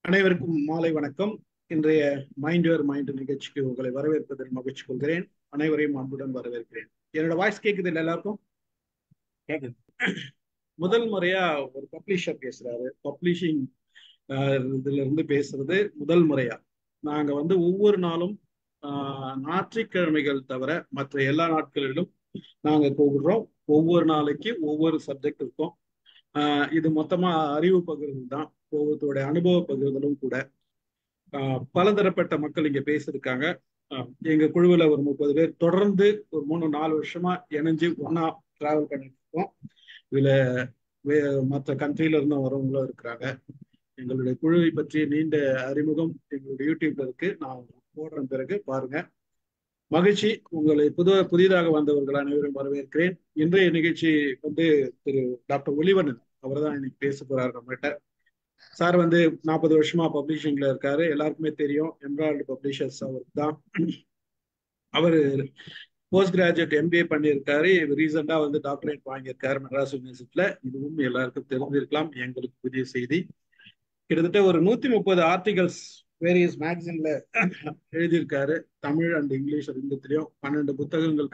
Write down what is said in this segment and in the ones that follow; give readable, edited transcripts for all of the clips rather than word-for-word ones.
அனைவருக்கும் மாலை வணக்கம். இன்றைய மைண்ட் யுவர் மைண்ட் நிகழ்ச்சிக்கு உங்களை வரவேற்பதில் மகிழ்ச்சி கொள்கிறேன். அனைவரையும் அன்புடன் வரவேற்கிறேன். என்னோட வாய்ஸ் கேக்குது இல்லை எல்லாருக்கும்? கேக்குது. முதல் முறையா ஒரு பப்ளிஷர் பேசுறாரு. பப்ளிஷிங் இதுல இருந்து பேசுறது முதல் முறையா. நாங்க ஒவ்வொரு நாளும் ஞாயிற்றுக்கிழமைகள் தவிர மற்ற எல்லா நாட்களிலும் நாங்க கூப்பிடுறோம். ஒவ்வொரு நாளைக்கு ஒவ்வொரு சப்ஜெக்ட் இருக்கும். இது மொத்தமா அறிவு பகிர்தல் தான், ஒவ்வொருத்தருடைய அனுபவ பகிர்தலும் கூட. பலதரப்பட்ட மக்கள் இங்க பேசியிருக்காங்க. எங்க குழுவில் ஒரு 30 பேர் தொடர்ந்து ஒரு 3-4 வருஷமா இணைஞ்சு ஒன்னா டிராவல் பண்ணிட்டு இருக்கோம். இதுல மற்ற கண்ட்ரில இருந்தும் வரவங்களும் இருக்கிறாங்க. எங்களுடைய குழுவை பற்றிய நீண்ட அறிமுகம் எங்களுடைய யூடியூப்ல இருக்கு. நான் போடுற பிறகு பாருங்க. மகிழ்ச்சி. உங்களை புதிதாக வந்தவர்கள் அனைவரும் வரவேற்கிறேன். இன்றைய நிகழ்ச்சி திரு டாக்டர் ஒளிவண்ணன் அவர் தான் இன்னைக்கு பேச போறாரு நம்மகிட்ட. சார் 40 வருஷமா பப்ளிஷிங்ல இருக்காரு. எல்லாருக்குமே தெரியும். எம்ராய்டு பப்ளிஷர்ஸ் அவருக்கு தான். அவர் போஸ்ட் கிராஜுவேட் MBA பண்ணியிருக்காரு. ரீசெண்டா டாக்டரேட் வாங்கியிருக்காரு மெட்ராஸ் யூனிவர்சிட்டியில. இதுவும் எல்லாருக்கும் தெரிஞ்சிருக்கலாம், எங்களுக்கு புதிய செய்தி. கிட்டத்தட்ட ஒரு 130 ஆர்டிகல்ஸ் வேரியஸ் மேகசின்ல எழுதியிருக்காரு. தமிழ் அண்ட் இங்கிலீஷ் ரெண்டுத்திலையும் 12 புத்தகங்கள்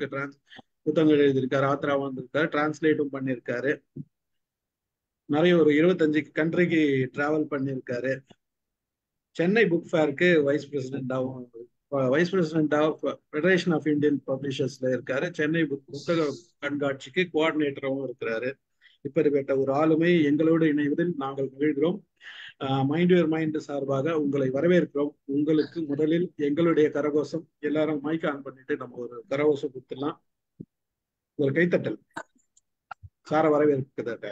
எழுதியிருக்காரு. ஆத்ரா வந்திருக்காரு, டிரான்ஸ்லேட்டும் பண்ணியிருக்காரு. நிறைய ஒரு 25 கண்ட்ரிக்கு டிராவல் பண்ணியிருக்காரு. சென்னை புக் ஃபேருக்கு vice president of federation of Indian பப்ளிஷர்ஸ்ல இருக்காரு. சென்னை புத்தக கண்காட்சிக்கு கோஆர்டினேட்டராகவும் இருக்கிறாரு. இப்படிப்பட்ட ஒரு ஆளுமை எங்களோடு இணைவதில் நாங்கள் மகிழ்கிறோம். மைண்ட் யுவர் மைண்ட் சார்பாக உங்களை வரவேற்கிறோம். உங்களுக்கு முதலில் எங்களுடைய கரகோஷம். எல்லாரும் மைக் ஆன் பண்ணிட்டு நம்ம ஒரு கரகோஷம் கொடுத்துடலாம். ஒரு கைத்தட்டல் சார வரவேற்கிறத.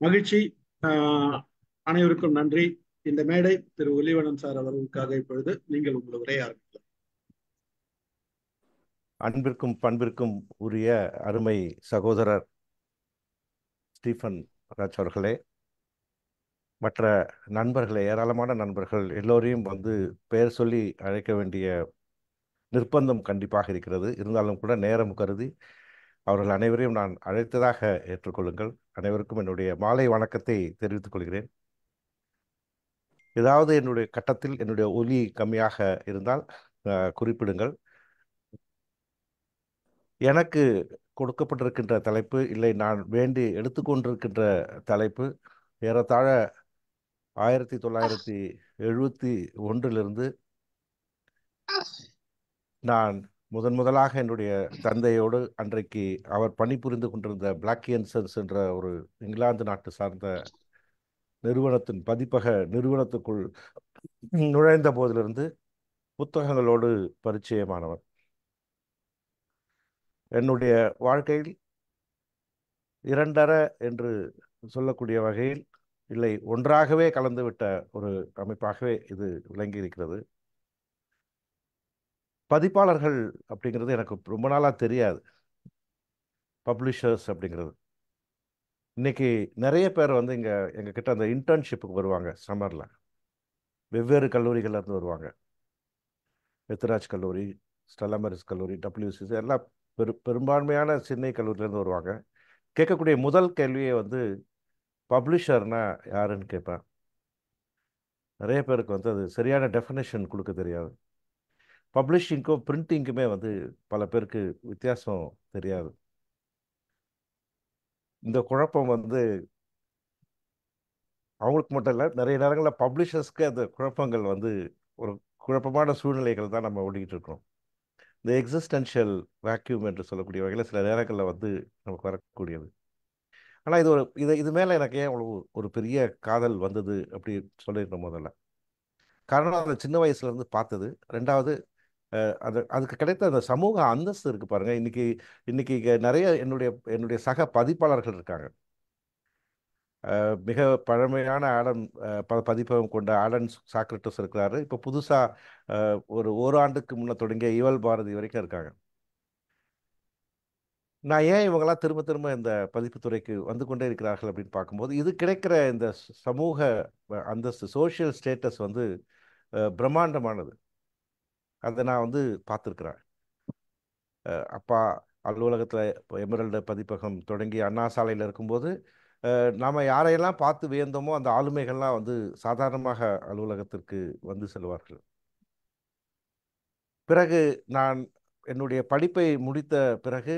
மகிழ்ச்சி. அனைவருக்கும் நன்றி. இந்த மேடை திரு ஒளிவண்ணன் சார் அவர்களுக்காக இப்பொழுது நீங்கள் உங்கள் உரையை ஆரம்பிக்கலாம். அன்பிற்கும் பண்பிற்கும் உரிய அருமை சகோதரர் ஸ்டீஃபன் ராஜ் அவர்களே, மற்ற நண்பர்களே, ஏராளமான நண்பர்கள் எல்லோரையும் பெயர் சொல்லி அழைக்க வேண்டிய நிர்பந்தம் கண்டிப்பாக இருக்கிறது. இருந்தாலும் கூட நேரம் கருதி அவர்கள் அனைவரையும் நான் அழைத்ததாக ஏற்றுக்கொள்ளுங்கள். அனைவருக்கும் என்னுடைய மாலை வணக்கத்தை தெரிவித்துக் கொள்கிறேன். ஏதாவது என்னுடைய கட்டத்தில் என்னுடைய ஒலி கம்மியாக இருந்தால் குறிப்பிடுங்கள். எனக்கு கொடுக்கப்பட்டிருக்கின்ற தலைப்பு, இல்லை நான் வேண்டி எடுத்துக்கொண்டிருக்கின்ற தலைப்பு, ஏறத்தாழ 1971 நான் முதலாக என்னுடைய தந்தையோடு அன்றைக்கு அவர் பணிபுரிந்து கொண்டிருந்த பிளாக்கியன்சன்ஸ் என்ற ஒரு இங்கிலாந்து நாட்டு சார்ந்த நிறுவனத்தின் பதிப்பக நிறுவனத்துக்குள் நுழைந்த போதிலிருந்து புத்தகங்களோடு பரிச்சயமானவர். என்னுடைய வாழ்க்கையில் இரண்டரை என்று சொல்லக்கூடிய வகையில், இல்லை ஒன்றாகவே கலந்துவிட்ட ஒரு அமைப்பாகவே இது விளங்கி இருக்கிறது. பதிப்பாளர்கள் அப்படிங்கிறது எனக்கு ரொம்ப நாளாக தெரியாது. பப்ளிஷர்ஸ் அப்படிங்கிறது இன்னைக்கு நிறைய பேர் இங்கே எங்ககிட்ட அந்த இன்டர்ன்ஷிப்புக்கு வருவாங்க. சம்மரில் வெவ்வேறு கல்லூரிகள்ல இருந்து வருவாங்க. எத்ராஜ் கல்லூரி, ஸ்டெல்லா கல்லூரி, WCC எல்லாம் பெரும்பான்மையான சென்னை கல்லூரியிலேருந்து வருவாங்க. கேட்கக்கூடிய முதல் கேள்வியை பப்ளிஷர்னா யாருன்னு கேட்பேன். நிறைய பேருக்கு அது சரியான டெஃபினேஷன் கொடுக்க தெரியாது. பப்ளிஷிங்க்கும் பிரிண்டிங்குமே பல பேருக்கு வித்தியாசம் தெரியாது. இந்த குழப்பம் அவங்களுக்கு மட்டும் இல்லை, நிறைய நேரங்களில் பப்ளிஷர்ஸ்க்கு அந்த குழப்பங்கள் ஒரு குழப்பமான சூழ்நிலைகள் தான் நம்ம ஓடிக்கிட்டு இருக்கோம். இந்த எக்ஸிஸ்டென்ஷியல் வேக்யூம் என்று சொல்லக்கூடிய வகையில் சில நேரங்களில் நமக்கு வரக்கூடியது. ஆனால் இது மேலே எனக்கு ஏன் அவ்வளோ ஒரு பெரிய காதல் வந்தது அப்படி சொல்லியிருக்கோம். முதல்ல காரணம் அதை சின்ன வயசுலேருந்து பார்த்தது. ரெண்டாவது, அதுக்கு கிடைத்த அந்த சமூக அந்தஸ்து இருக்குது பாருங்கள். இன்னைக்கு நிறைய என்னுடைய சக பதிப்பாளர்கள் இருக்காங்க. மிக பழமையான பதிப்பகம் கொண்ட ஆலன் சாக்ரட்டிஸ் இருக்கிறாரு. இப்போ புதுசாக ஒரு ஆண்டுக்கு முன்னே தொடங்கிய ஈவல் பாரதி வரைக்கும் இருக்காங்க. நான் ஏன் இவங்கெல்லாம் திரும்ப திரும்ப இந்த பதிப்புத்துறைக்கு வந்து கொண்டே இருக்கிறார்கள் அப்படின்னு பார்க்கும்போது, இது கிடைக்கிற இந்த சமூக அந்தஸ்து, சோஷியல் ஸ்டேட்டஸ் பிரம்மாண்டமானது. அதை நான் பார்த்துருக்குறேன். அப்பா அலுவலகத்தில் எமரல்டு பதிப்பகம் தொடங்கி அண்ணா சாலையில் இருக்கும்போது நாம் யாரையெல்லாம் பார்த்து வியந்தோமோ அந்த ஆளுமைகள்லாம் வந்து சாதாரணமாக அலுவலகத்திற்கு வந்து செல்வார்கள். பிறகு நான் என்னுடைய படிப்பை முடித்த பிறகு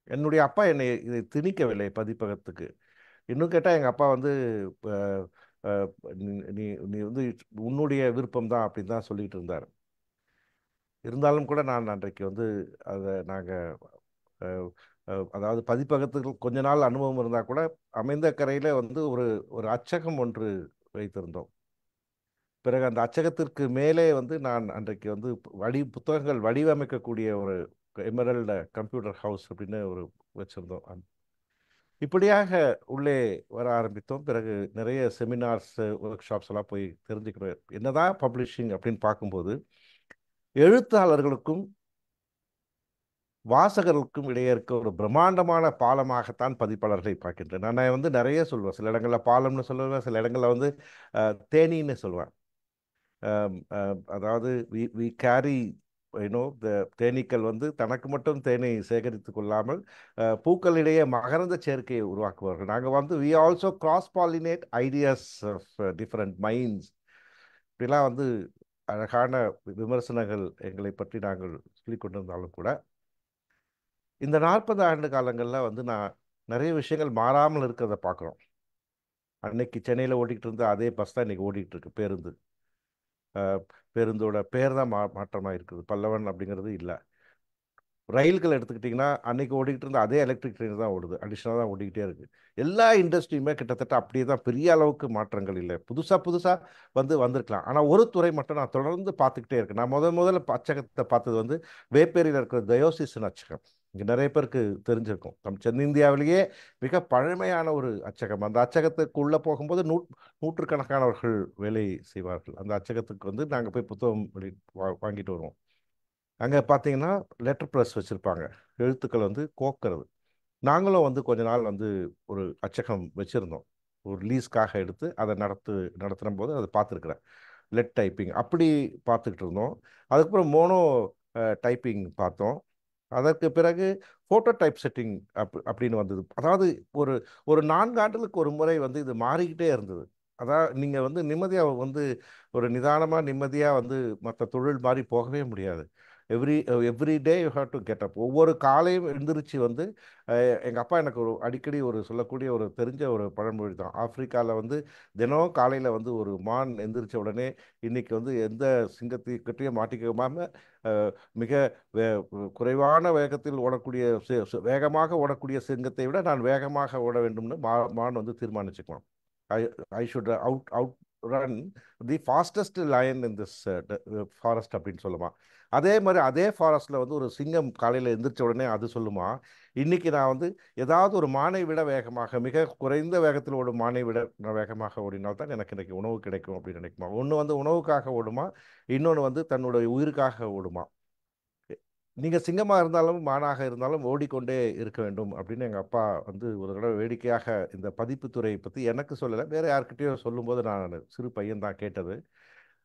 என்னுடைய அப்பா என்னை இதை திணிக்கவில்லை பதிப்பகத்துக்கு. இன்னும் கேட்டால் எங்கள் அப்பா வந்து அஹ், அஹ், நீ நீ நீ வந்து உன்னுடைய விருப்பம் தான் அப்படின்னு தான் சொல்லிட்டு இருந்தார். இருந்தாலும் கூட நான் அன்றைக்கு வந்து அதை நாங்கள் அதாவது பதிப்பகத்துக்கு கொஞ்ச நாள் அனுபவம் இருந்தால் கூட அமைந்த கரையில் வந்து ஒரு ஒரு அச்சகம் ஒன்று வைத்திருந்தோம். பிறகு அந்த அச்சகத்திற்கு மேலே வந்து நான் அன்றைக்கு வந்து புத்தகங்கள் வடிவமைக்கக்கூடிய ஒரு எமரல்ட கம்ப்யூட்டர் ஹவுஸ் அப்படின்னு ஒரு வச்சுருந்தோம். இப்படியாக உள்ளே வர ஆரம்பித்தோம். பிறகு நிறைய செமினார்ஸ், ஒர்க் ஷாப்ஸ் எல்லாம் போய் தெரிஞ்சுக்கிறோம். என்னதான் பப்ளிஷிங் அப்படின்னு பார்க்கும்போது எழுத்தாளர்களுக்கும் வாசகர்களுக்கும் இடையே இருக்க ஒரு பிரம்மாண்டமான பாலமாகத்தான் பதிப்பாளர்களை பார்க்கின்றேன். நான் வந்து நிறைய சொல்லுவேன். சில இடங்களில் பாலம்னு சொல்லுவேன், சில இடங்களில் வந்து தேனீன்னு சொல்லுவேன். அதாவது வி கேரி த தேனீக்கள் வந்து தனக்கு மட்டும் தேனை சேகரித்து கொள்ளாமல் பூக்களிடையே மகரந்த சேர்க்கையை உருவாக்குவார்கள். நாங்கள் வந்து we also cross pollinate ideas of different minds. இப்படிலாம் வந்து அழகான விமர்சனங்கள் எங்களை பற்றி நாங்கள் சொல்லிக் கொண்டிருந்தாலும் கூட இந்த 40 ஆண்டு காலங்களில் வந்து நான் நிறைய விஷயங்கள் மாறாமல் இருக்கிறத பார்க்குறோம். அன்னைக்கு சென்னையில் ஓடிக்கிட்டு இருந்த அதே பஸ் தான் இன்றைக்கி ஓடிக்கிட்டு இருக்கு. பேருந்தோட பேர் தான் மாற்றமாக இருக்குது. பல்லவன் அப்படிங்கிறது இல்லை. ரயில்கள் எடுத்துக்கிட்டிங்கன்னா அன்றைக்கி ஓடிக்கிட்டு இருந்த அதே எலக்ட்ரிக் ட்ரெயின் தான் ஓடுது, அடிஷ்னலாக தான் ஓடிக்கிட்டே இருக்குது. எல்லா இண்டஸ்ட்ரியுமே கிட்டத்தட்ட அப்படியே தான், பெரிய அளவுக்கு மாற்றங்கள் இல்லை. புதுசாக வந்திருக்கலாம். ஆனால் ஒரு துறை மட்டும் நான் தொடர்ந்து பார்த்துக்கிட்டே இருக்கேன். நான் முதல்ல அச்சகத்தை பார்த்தது வந்து வேப்பேரியில் இருக்கிற தயோசிசன் அச்சகம். இங்கே நிறைய பேருக்கு தெரிஞ்சிருக்கும். தென்னிந்தியாவிலேயே மிக பழமையான ஒரு அச்சகம். அந்த அச்சகத்துக்கு உள்ளே போகும்போது நூற்றுக்கணக்கானவர்கள் வேலை செய்வார்கள். அந்த அச்சகத்துக்கு வந்து நாங்கள் போய் புத்தகம் வாங்கிட்டு வருவோம். அங்கே பார்த்தீங்கன்னா லெட்டர் ப்ரெஸ் வச்சுருப்பாங்க, எழுத்துக்கள் வந்து கோக்கிறது. நாங்களும் வந்து கொஞ்ச நாள் வந்து ஒரு அச்சகம் வச்சுருந்தோம். ஒரு லீஸ்க்காக எடுத்து அதை நடத்துன போது அதை பார்த்துருக்குறேன். லெட் டைப்பிங் அப்படி பார்த்துக்கிட்டு இருந்தோம். அதுக்கப்புறம் மோனோ டைப்பிங் பார்த்தோம். அதற்கு பிறகு ஃபோட்டோ டைப் செட்டிங் அப்படின்னு வந்தது. அதாவது ஒரு ஒரு 4 ஆண்டுகளுக்கு ஒரு முறை வந்து இது மாறிக்கிட்டே இருந்தது. அதாவது நீங்கள் வந்து நிம்மதியாக வந்து ஒரு நிதானமாக நிம்மதியாக வந்து மற்ற தொழில் மாதிரி போகவே முடியாது. Every day you have to get up. ஒவ்வொரு காலையும் எழுந்திரிச்சு வந்து எங்கள் அப்பா எனக்கு அடிக்கடி சொல்லக்கூடிய ஒரு தெரிஞ்ச ஒரு பழமொழி தான். ஆப்பிரிக்காவில் வந்து தினம் காலையில் வந்து ஒரு மான் எந்திரிச்ச உடனே இன்னைக்கு வந்து எந்த சிங்கத்தையும் மாட்டிக்காம மிக குறைவான வேகத்தில் ஓடக்கூடிய வேகமாக ஓடக்கூடிய சிங்கத்தை விட நான் வேகமாக ஓட வேண்டும்னு மான் வந்து தீர்மானிச்சுக்குவான். I I should outrun the fastest lion in this forest அப்படின்னு சொல்லுமா. அதே மாதிரி அதே ஃபாரஸ்ட்டில் வந்து ஒரு சிங்கம் காலையில் எந்திரிச்ச உடனே அது சொல்லுமா, இன்னைக்கு நான் வந்து ஏதாவது ஒரு மானை விட வேகமாக, மிக குறைந்த வேகத்தில் ஓடும் மானை விட நான் வேகமாக ஓடினால்தான் எனக்கு இன்றைக்கி உணவு கிடைக்கும் அப்படின்னு நினைக்குமா. ஒன்று வந்து உணவுக்காக ஓடுமா, இன்னொன்று வந்து தன்னுடைய உயிருக்காக ஓடுமா. நீங்கள் சிங்கமாக இருந்தாலும் மானாக இருந்தாலும் ஓடிக்கொண்டே இருக்க வேண்டும் அப்படின்னு எங்கள் அப்பா வந்து ஒரு தடவை வேடிக்கையாக இந்த பதிப்புத்துறை பற்றி எனக்கு சொல்லலை, வேறு யார்கிட்டயோ சொல்லும்போது நான் சிறு பையன் தான் கேட்டது.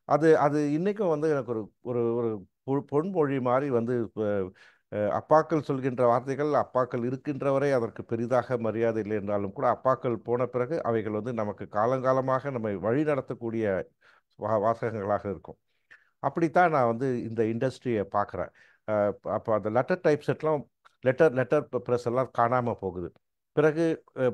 அது அது இன்றைக்கும் வந்து எனக்கு ஒரு ஒரு ஒரு பொன்மொழி மாதிரி வந்து அப்பாக்கள் சொல்கின்ற வார்த்தைகள், அப்பாக்கள் இருக்கின்றவரை அதற்கு பெரிதாக மரியாதை இல்லை என்றாலும் கூட அப்பாக்கள் போன பிறகு அவைகள் வந்து நமக்கு காலங்காலமாக நம்மை வழி நடத்தக்கூடிய வாசகங்களாக இருக்கும். அப்படித்தான் நான் வந்து இந்த இண்டஸ்ட்ரியை பார்க்குறேன். அப்போ அந்த லெட்டர் டைப் செட்லாம் லெட்டர் ப்ரெஸ் எல்லாம் காணாமல் போகுது. பிறகு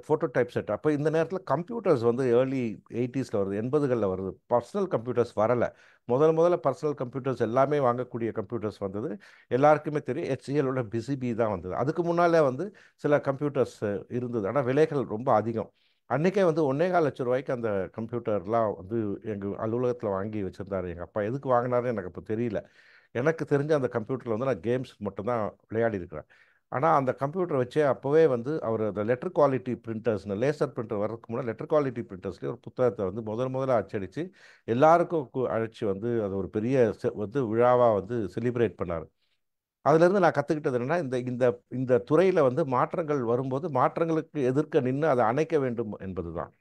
ஃபோட்டோ டைப் செட். அப்போ இந்த நேரத்தில் கம்ப்யூட்டர்ஸ் வந்து ஏர்லி 80s வருது, 80களில் வருது. பர்சனல் கம்ப்யூட்டர்ஸ் வரலை. முதல்ல பர்சனல் கம்ப்யூட்டர்ஸ் எல்லாமே வாங்கக்கூடிய கம்ப்யூட்டர்ஸ் வந்தது. எல்லாருக்குமே தெரியும், HCLோட பிசிபி தான் வந்தது. அதுக்கு முன்னாலே வந்து சில கம்ப்யூட்டர்ஸ் இருந்தது, ஆனால் விலைகள் ரொம்ப அதிகம். அன்றைக்கே வந்து 1.25 லட்சம் ரூபாய்க்கு அந்த கம்ப்யூட்டர்லாம் வந்து எங்கள் அலுவலகத்தில் வாங்கி வச்சுருந்தாரு எங்கள் அப்பா. எதுக்கு வாங்கினாருன்னு எனக்கு இப்போ தெரியல. எனக்கு தெரிஞ்ச அந்த கம்ப்யூட்டரில் வந்து நான் கேம்ஸ் மட்டும்தான் விளையாடி இருக்கிறேன். ஆனால் அந்த கம்ப்யூட்டரை வச்சே அப்போவே வந்து அவர் அந்த லெட்டர் குவாலிட்டி பிரிண்டர்ஸ்னு, லேசர் பிரிண்டர் வர்றதுக்கு முன்னாடி லெட்டர் குவாலிட்டி பிரிண்டர்ஸ்லேயே ஒரு புத்தகத்தை வந்து முதல்ல அச்சடித்து எல்லாருக்கும் அழைச்சி வந்து அது ஒரு பெரிய வந்து விழாவாக வந்து செலிப்ரேட் பண்ணார். அதுலேருந்து நான் கற்றுக்கிட்டது என்னென்னா, இந்த இந்த இந்த துறையில் வந்து மாற்றங்கள் வரும்போது மாற்றங்களுக்கு எதிர்க்க நின்று அதை அணைக்க வேண்டும் என்பது தான்.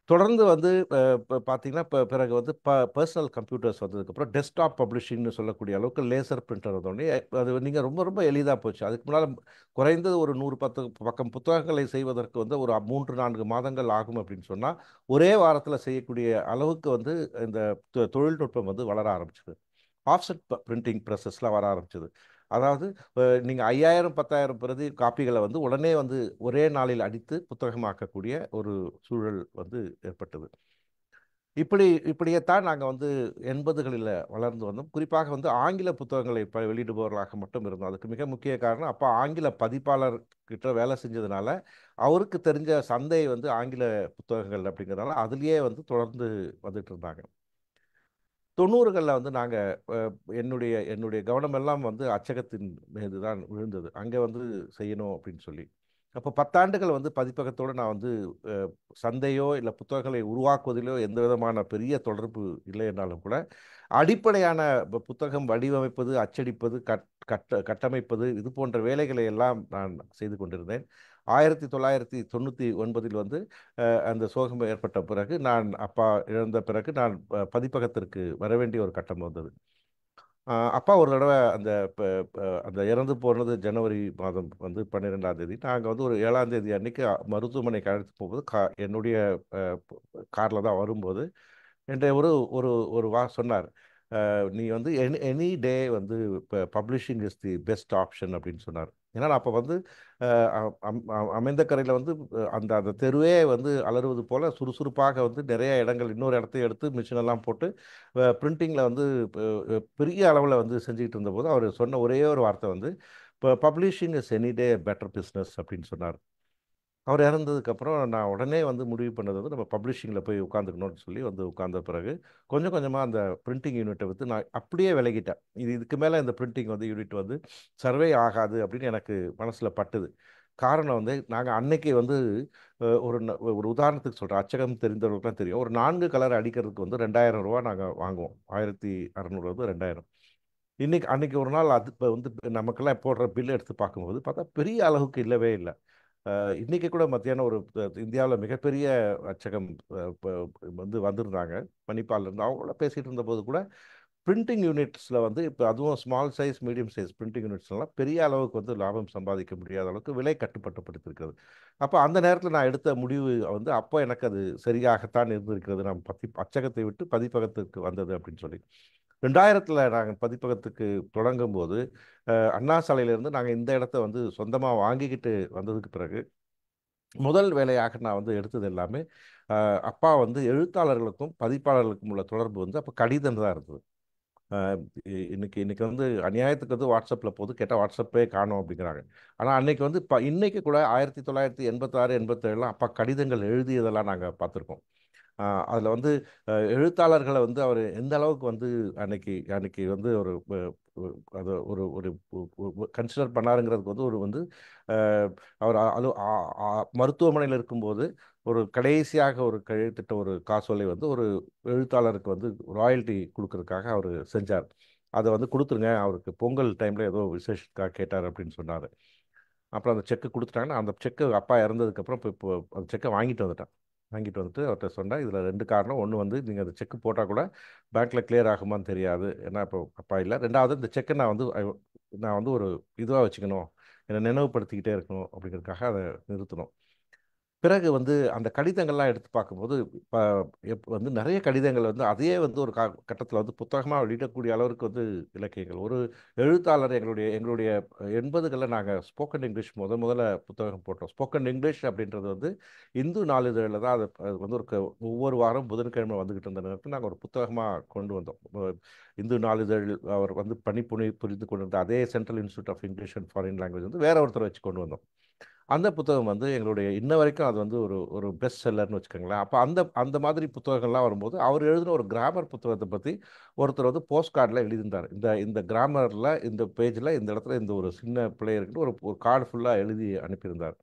தொடர்ந்து வந்து இப்போ பார்த்தீங்கன்னா இப்போ பிறகு வந்து பர்சனல் கம்ப்யூட்டர்ஸ் வந்ததுக்கப்புறம் டெஸ்க்டாப் பப்ளிஷிங்னு சொல்லக்கூடிய அளவுக்கு லேசர் பிரிண்டர் வந்தோடனே அது நீங்கள் ரொம்ப ரொம்ப எளிதாக போச்சு. அதுக்கு முன்னால் குறைந்தது ஒரு 110 பக்கம் புத்தகங்களை செய்வதற்கு வந்து ஒரு 3-4 மாதங்கள் ஆகும் அப்படின்னு சொன்னால் ஒரே வாரத்தில் செய்யக்கூடிய அளவுக்கு வந்து இந்த தொழில்நுட்பம் வந்து வளர ஆரம்பிச்சது. ஆஃப்செட் பிரிண்டிங் ப்ரெஸஸ்லாம் வர ஆரம்பிச்சது. அதாவது நீங்கள் 5000 10,000 பிரதி காப்பிகளை வந்து உடனே வந்து ஒரே நாளில் அடித்து புத்தகமாக்கக்கூடிய ஒரு சூழல் வந்து ஏற்பட்டது. இப்படியே தான் நாங்கள் வந்து 80களில் வளர்ந்து வந்தோம். குறிப்பாக வந்து ஆங்கில புத்தகங்களை வெளியிடுபவர்களாக மட்டும் இருந்தோம். அதுக்கு மிக முக்கிய காரணம் அப்போ ஆங்கில பதிப்பாளர் கிட்ட வேலை செஞ்சதுனால அவருக்கு தெரிஞ்ச சந்தை வந்து ஆங்கில புத்தகங்கள் அப்படிங்கிறதுனால அதுலேயே வந்து தொடர்ந்து வந்துட்டு இருந்தாங்க. 90களில் வந்து நாங்கள் என்னுடைய என்னுடைய கவனமெல்லாம் வந்து அச்சகத்தின் மீது தான் விழுந்தது. அங்கே வந்து செய்யணும் அப்படின்னு சொல்லி. அப்போ 10 ஆண்டுகள் வந்து பதிப்பகத்தோடு நான் வந்து சந்தையோ இல்லை புத்தகங்களை உருவாக்குவதிலோ எந்த விதமான பெரிய தொடர்பு இல்லை என்றாலும் கூட அடிப்படையான புத்தகம் வடிவமைப்பது, அச்சடிப்பது, கட்டமைப்பது இது போன்ற வேலைகளை எல்லாம் நான் செய்து கொண்டிருந்தேன். 1999 வந்து அந்த சோகம் ஏற்பட்ட பிறகு நான் அப்பா இழந்த பிறகு நான் பதிப்பகத்திற்கு வர வேண்டிய ஒரு கட்டம் வந்தது. அப்பா ஒரு தடவை அந்த அந்த இறந்து போனது ஜனவரி மாதம் வந்து 12ஆம் தேதி. நாங்கள் வந்து ஒரு 7ஆம் தேதி அன்னைக்கு மருத்துவமனைக்கு அழைத்து போகும்போது என்னுடைய காரில் தான் வரும்போது என்கிட்ட ஒரு ஒரு ஒரு சொன்னார். நீ வந்து எனி டே வந்து இப்போ publishing is the best option அப்படின்னு சொன்னார். ஏன்னா நான் அப்போ வந்து அமைந்த கரையில் வந்து அந்த அந்த தெருவே வந்து அலறுவது போல் சுறுசுறுப்பாக வந்து நிறைய இடங்கள் இன்னொரு இடத்தையும் எடுத்து மிஷினெல்லாம் போட்டு பிரிண்டிங்கில் வந்து பெரிய அளவில் வந்து செஞ்சுக்கிட்டு இருந்தபோது அவர் சொன்ன ஒரே ஒரு வார்த்தை வந்து இப்போ publishing is any day better business அப்படின்னு சொன்னார். அவர் இறந்ததுக்கப்புறம் நான் உடனே வந்து முடிவு பண்ணது வந்து நம்ம பப்ளிஷிங்கில் போய் உட்காந்துக்கணும்னு சொல்லி வந்து உட்கார்ந்த பிறகு கொஞ்சம் கொஞ்சமாக அந்த பிரிண்டிங் யூனிட்டை விட்டு நான் அப்படியே விலகிட்டேன். இதுக்கு மேலே இந்த பிரிண்டிங் வந்து யூனிட் வந்து சர்வே ஆகாது அப்படின்னு எனக்கு மனசில் பட்டுது. காரணம் வந்து நாங்கள் அன்னைக்கு வந்து ஒரு உதாரணத்துக்கு சொல்கிறேன். அச்சகம் தெரிந்தவர்களுக்குலாம் தெரியும். ஒரு 4 கலர் அடிக்கிறதுக்கு வந்து 2000 ரூபா நாங்கள் வாங்குவோம். 1600 வந்து 2000. அன்னைக்கு ஒரு நாள் அது இப்போ வந்து நமக்கெல்லாம் போடுற பில் எடுத்து பார்க்கும்போது பார்த்தா பெரிய அளவுக்கு இல்லவே இல்லை. இன்னைக்கு கூட மத்தியானம் ஒரு இந்தியாவில் மிகப்பெரிய அச்சகம் வந்து வந்திருந்தாங்க மணிப்பாலிருந்து அவங்களோட பேசிகிட்டு இருந்தபோது கூட பிரிண்டிங் யூனிட்ஸில் வந்து இப்போ அதுவும் small size medium size printing யூனிட்ஸ்லாம் பெரிய அளவுக்கு வந்து லாபம் சம்பாதிக்க முடியாத அளவுக்கு விலை கட்டுப்பட்டுப்படுத்திருக்கிறது. அப்போ அந்த நேரத்தில் நான் எடுத்த முடிவு வந்து அப்போ எனக்கு அது சரியாகத்தான் இருந்திருக்கிறது. நான் அச்சகத்தை விட்டு பதிப்பகத்துக்கு வந்தது அப்படின்னு சொல்லி 2000ல் நாங்கள் பதிப்பகத்துக்கு தொடங்கும் போது அண்ணா சாலையிலேருந்து நாங்கள் இந்த இடத்த வந்து சொந்தமாக வாங்கிக்கிட்டு வந்ததுக்கு பிறகு முதல் வேலையாக நான் வந்து எடுத்தது எல்லாமே அப்பா வந்து எழுத்தாளர்களுக்கும் பதிப்பாளர்களுக்கும் உள்ள தொடர்பு வந்து அப்போ கடிதம் தான் இருந்தது. இன்னைக்கு வந்து அநியாயத்துக்கு வந்து வாட்ஸ்அப்பில் போது கேட்டால் வாட்ஸ்அப்பே காணும் அப்படிங்கிறாங்க. ஆனால் அன்னைக்கு வந்து இன்னைக்கு கூட 1986 87 அப்பா கடிதங்கள் எழுதியதெல்லாம் நாங்கள் பார்த்துருக்கோம். அதில் வந்து எழுத்தாளர்களை வந்து அவர் எந்த அளவுக்கு வந்து அன்னைக்கு அன்னைக்கு வந்து ஒரு அதை ஒரு ஒரு கன்சிடர் பண்ணாருங்கிறதுக்கு வந்து ஒரு வந்து அவர் மருத்துவமனையில் இருக்கும்போது ஒரு கடைசியாக ஒரு கையெழுத்திட்ட ஒரு காசோலை வந்து ஒரு எழுத்தாளருக்கு வந்து ராயல்ட்டி கொடுக்கறதுக்காக அவர் செஞ்சார். அதை வந்து கொடுத்துருங்க, அவருக்கு பொங்கல் டைமில் ஏதோ விசேஷத்துக்காக கேட்டார் அப்படின்னு சொன்னார். அப்புறம் அந்த செக்கு கொடுத்துட்டாங்கன்னா அந்த செக்கு அப்பா இறந்ததுக்கப்புறம் இப்போ அந்த செக்கை வாங்கிட்டு வந்துட்டேன். வாங்கிட்டு வந்துட்டு அவர்கிட்ட சொன்னேன், இதில் 2 காரணம். ஒன்று வந்து நீங்கள் அந்த செக்கு போட்டால் கூட பேங்க்கில் கிளியர் ஆகுமான்னு தெரியாது, ஏன்னா இப்போ அப்பா இல்லை. 2வது இந்த செக்கை நான் வந்து ஒரு இதுவாக வச்சுக்கணும், என்னை நினைவுபடுத்திக்கிட்டே இருக்கணும் அப்படிங்கிறதுக்காக அதை நிறுத்தணும். பிறகு வந்து அந்த கடிதங்கள்லாம் எடுத்து பார்க்கும்போது இப்போ வந்து நிறைய கடிதங்கள் வந்து அதையே வந்து ஒரு கட்டத்தில் வந்து புத்தகமாக வெளியிடக்கூடிய அளவுக்கு வந்து இலக்கியங்கள். ஒரு எழுத்தாளர் எங்களுடைய 80களில் நாங்கள் ஸ்போக்கன் இங்கிலீஷ் முதல்ல புத்தகம் போட்டோம். ஸ்போக்கன் இங்கிலீஷ் அப்படின்றது வந்து இந்து நாளிதழில் தான் அது வந்து ஒவ்வொரு வாரம் புதன்கிழமை வந்துக்கிட்டு இருந்த நேரத்தில் நாங்கள் ஒரு புத்தகமாக கொண்டு வந்தோம். இந்து நாளிதழ் அவர் வந்து புரிந்து கொண்டிருந்த அதே central institute of English and foreign language வந்து வேற ஒருத்தரை வச்சு கொண்டு வந்தோம். அந்த புத்தகம் வந்து எங்களுடைய இன்ன வரைக்கும் அது வந்து ஒரு ஒரு பெஸ்ட் செல்லர்னு வச்சுக்கோங்களேன். அப்போ அந்த அந்த மாதிரி புத்தகங்கள்லாம் வரும்போது அவர் எழுதின ஒரு கிராமர் புத்தகத்தை பற்றி ஒருத்தர் வந்து போஸ்ட் கார்டில் எழுதியிருந்தார். இந்த இந்த கிராமரில் இந்த பேஜில் இந்த இடத்துல இந்த ஒரு சின்ன பிள்ளை இருக்குன்னு ஒரு கார்டு ஃபுல்லாக எழுதி அனுப்பியிருந்தார்.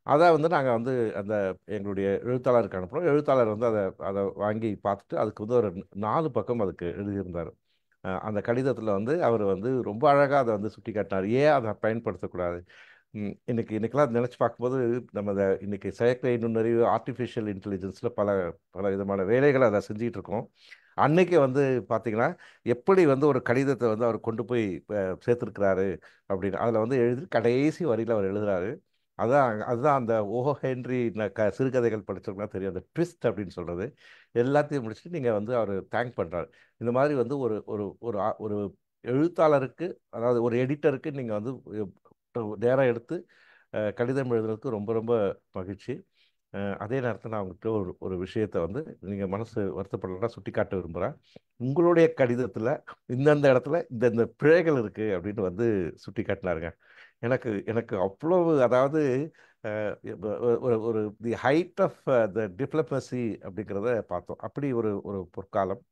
அதை வந்து நாங்கள் வந்து அந்த எங்களுடைய எழுத்தாளருக்கு அனுப்புகிறோம். எழுத்தாளர் வந்து அதை அதை வாங்கி பார்த்துட்டு அதுக்கு வந்து ஒரு 4 பக்கம் அதுக்கு எழுதியிருந்தார். அந்த கடிதத்தில் வந்து அவர் வந்து ரொம்ப அழகாக அதை வந்து சுட்டி காட்டினார். ஏன் அதை பயன்படுத்தக்கூடாது, இன்னைக்கெல்லாம் நினச்சி பார்க்கும்போது நம்ம இன்னைக்கு செயற்கை நுண்ணறிவு ஆர்டிஃபிஷியல் இன்டெலிஜென்ஸில் பல பல விதமான வேலைகளை அதை செஞ்சுட்டு இருக்கோம். அன்னைக்கு வந்து பார்த்தீங்கன்னா எப்படி வந்து ஒரு கடிதத்தை வந்து அவர் கொண்டு போய் சேர்த்துருக்கிறாரு அப்படின்னு அதில் வந்து எழுதி கடைசி வரியில் அவர் எழுதுறாரு. அதுதான் அந்த ஓஹோ ஹென்றி சிறுகதைகள் படிச்சவங்கன்னா தெரியும், அந்த ட்விஸ்ட் அப்படின்னு சொல்கிறது. எல்லாத்தையும் முடிச்சுட்டு நீங்கள் வந்து அவர் தேங்க் பண்ணுறாரு. இந்த மாதிரி வந்து ஒரு ஒரு ஒரு ஒரு எழுத்தாளருக்கு, அதாவது ஒரு எடிட்டருக்கு நீங்கள் வந்து நேரம் எடுத்து கடிதம் எழுதுறதுக்கு ரொம்ப ரொம்ப மகிழ்ச்சி. அதே நேரத்தில் நான் உங்கள்கிட்ட ஒரு ஒரு விஷயத்தை வந்து நீங்கள் மனசு வருத்தப்படலைன்னா சுட்டி காட்ட விரும்புகிறேன். உங்களுடைய கடிதத்தில் இந்தந்த இடத்துல இந்த பிழைகள் இருக்குது அப்படின்னு வந்து சுட்டி காட்டினாருங்க. எனக்கு எனக்கு அவ்வளவு, அதாவது ஒரு ஒரு the height of the diplomacy அப்படிங்கிறத பார்த்தோம். அப்படி ஒரு ஒரு பொற்காலம்.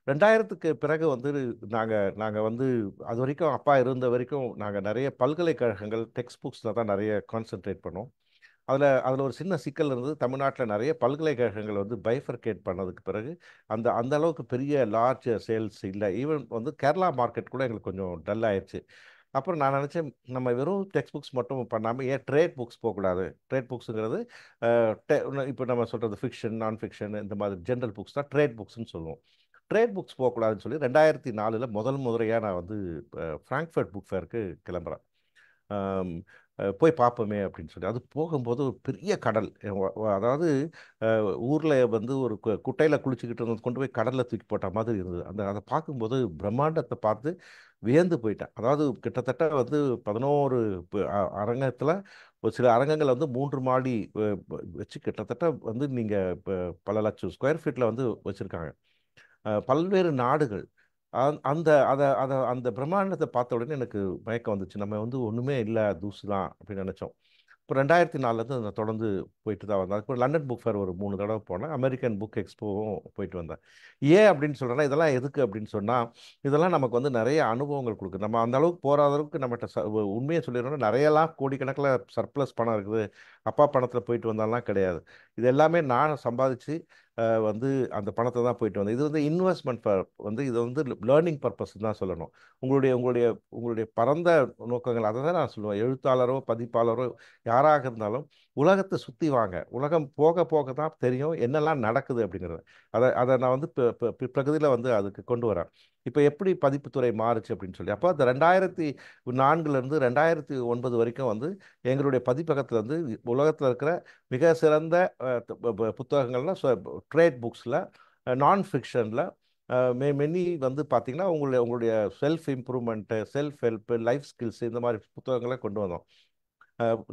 2000க்கு பிறகு வந்து நாங்கள் வந்து அது வரைக்கும் அப்பா இருந்த வரைக்கும் நாங்கள் நிறைய பல்கலைக்கழகங்கள் டெக்ஸ்ட் புக்ஸில் தான் நிறைய கான்சென்ட்ரேட் பண்ணோம். அதில் ஒரு சின்ன சிக்கல் இருந்தது. தமிழ்நாட்டில் நிறைய பல்கலைக்கழகங்கள் வந்து பைஃபர்கேட் பண்ணதுக்கு பிறகு அந்த அந்த அளவுக்கு பெரிய லார்ஜ் சேல்ஸ் இல்லை. ஈவன் வந்து கேரளா மார்க்கெட் கூட எங்களுக்கு கொஞ்சம் டல் ஆயிடுச்சு. அப்புறம் நான் நினச்சேன், நம்ம வெறும் டெக்ஸ்ட் புக்ஸ் மட்டும் பண்ணாமல் ஏன் ட்ரேட் புக்ஸ் போகக்கூடாது. ட்ரேட் புக்ஸுங்கிறது இப்போ நம்ம சொல்கிறது ஃபிக்ஷன், நான் ஃபிக்ஷன், இந்த மாதிரி ஜென்ரல் புக்ஸ் தான் ட்ரேட் புக்ஸ்ன்னு சொல்லுவோம். ட்ரேட் புக்ஸ் போகக்கூடாதுன்னு சொல்லி 2004 முதல் முறையாக நான் வந்து ஃப்ராங்க்ஃபர்ட் புக் ஃபேருக்கு கிளம்புறேன். போய் பார்ப்போமே அப்படின்னு சொல்லி அது போகும்போது ஒரு பெரிய கடல். அதாவது ஊரில் வந்து ஒரு குட்டையில் குளிச்சுக்கிட்டு இருந்தது கொண்டு போய் கடலில் தூக்கி போட்ட மாதிரி இருந்தது. அதை பார்க்கும்போது பிரம்மாண்டத்தை பார்த்து வியந்து போயிட்டேன். அதாவது கிட்டத்தட்ட வந்து 11 அரங்கத்தில் ஒரு சில அரங்கங்கள் வந்து 3 மாடி வச்சு கிட்டத்தட்ட வந்து நீங்கள் பல லட்சம் ஸ்கொயர் ஃபீட்டில் வந்து வச்சுருக்காங்க. பல்வேறு நாடுகள். அந்த அதை அதை அந்த பிரம்மாண்டத்தை பார்த்த உடனே எனக்கு மயக்கம் வந்துச்சு. நம்ம வந்து ஒன்றுமே இல்லை, தூசு தான் அப்படின்னு நினச்சோம். இப்போ 2004 நான் தொடர்ந்து போயிட்டு தான் வந்தேன். அதுக்கப்புறம் லண்டன் புக் ஃபேர் ஒரு 3 தடவை போனேன். அமெரிக்கன் புக் எக்ஸ்போவும் போயிட்டு வந்தேன். ஏன் அப்படின்னு சொல்கிறேன்னா, இதெல்லாம் எதுக்கு அப்படின்னு சொன்னால், இதெல்லாம் நமக்கு வந்து நிறைய அனுபவங்கள் கொடுக்குது. நம்ம அந்த அளவுக்கு போகிற அளவுக்கு நம்மகிட்ட உண்மையை சொல்லிடணும்னா நிறையலாம் கோடிக்கணக்கில் சர்ப்ளஸ் பணம் இருக்குது. அப்பா பணத்தில் போயிட்டு வந்தாலாம் கிடையாது. இது எல்லாமே நான் சம்பாதிச்சு வந்து அந்த பணத்தை தான் போயிட்டு வந்தேன். இது வந்து இன்வெஸ்ட்மெண்ட் வந்து இது வந்து லேர்னிங் பர்பஸ் தான் சொல்லணும். உங்களுடைய உங்களுடைய உங்களுடைய பரந்த நோக்கங்கள் அதை தான் நான் சொல்லுவேன். எழுத்தாளரோ பதிப்பாளரோ யாராக இருந்தாலும் உலகத்தை சுற்றி வாங்க. உலகம் போக போக தான் தெரியும் என்னெல்லாம் நடக்குது அப்படிங்கிறது. அதை நான் வந்து பிரகதியில் வந்து அதுக்கு கொண்டு வரேன். இப்போ எப்படி பதிப்புத்துறை மாறுச்சு அப்படின்னு சொல்லி, அப்போ அந்த 2004லேருந்து 2009 வரைக்கும் வந்து எங்களுடைய பதிப்பகத்தில் வந்து உலகத்தில் இருக்கிற மிக சிறந்த புத்தகங்கள்லாம் ட்ரேட் புக்ஸில், நான் ஃபிக்ஷனில், மெனி வந்து பார்த்திங்கன்னா உங்களுடைய உங்களுடைய self improvement, self help, life skills, இந்த மாதிரி புத்தகங்களை கொண்டு வந்தோம்.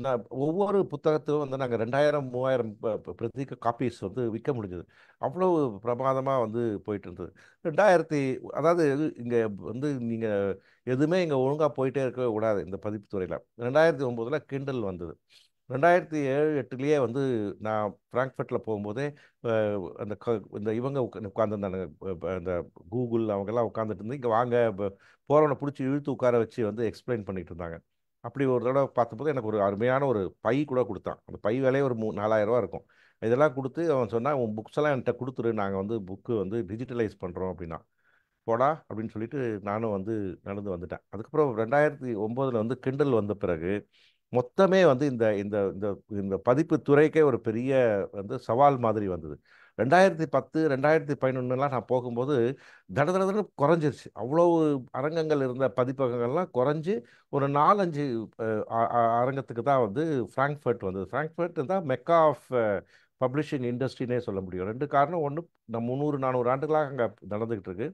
நான் ஒவ்வொரு புத்தகத்துக்கும் வந்து நாங்கள் 2000 3000 பிரதி காப்பீஸ் வந்து விற்க முடிஞ்சது. அவ்வளோ பிரமாதமாக வந்து போயிட்டு இருந்தது. 2000, அதாவது இங்கே வந்து நீங்கள் எதுவுமே இங்கே ஒழுங்காக போயிட்டே இருக்கவே கூடாது இந்த பதிப்புத்துறையில். 2009 கிண்டல் வந்தது. 2007 8லேயே வந்து நான் ஃப்ராங்க்ஃபர்ட்டில் போகும்போதே அந்த இந்த இவங்க உட்காந்துருந்தாங்க, அந்த கூகுள் அவங்கெல்லாம் உட்காந்துட்டு இருந்து இங்கே வாங்க போகிறவனை பிடிச்சி இழுத்து உட்கார வச்சு வந்து எக்ஸ்பிளைன் பண்ணிட்டு இருந்தாங்க. அப்படி ஒரு தடவை பார்த்தபோது எனக்கு ஒரு அருமையான ஒரு பை கூட கொடுத்தான். அந்த பை விலையே ஒரு 4000 ரூபா இருக்கும். இதெல்லாம் கொடுத்து அவன் சொன்னால், உன் புக்ஸ் எல்லாம் என்கிட்ட கொடுத்துரு, நாங்கள் வந்து புக்கு வந்து டிஜிட்டலைஸ் பண்ணுறோம் அப்படின்னா. போடா அப்படின்னு சொல்லிட்டு நானும் வந்து நடந்து வந்துட்டேன். அதுக்கப்புறம் 2009 வந்து கிண்டல் வந்த பிறகு மொத்தமே வந்து இந்த இந்த இந்த இந்த பதிப்பு துறைக்கே ஒரு பெரிய வந்து சவால் மாதிரி வந்தது. 2010 2011 நான் போகும்போது தடதடன்னு குறைஞ்சிருச்சு. அவ்வளோ அரங்கங்கள் இருந்த பதிப்பகங்கள்லாம் குறைஞ்சி ஒரு 4-5 அரங்கத்துக்கு தான் வந்து ஃப்ராங்க்ஃபர்ட் வந்தது. ஃப்ராங்க்ஃபர்ட் தான் மெக்கா ஆஃப் பப்ளிஷிங் இண்டஸ்ட்ரினே சொல்ல முடியும். 2 காரணம். ஒன்று, நம்ம 300 400 ஆண்டுகளாக அங்கே நடந்துகிட்டு இருக்கு.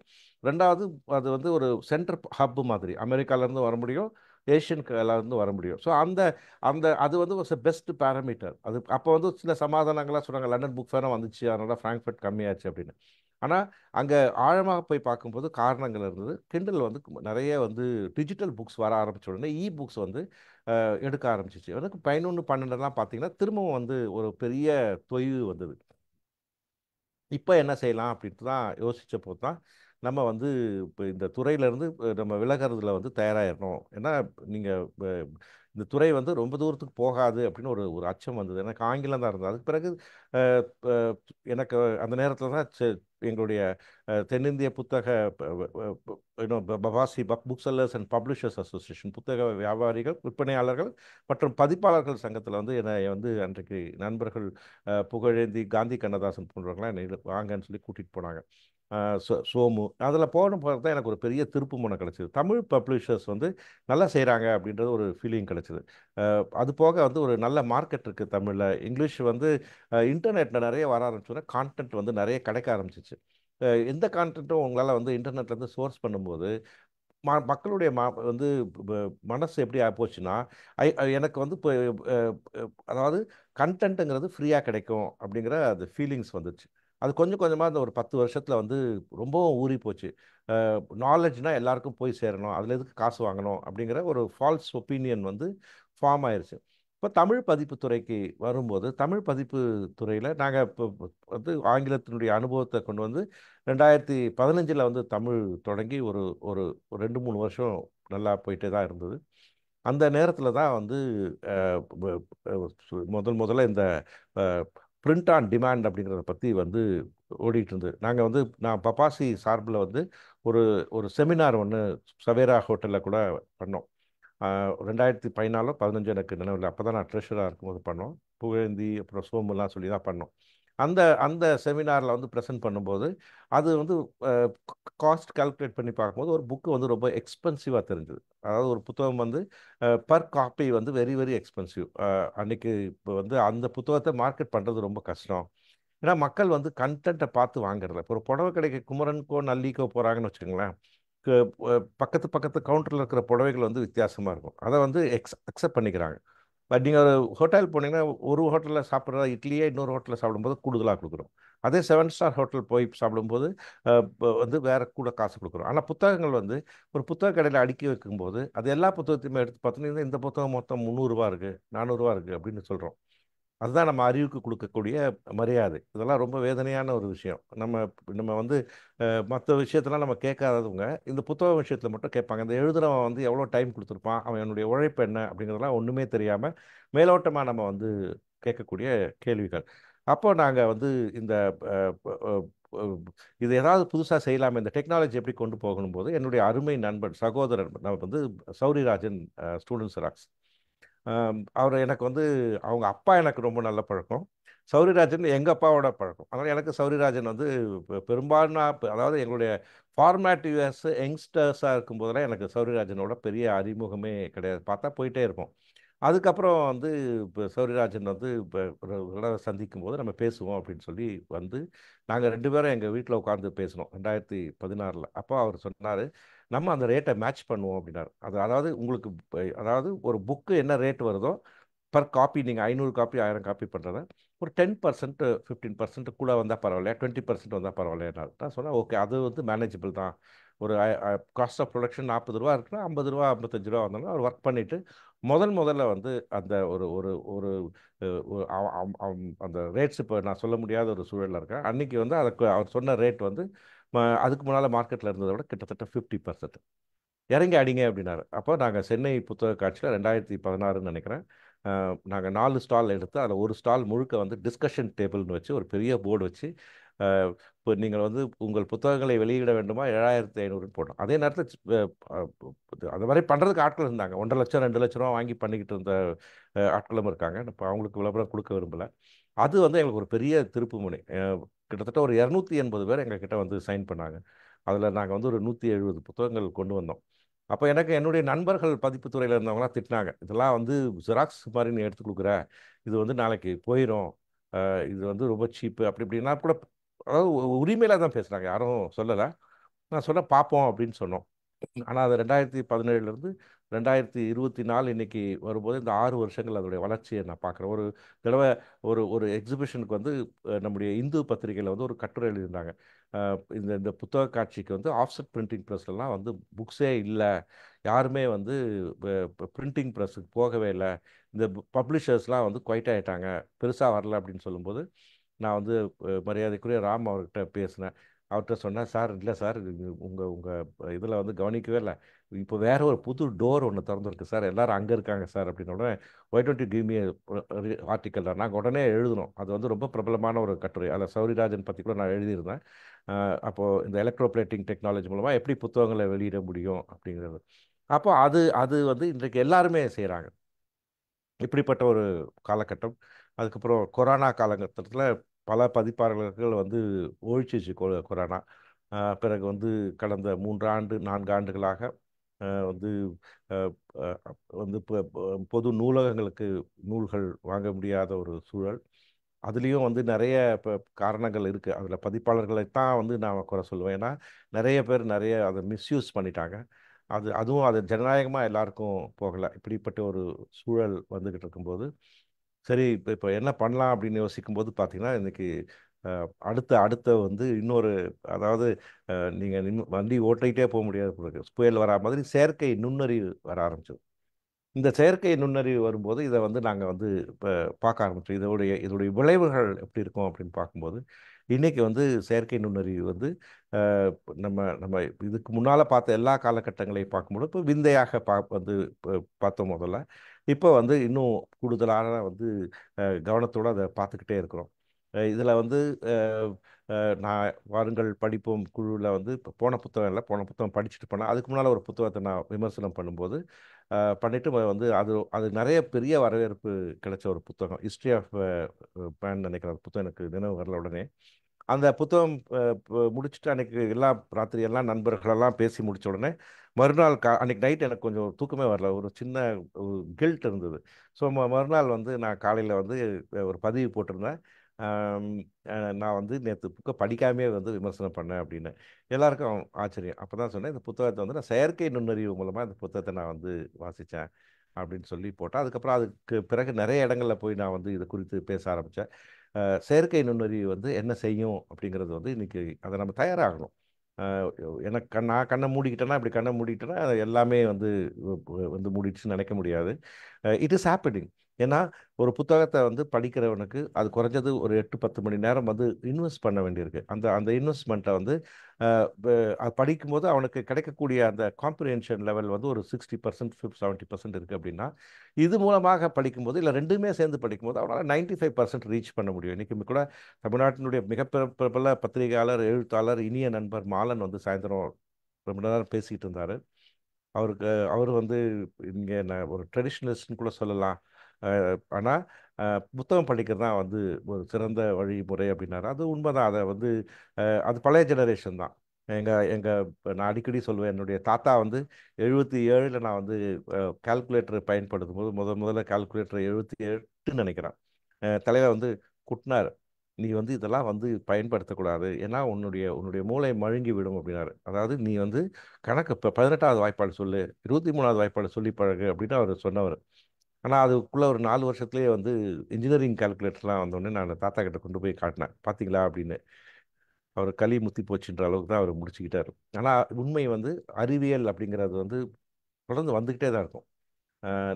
2வது, அது வந்து ஒரு சென்டர் ஹப் மாதிரி. அமெரிக்காவிலேருந்து வர முடியும், ஏஷியன்லேருந்து வர முடியும். ஸோ அந்த அந்த அது வந்து வாஸ் பெஸ்ட் பேராமீட்டர். அது அப்போ வந்து சில சமாதானங்களாக சொன்னாங்க, லண்டன் புக் ஃபேரும் வந்துச்சு அதனால ஃப்ராங்க்ஃபர்ட் கம்மியாச்சு அப்படின்னு. ஆனால் அங்கே ஆழமாக போய் பார்க்கும்போது காரணங்கள் இருந்தது. கிண்டல் வந்து நிறைய வந்து டிஜிட்டல் புக்ஸ் வர ஆரம்பித்த உடனே இ புக்ஸ் வந்து எடுக்க ஆரம்பிச்சிச்சு. எனக்கு 11 12 பார்த்தீங்கன்னா திரும்பவும் வந்து ஒரு பெரிய தொய்வு வந்தது. இப்போ என்ன செய்யலாம் அப்படின்ட்டு தான் யோசிச்ச தான் நம்ம வந்து இப்போ இந்த துறையிலேருந்து நம்ம விலகிறதுல வந்து தயாராகிடணும். ஏன்னா நீங்கள் இந்த துறை வந்து ரொம்ப தூரத்துக்கு போகாது அப்படின்னு ஒரு ஒரு அச்சம் வந்தது. எனக்கு ஆங்கிலம் தான் இருந்தது. அதுக்கு பிறகு அஹ், அஹ், எனக்கு அந்த நேரத்தில் தான் எங்களுடைய தென்னிந்திய புத்தக பவாசி book sellers and publishers association, புத்தக வியாபாரிகள் விற்பனையாளர்கள் மற்றும் பதிப்பாளர்கள் சங்கத்தில் வந்து என்னை வந்து அன்றைக்கு நண்பர்கள் புகழேந்தி, காந்தி கண்ணதாசன் போன்றவங்களாம் என்னை வாங்கன்னு சொல்லி கூட்டிகிட்டு போனாங்க. சோமு அதில் போன போது தான் எனக்கு ஒரு பெரிய திருப்பு முனை கிடச்சிது. தமிழ் பப்ளிஷர்ஸ் வந்து நல்லா செய்கிறாங்க அப்படின்றது ஒரு ஃபீலிங் கிடச்சிது. அது போக வந்து ஒரு நல்ல மார்க்கெட் இருக்குது தமிழில். இங்கிலீஷ் வந்து இன்டர்நெட்டில் நிறைய வர ஆரம்பிச்சோன்னா கான்டென்ட் வந்து நிறைய கிடைக்க ஆரம்பிச்சிச்சு. எந்த கான்டென்ட்டும் உங்களால் வந்து இன்டர்நெட்லேருந்து சோர்ஸ் பண்ணும்போது மக்களுடைய வந்து மனசு எப்படி ஆகிப்போச்சுன்னா, எனக்கு வந்து இப்போ அதாவது கண்டென்ட்டுங்கிறது ஃப்ரீயாக கிடைக்கும் அப்படிங்கிற அது ஃபீலிங்ஸ் வந்துச்சு. அது கொஞ்சம் கொஞ்சமாக அந்த ஒரு 10 வருஷத்தில் வந்து ரொம்பவும் ஊறி போச்சு. நாலேஜ்னால் எல்லாருக்கும் போய் சேரணும், அதில் எதுக்கு காசு வாங்கணும் அப்படிங்கிற ஒரு ஃபால்ஸ் ஒப்பீனியன் வந்து ஃபார்ம் ஆயிடுச்சு. இப்போ தமிழ் பதிப்பு துறைக்கு வரும்போது, தமிழ் பதிப்பு துறையில் நாங்கள் இப்போ வந்து ஆங்கிலத்தினுடைய அனுபவத்தை கொண்டு வந்து 2015 வந்து தமிழ் தொடங்கி ஒரு ஒரு 2-3 வருஷம் நல்லா போயிட்டே தான் இருந்தது. அந்த நேரத்தில் தான் வந்து முதல்ல இந்த பிரிண்ட் ஆன் டிமாண்ட் அப்படிங்கிறத பற்றி வந்து ஓடிட்டு இருந்தது. நாங்கள் வந்து நான் பப்பாசி சார்பில் வந்து ஒரு ஒரு செமினார் ஒன்று சவேரா ஹோட்டலில் கூட பண்ணோம். 2014-15 எனக்கு நினைவில், அப்போ தான் நான் ட்ரெஷராக இருக்கும்போது பண்ணோம். புகழேந்தி அப்புறம் சோமுலாம் சொல்லி தான் பண்ணோம். அந்த அந்த செமினாரில் வந்து ப்ரெசென்ட் பண்ணும்போது அது வந்து காஸ்ட் கால்குலேட் பண்ணி பார்க்கும்போது ஒரு புக்கு வந்து ரொம்ப எக்ஸ்பென்சிவாக தெரிஞ்சுது. அதாவது ஒரு புத்தகம் வந்து பர் காப்பி வந்து வெரி வெரி எக்ஸ்பென்சிவ். அன்னைக்கு இப்போ வந்து அந்த புத்தகத்தை மார்க்கெட் பண்ணுறது ரொம்ப கஷ்டம். ஏன்னா மக்கள் வந்து கண்டென்ட்டை பார்த்து வாங்குறதில்ல. இப்போ ஒரு புடவை கடைக்கு குமரனுக்கோ நல்லிக்கோ போகிறாங்கன்னு வச்சுக்கோங்களேன், பக்கத்து பக்கத்து கவுண்டரில் இருக்கிற புடவைகள் வந்து வித்தியாசமாக இருக்கும். அதை வந்து அக்செப்ட் பண்ணிக்கிறாங்க. பட் நீங்கள் ஒரு ஹோட்டல் போனீங்கன்னா, ஒரு ஹோட்டலில் சாப்பிட்ற இட்லியே இன்னொரு ஹோட்டலில் சாப்பிடும்போது கூடுதலாக கொடுக்குறோம். அதே 7 ஸ்டார் ஹோட்டல் போய் சாப்பிடும்போது வந்து வேற கூட காசு கொடுக்குறோம். ஆனால் புத்தகங்கள் வந்து ஒரு புத்தக கடையில் அடுக்கி வைக்கும்போது அது எல்லா புத்தகத்தையுமே எடுத்து பார்த்தீங்கன்னா, இந்த புத்தகம் மொத்தம் ரூ. 300 இருக்குது, ரூ. 400 இருக்குது அப்படின்னு சொல்கிறோம். அதுதான் நம்ம அறிவுக்கு கொடுக்கக்கூடிய மரியாதை. இதெல்லாம் ரொம்ப வேதனையான ஒரு விஷயம். நம்ம நம்ம வந்து மற்ற விஷயத்தெல்லாம் நம்ம கேட்காதவங்க இந்த புத்தக விஷயத்தில் மட்டும் கேட்பாங்க. இந்த எழுதுறவன் வந்து எவ்வளோ டைம் கொடுத்துருப்பான், அவனுடைய உழைப்பு என்ன அப்படிங்கிறதெல்லாம் ஒன்றுமே தெரியாமல் மேலோட்டமாக நம்ம வந்து கேட்கக்கூடிய கேள்விகள். அப்போ நாங்கள் வந்து இந்த அஹ், அஹ், அஹ், இது ஏதாவது புதுசாக செய்யலாமே, இந்த டெக்னாலஜி எப்படி கொண்டு போகணும் போது என்னுடைய அருமை நண்பன் சகோதரர் நான் வந்து சௌரிராஜன், ஸ்டூடெண்ட்ஸ் ராக்ஸ், அவர் எனக்கு வந்து அவங்க அப்பா எனக்கு ரொம்ப நல்ல பழக்கம். சௌரிராஜன் எங்கள் அப்பாவோட பழக்கம். அதனால் எனக்கு சௌரிராஜன் வந்து பெரும்பாலான அதாவது எங்களுடைய ஃபார்மேட்டிவ் இயர்ஸ் யங்ஸ்டர்ஸாக இருக்கும்போதெல்லாம் எனக்கு சௌரிராஜனோட பெரிய அறிமுகமே கிடையாது. பார்த்தா போயிட்டே இருப்போம். அதுக்கப்புறம் வந்து இப்போ சௌரிராஜன் வந்து இப்போ ஒரு தடவை சந்திக்கும் போது நம்ம பேசுவோம் அப்படின்னு சொல்லி வந்து நாங்கள் 2 பேரும் எங்கள் வீட்டில் உட்காந்து பேசினோம் 2016. அப்போ அவர் சொன்னார், நம்ம அந்த ரேட்டை மேட்ச் பண்ணுவோம் அப்படின்னாரு. அதாவது உங்களுக்கு அதாவது ஒரு புக்கு என்ன ரேட் வருதோ பர் காப்பி, நீங்கள் 500 காப்பி 1000 காப்பி பண்ணுறத ஒரு 10% 15% கூட வந்தால் பரவாயில்லையா, 20% வந்தால் பரவாயில்லையா. நான் சொன்னேன் ஓகே, அது வந்து மேனேஜபிள் தான். ஒரு காஸ்ட் ஆஃப் ப்ரொடக்ஷன் 40 ரூபா இருக்குன்னா 50 ரூபா 55 ரூபா வந்தாலும் அவர் ஒர்க் பண்ணிவிட்டு முதல்ல வந்து அந்த ஒரு ஒரு ஒரு அந்த ரேட்ஸ் இப்போ நான் சொல்ல முடியாத ஒரு சூழலில் இருக்கேன். அன்றைக்கி வந்து அதுக்கு அவர் சொன்ன ரேட் வந்து அதுக்கு முன்னால் மார்க்கெட்டில் இருந்ததை விட கிட்டத்தட்ட 50% இறங்கி அடிங்க அப்படின்னாரு. அப்போ நாங்கள் சென்னை புத்தக காட்சியில் 2016 நினைக்கிறேன், நாங்கள் 4 ஸ்டால் எடுத்து அதில் ஒரு ஸ்டால் முழுக்க வந்து டிஸ்கஷன் டேபிள்னு வச்சு ஒரு பெரிய போர்டு வச்சு இப்போ நீங்கள் வந்து உங்கள் புத்தகங்களை வெளியிட வேண்டுமா 7500 போட்டோம். அதே நேரத்தில் அது மாதிரி பண்ணுறதுக்கு ஆட்கள் இருந்தாங்க. 1,50,000 2,00,000 ரூபா வாங்கி பண்ணிக்கிட்டு இருந்த ஆட்களும் இருக்காங்க. இப்போ அவங்களுக்கு விளம்பரம் கொடுக்க விரும்பலை. அது வந்து எங்களுக்கு ஒரு பெரிய திருப்பு முனை. கிட்டத்தட்ட ஒரு 280 பேர் எங்ககிட்ட வந்து சைன் பண்ணாங்க. அதில் நாங்கள் வந்து ஒரு 170 புத்தகங்கள் கொண்டு வந்தோம். அப்போ எனக்கு என்னுடைய நண்பர்கள் பதிப்புத்துறையில் இருந்தவங்களாம் திட்டினாங்க, இதெல்லாம் வந்து ஜெராக்ஸ் மாதிரி நீ எடுத்து கொடுக்குற, இது வந்து நாளைக்கு போயிடும், இது வந்து ரொம்ப சீப்பு அப்படி இப்படின்னா கூட, அதாவது உரிமையில தான் பேசுகிறாங்க, யாரும் சொல்லலை. நான் சொன்னேன் பார்ப்போம் அப்படின்னு சொன்னோம். ஆனால் அது 2017 2024 இன்னைக்கு வரும்போது இந்த 6 வருஷங்கள் அதோடைய வளர்ச்சியை நான் பார்க்குறேன். ஒரு தடவை ஒரு ஒரு எக்ஸிபிஷனுக்கு வந்து நம்முடைய இந்து பத்திரிகையில் வந்து ஒரு கட்டுரை எழுதியிருந்தாங்க. இந்த இந்த புத்தக காட்சிக்கு வந்து ஆஃப்செட் பிரிண்டிங் ப்ரெஸ்லாம் வந்து புக்ஸே இல்லை, யாருமே வந்து பிரிண்டிங் ப்ரெஸ்ஸுக்கு போகவே இல்லை, இந்த பப்ளிஷர்ஸ்லாம் வந்து குவைட் ஆகிட்டாங்க, பெருசாக வரல அப்படின்னு சொல்லும்போது நான் வந்து மரியாதைக்குரிய ராம் அவர்கிட்ட பேசினேன். அவர்கிட்ட சொன்னேன், சார் இல்லை சார், உங்கள் உங்கள் இதில் வந்து கவனிக்கவே இல்லை, இப்போ வேற ஒரு புது டோர் ஒன்று திறந்துருக்கு சார், எல்லாரும் அங்கே இருக்காங்க சார் அப்படின்னு உடனே why don't you give me article. நாங்கள் உடனே எழுதணும். அது வந்து ரொம்ப பிரபலமான ஒரு கட்டுரை, அதில் சௌரிராஜன் பற்றி கூட நான் எழுதியிருந்தேன். அப்போது இந்த எலக்ட்ரோப்ளேட்டிங் டெக்னாலஜி மூலமாக எப்படி புத்தகங்களை வெளியிட முடியும் அப்படிங்கிறது. அப்போ அது அது வந்து இன்றைக்கு எல்லாருமே செய்கிறாங்க. இப்படிப்பட்ட ஒரு காலகட்டம். அதுக்கப்புறம் கொரோனா காலகட்டத்தில் பல பதிப்பாளர்கள் வந்து ஒழிச்சிச்சு கொரோனா. பிறகு வந்து கடந்த 3 ஆண்டு 4 ஆண்டுகளாக வந்து அஹ், அஹ், வந்து பொது நூலகங்களுக்கு நூல்கள் வாங்க முடியாத ஒரு சூழல். அதுலேயும் வந்து நிறைய இப்போ காரணங்கள் இருக்குது. அதில் பதிப்பாளர்களை தான் வந்து நான் குறை சொல்லுவேன். ஏன்னா நிறைய பேர் நிறைய அதை மிஸ்யூஸ் பண்ணிட்டாங்க. அதுவும் அது ஜனநாயகமாக எல்லாருக்கும் போகலை. இப்படிப்பட்ட ஒரு சூழல் வந்துக்கிட்டு இருக்கும்போது சரி இப்போ இப்போ என்ன பண்ணலாம் அப்படின்னு யோசிக்கும்போது பார்த்தீங்கன்னா இன்னைக்கு அடுத்த அடுத்த வந்து இன்னொரு, அதாவது நீங்கள் வண்டி ஓட்டிகிட்டே போக முடியாது போல இருக்கு. புயல் வரா மாதிரி செயற்கை நுண்ணறிவு வர ஆரம்பிச்சது. இந்த செயற்கை நுண்ணறிவு வரும்போது இதை வந்து நாங்கள் வந்து இப்போ பார்க்க ஆரம்பிச்சோம். இதோடைய விளைவுகள் எப்படி இருக்கும் அப்படின்னு பார்க்கும்போது இன்னைக்கு வந்து செயற்கை நுண்ணறிவு வந்து நம்ம நம்ம இதுக்கு முன்னால் பார்த்த எல்லா காலகட்டங்களையும் பார்க்கும்போது இப்போ விந்தையாக வந்து பார்த்தோம் முதல்ல. இப்போ வந்து இன்னும் கூடுதலான வந்து கவனத்தோடு அதை பார்த்துக்கிட்டே இருக்கிறோம். இதில் வந்து அஹ், நான் வாருங்கள் படிப்போம் குழுவில் வந்து இப்போ போன புத்தகம் இல்லை, போன புத்தகம் படிச்சுட்டு போனேன். அதுக்கு முன்னால் ஒரு புத்தகத்தை நான் விமர்சனம் பண்ணும்போது பண்ணிட்டு வந்து அது அது நிறைய பெரிய வரவேற்பு கிடைச்ச ஒரு புத்தகம். ஹிஸ்ட்ரி ஆஃப் பேன் நினைக்கிற அந்த புத்தகம் எனக்கு நினைவு வரல உடனே. அந்த புத்தகம் முடிச்சுட்டு அன்னைக்கு ராத்திரி எல்லாம் நண்பர்களெல்லாம் பேசி முடிச்ச உடனே மறுநாள் அன்னைக்கு நைட் எனக்கு கொஞ்சம் தூக்கமே வரல. ஒரு சின்ன கில்ட் இருந்தது. ஸோ மறுநாள் வந்து நான் காலையில் வந்து ஒரு பதிவு போட்டிருந்தேன். ஆம், நான் வந்து நேற்று புக்கை படிக்காமே வந்து விமர்சனம் பண்ணேன் அப்படின்னு. எல்லாருக்கும் ஆச்சரியம். அப்போ தான் சொன்னேன், இந்த புத்தகத்தை வந்து நான் செயற்கை நுண்ணறிவு மூலமாக இந்த புத்தகத்தை நான் வந்து வாசித்தேன் அப்படின்னு சொல்லி போட்டேன். அதுக்கப்புறம் அதுக்கு பிறகு நிறைய இடங்களில் போய் நான் வந்து இது குறித்து பேச ஆரம்பித்தேன். செயற்கை நுண்ணறிவு வந்து என்ன செய்யும் அப்படிங்கிறது வந்து இன்னைக்கு அதை நம்ம தயாராகணும். அஹ் எனக்கு நான் கண்ணை மூடிக்கிட்டேன்னா, இப்படி கண்ணை மூடிக்கிட்டேன்னா எல்லாமே வந்து வந்து மூடிடுச்சுன்னு நினைக்க முடியாது. It is happening. ஏன்னா ஒரு புத்தகத்தை வந்து படிக்கிறவனுக்கு அது குறைஞ்சது ஒரு 8-10 மணி நேரம் வந்து இன்வெஸ்ட் பண்ண வேண்டியிருக்கு. அந்த அந்த இன்வெஸ்ட்மெண்ட்டை வந்து அது படிக்கும்போது அவனுக்கு கிடைக்கக்கூடிய அந்த காம்ப்ரிஹென்ஷன் லெவல் வந்து ஒரு 60%, 70% இருக்குது அப்படின்னா, இது மூலமாக படிக்கும்போது இல்லை ரெண்டுமே சேர்ந்து படிக்கும்போது அவனால் 95% ரீச் பண்ண முடியும். இன்றைக்கி கூட தமிழ்நாட்டினுடைய மிக பிரபல பத்திரிகையாளர், எழுத்தாளர், இனிய நண்பர் மாலன் வந்து சாயந்தரம் ரொம்ப நேரம் பேசிக்கிட்டு இருந்தார். அவர் வந்து இங்கே நான் ஒரு ட்ரெடிஷ்னலிஸ்ட்னு கூட சொல்லலாம். ஆனால் புத்தகம் படிக்கிறது தான் வந்து ஒரு சிறந்த வழிமுறை அப்படின்னாரு. அது உண்மைதான். அதை வந்து அது பழைய ஜெனரேஷன் தான். நான் அடிக்கடி சொல்லுவேன், என்னுடைய தாத்தா வந்து 77 நான் வந்து கால்குலேட்டர் பயன்படுத்தும் போது முதல்ல கால்குலேட்டர் 78 நினைக்கிறேன். தலைவர் வந்து குட்டினார், நீ வந்து இதெல்லாம் வந்து பயன்படுத்தக்கூடாது, ஏன்னா உன்னுடைய உன்னுடைய மூளை மழுங்கி விடும் அப்படின்னாரு. அதாவது நீ வந்து கணக்கு இப்போ 18வது வாய்ப்பாடு சொல்லு, 23வது வாய்ப்பாடு சொல்லி பழகு அப்படின்னு அவர் சொன்னவர். ஆனால் அதுக்குள்ளே ஒரு 4 வருஷத்துலேயே வந்து இன்ஜினியரிங் கால்குலேட்டர்லாம் வந்தோடனே நான் தாத்தா கிட்ட கொண்டு போய் காட்டினேன், பார்த்தீங்களா அப்படின்னு. அவர் களி முத்தி போச்சுன்ற அளவுக்கு தான் அவர் முடிச்சுக்கிட்டார். ஆனால் உண்மை வந்து அறிவியல் அப்படிங்கிறது வந்து தொடர்ந்து வந்துக்கிட்டே தான் இருக்கும்.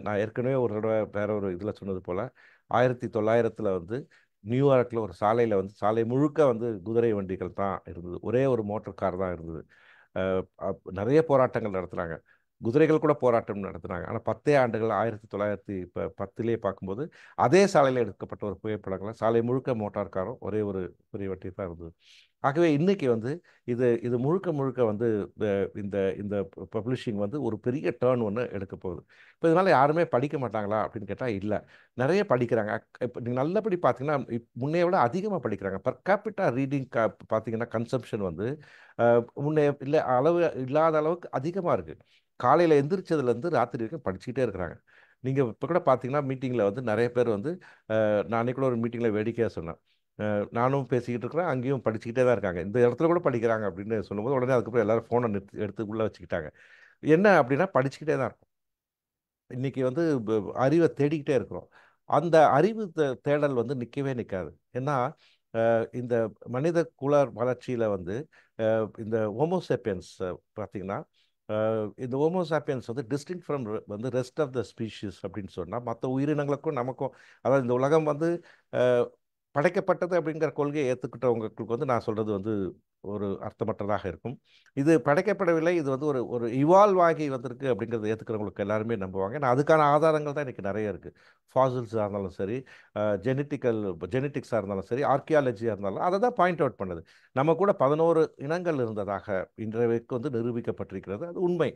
நான் ஏற்கனவே ஒரு தடவை வேற ஒரு இதில் சொன்னது போல் 1900 வந்து நியூயார்க்கில் ஒரு சாலையில் வந்து சாலை முழுக்க வந்து குதிரை வண்டிகள் தான் இருந்தது. ஒரே ஒரு மோட்டார் கார் தான் இருந்தது. நிறைய போராட்டங்கள் நடத்துனாங்க. குதிரைகள் கூட போராட்டம் நடத்துனாங்க. ஆனால் 10 ஆண்டுகள் 1910 பார்க்கும்போது அதே சாலையில் எடுக்கப்பட்ட ஒரு புகைப்படங்கள் சாலை முழுக்க மோட்டார் காரும் ஒரே ஒரு பெரிய வண்டி தான் இருந்தது. ஆகவே இன்னைக்கு வந்து இது இது முழுக்க முழுக்க வந்து இந்த இந்த பப்ளிஷிங் வந்து ஒரு பெரிய டேர்ன் ஒன்று எடுக்க போகுது. இப்போ இதனால் யாருமே படிக்க மாட்டாங்களா அப்படின்னு கேட்டால் இல்லை, நிறைய படிக்கிறாங்க. இப்போ நீங்கள் நல்லபடி பார்த்தீங்கன்னா முன்னைய விட அதிகமாக படிக்கிறாங்க. பர் கேபிட்டா ரீடிங் பார்த்தீங்கன்னா கன்சம்ஷன் வந்து முன்னே இல்லை அளவு இல்லாத அளவுக்கு அதிகமாக இருக்குது. காலையில் எந்திரிச்சதுலேருந்து ராத்திரி வரைக்கும் படிச்சுக்கிட்டே இருக்கிறாங்க. நீங்கள் இப்போ கூட பார்த்தீங்கன்னா மீட்டிங்கில் வந்து நிறைய பேர் வந்து நான் அன்றைக்கி கூட ஒரு மீட்டிங்கில் வேடிக்கையாக சொன்னேன், நானும் பேசிக்கிட்டு இருக்கிறேன், அங்கேயும் படிச்சுக்கிட்டே தான் இருக்காங்க, இந்த இடத்துல கூட படிக்கிறாங்க அப்படின்னு சொல்லும்போது உடனே அதுக்கப்புறம் எல்லாரும் ஃபோனை எடுத்து உள்ளே வச்சுக்கிட்டாங்க. என்ன அப்படின்னா படிச்சுக்கிட்டே தான் இருக்கும். இன்னைக்கு வந்து அறிவை தேடிக்கிட்டே இருக்கிறோம். அந்த அறிவு தேடல் வந்து நிற்கவே நிற்காது. ஏன்னா இந்த மனித குல வளர்ச்சியில் வந்து இந்த ஹோமோசேப்பியன்ஸ் பார்த்தீங்கன்னா, இந்த ஹோமோசாப்பியன்ஸ் வந்து டிஸ்டிங் ஃப்ரம் வந்து ரெஸ்ட் ஆஃப் த ஸ்பீஷீஸ் அப்படின்னு சொன்னால் மற்ற உயிரினங்களுக்கும் நமக்கும், அதாவது இந்த உலகம் வந்து படைக்கப்பட்டது அப்படிங்கிற கொள்கையை ஏற்றுக்கிட்டவங்களுக்கு வந்து நான் சொல்கிறது வந்து ஒரு அர்த்தமற்றதாக இருக்கும். இது படைக்கப்படவில்லை, இது வந்து ஒரு ஒரு இவால்வ் ஆகி வந்திருக்கு அப்படிங்கிறத ஏற்றுக்கிறவங்களுக்கு எல்லாருமே நம்புவாங்க. ஏன்னா அதுக்கான ஆதாரங்கள் தான் இன்றைக்கி நிறைய இருக்குது. ஃபாசில்ஸாக இருந்தாலும் சரி, ஜெனட்டிக்ஸாக இருந்தாலும் சரி, ஆர்கியாலஜியாக இருந்தாலும் அதை தான் பாயிண்ட் அவுட் பண்ணுது. நம்ம கூட 11 இனங்கள் இருந்ததாக இன்றைக்கு வந்து நிரூபிக்கப்பட்டிருக்கிறது. அது உண்மை.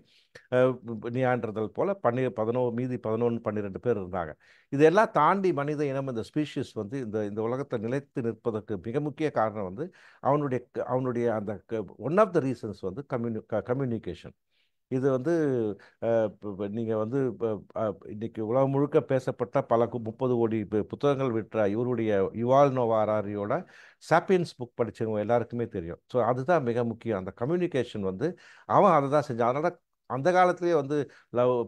நியாண்டர்தல் போல 11 மீதி 11 12 பேர் இருந்தாங்க. இதெல்லாம் தாண்டி மனித இனம், இந்த ஸ்பீஷிஸ் வந்து இந்த இந்த உலகத்தை நிலைத்து நிற்பதற்கு மிக முக்கிய காரணம் வந்து அவனுடைய அவனுடைய அந்த ஒன் ஆஃப் த ரீசன்ஸ் வந்து கம்யூனிகேஷன். இது வந்து நீங்கள் வந்து இன்னைக்கு உலகம் முழுக்க பேசப்பட்ட பல 30 கோடி புத்தகங்கள் விற்ற இவருடைய யுவால் நோவா ஹராரியோட சாப்பியன்ஸ் புக் படித்தவங்க எல்லாருக்குமே தெரியும். ஸோ அதுதான் மிக முக்கியம். அந்த கம்யூனிகேஷன் வந்து அவன் அதை தான் செஞ்சான். அதனால அந்த காலத்திலேயே வந்து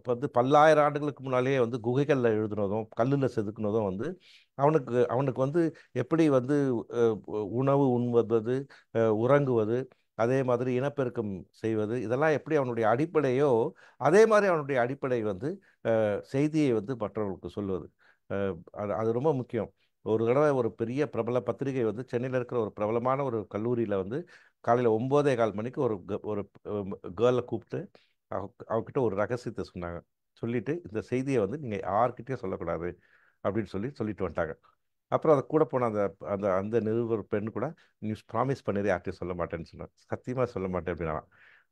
வந்து பல்லாயிரம் ஆண்டுகளுக்கு முன்னாலேயே வந்து குகைகளில் எழுதுனதும் கல்லில் செதுக்குனதும் வந்து அவனுக்கு அவனுக்கு வந்து எப்படி வந்து உணவு உண்பது, உறங்குவது, அதே மாதிரி இனப்பெருக்கம் செய்வது, இதெல்லாம் எப்படி அவனுடைய அடிப்படையோ அதே மாதிரி அவனுடைய அடிப்படை வந்து செய்தியை வந்து மற்றவர்களுக்கு சொல்வது. அது அது ரொம்ப முக்கியம். ஒரு தடவை ஒரு பெரிய பிரபல பத்திரிகை வந்து சென்னையில் இருக்கிற ஒரு பிரபலமான ஒரு கல்லூரியில் வந்து காலையில் 9:15 மணிக்கு ஒரு கேர்ளை கூப்பிட்டு அவகிட்ட ஒரு ரகசியத்தை சொன்னாங்க. சொல்லிட்டு இந்த செய்தியை வந்து நீங்கள் யார்கிட்டயும் சொல்லக்கூடாது அப்படின்னு சொல்லிட்டு வந்துட்டாங்க. அப்புறம் அதை கூட போன அந்த அந்த அந்த நிருபர் பெண் கூட, நீ ப்ராமிஸ் பண்ணிடு யார்கிட்டையும் சொல்ல மாட்டேன்னு சொன்னேன். சத்தியமாக சொல்ல மாட்டேன் அப்படின்னா.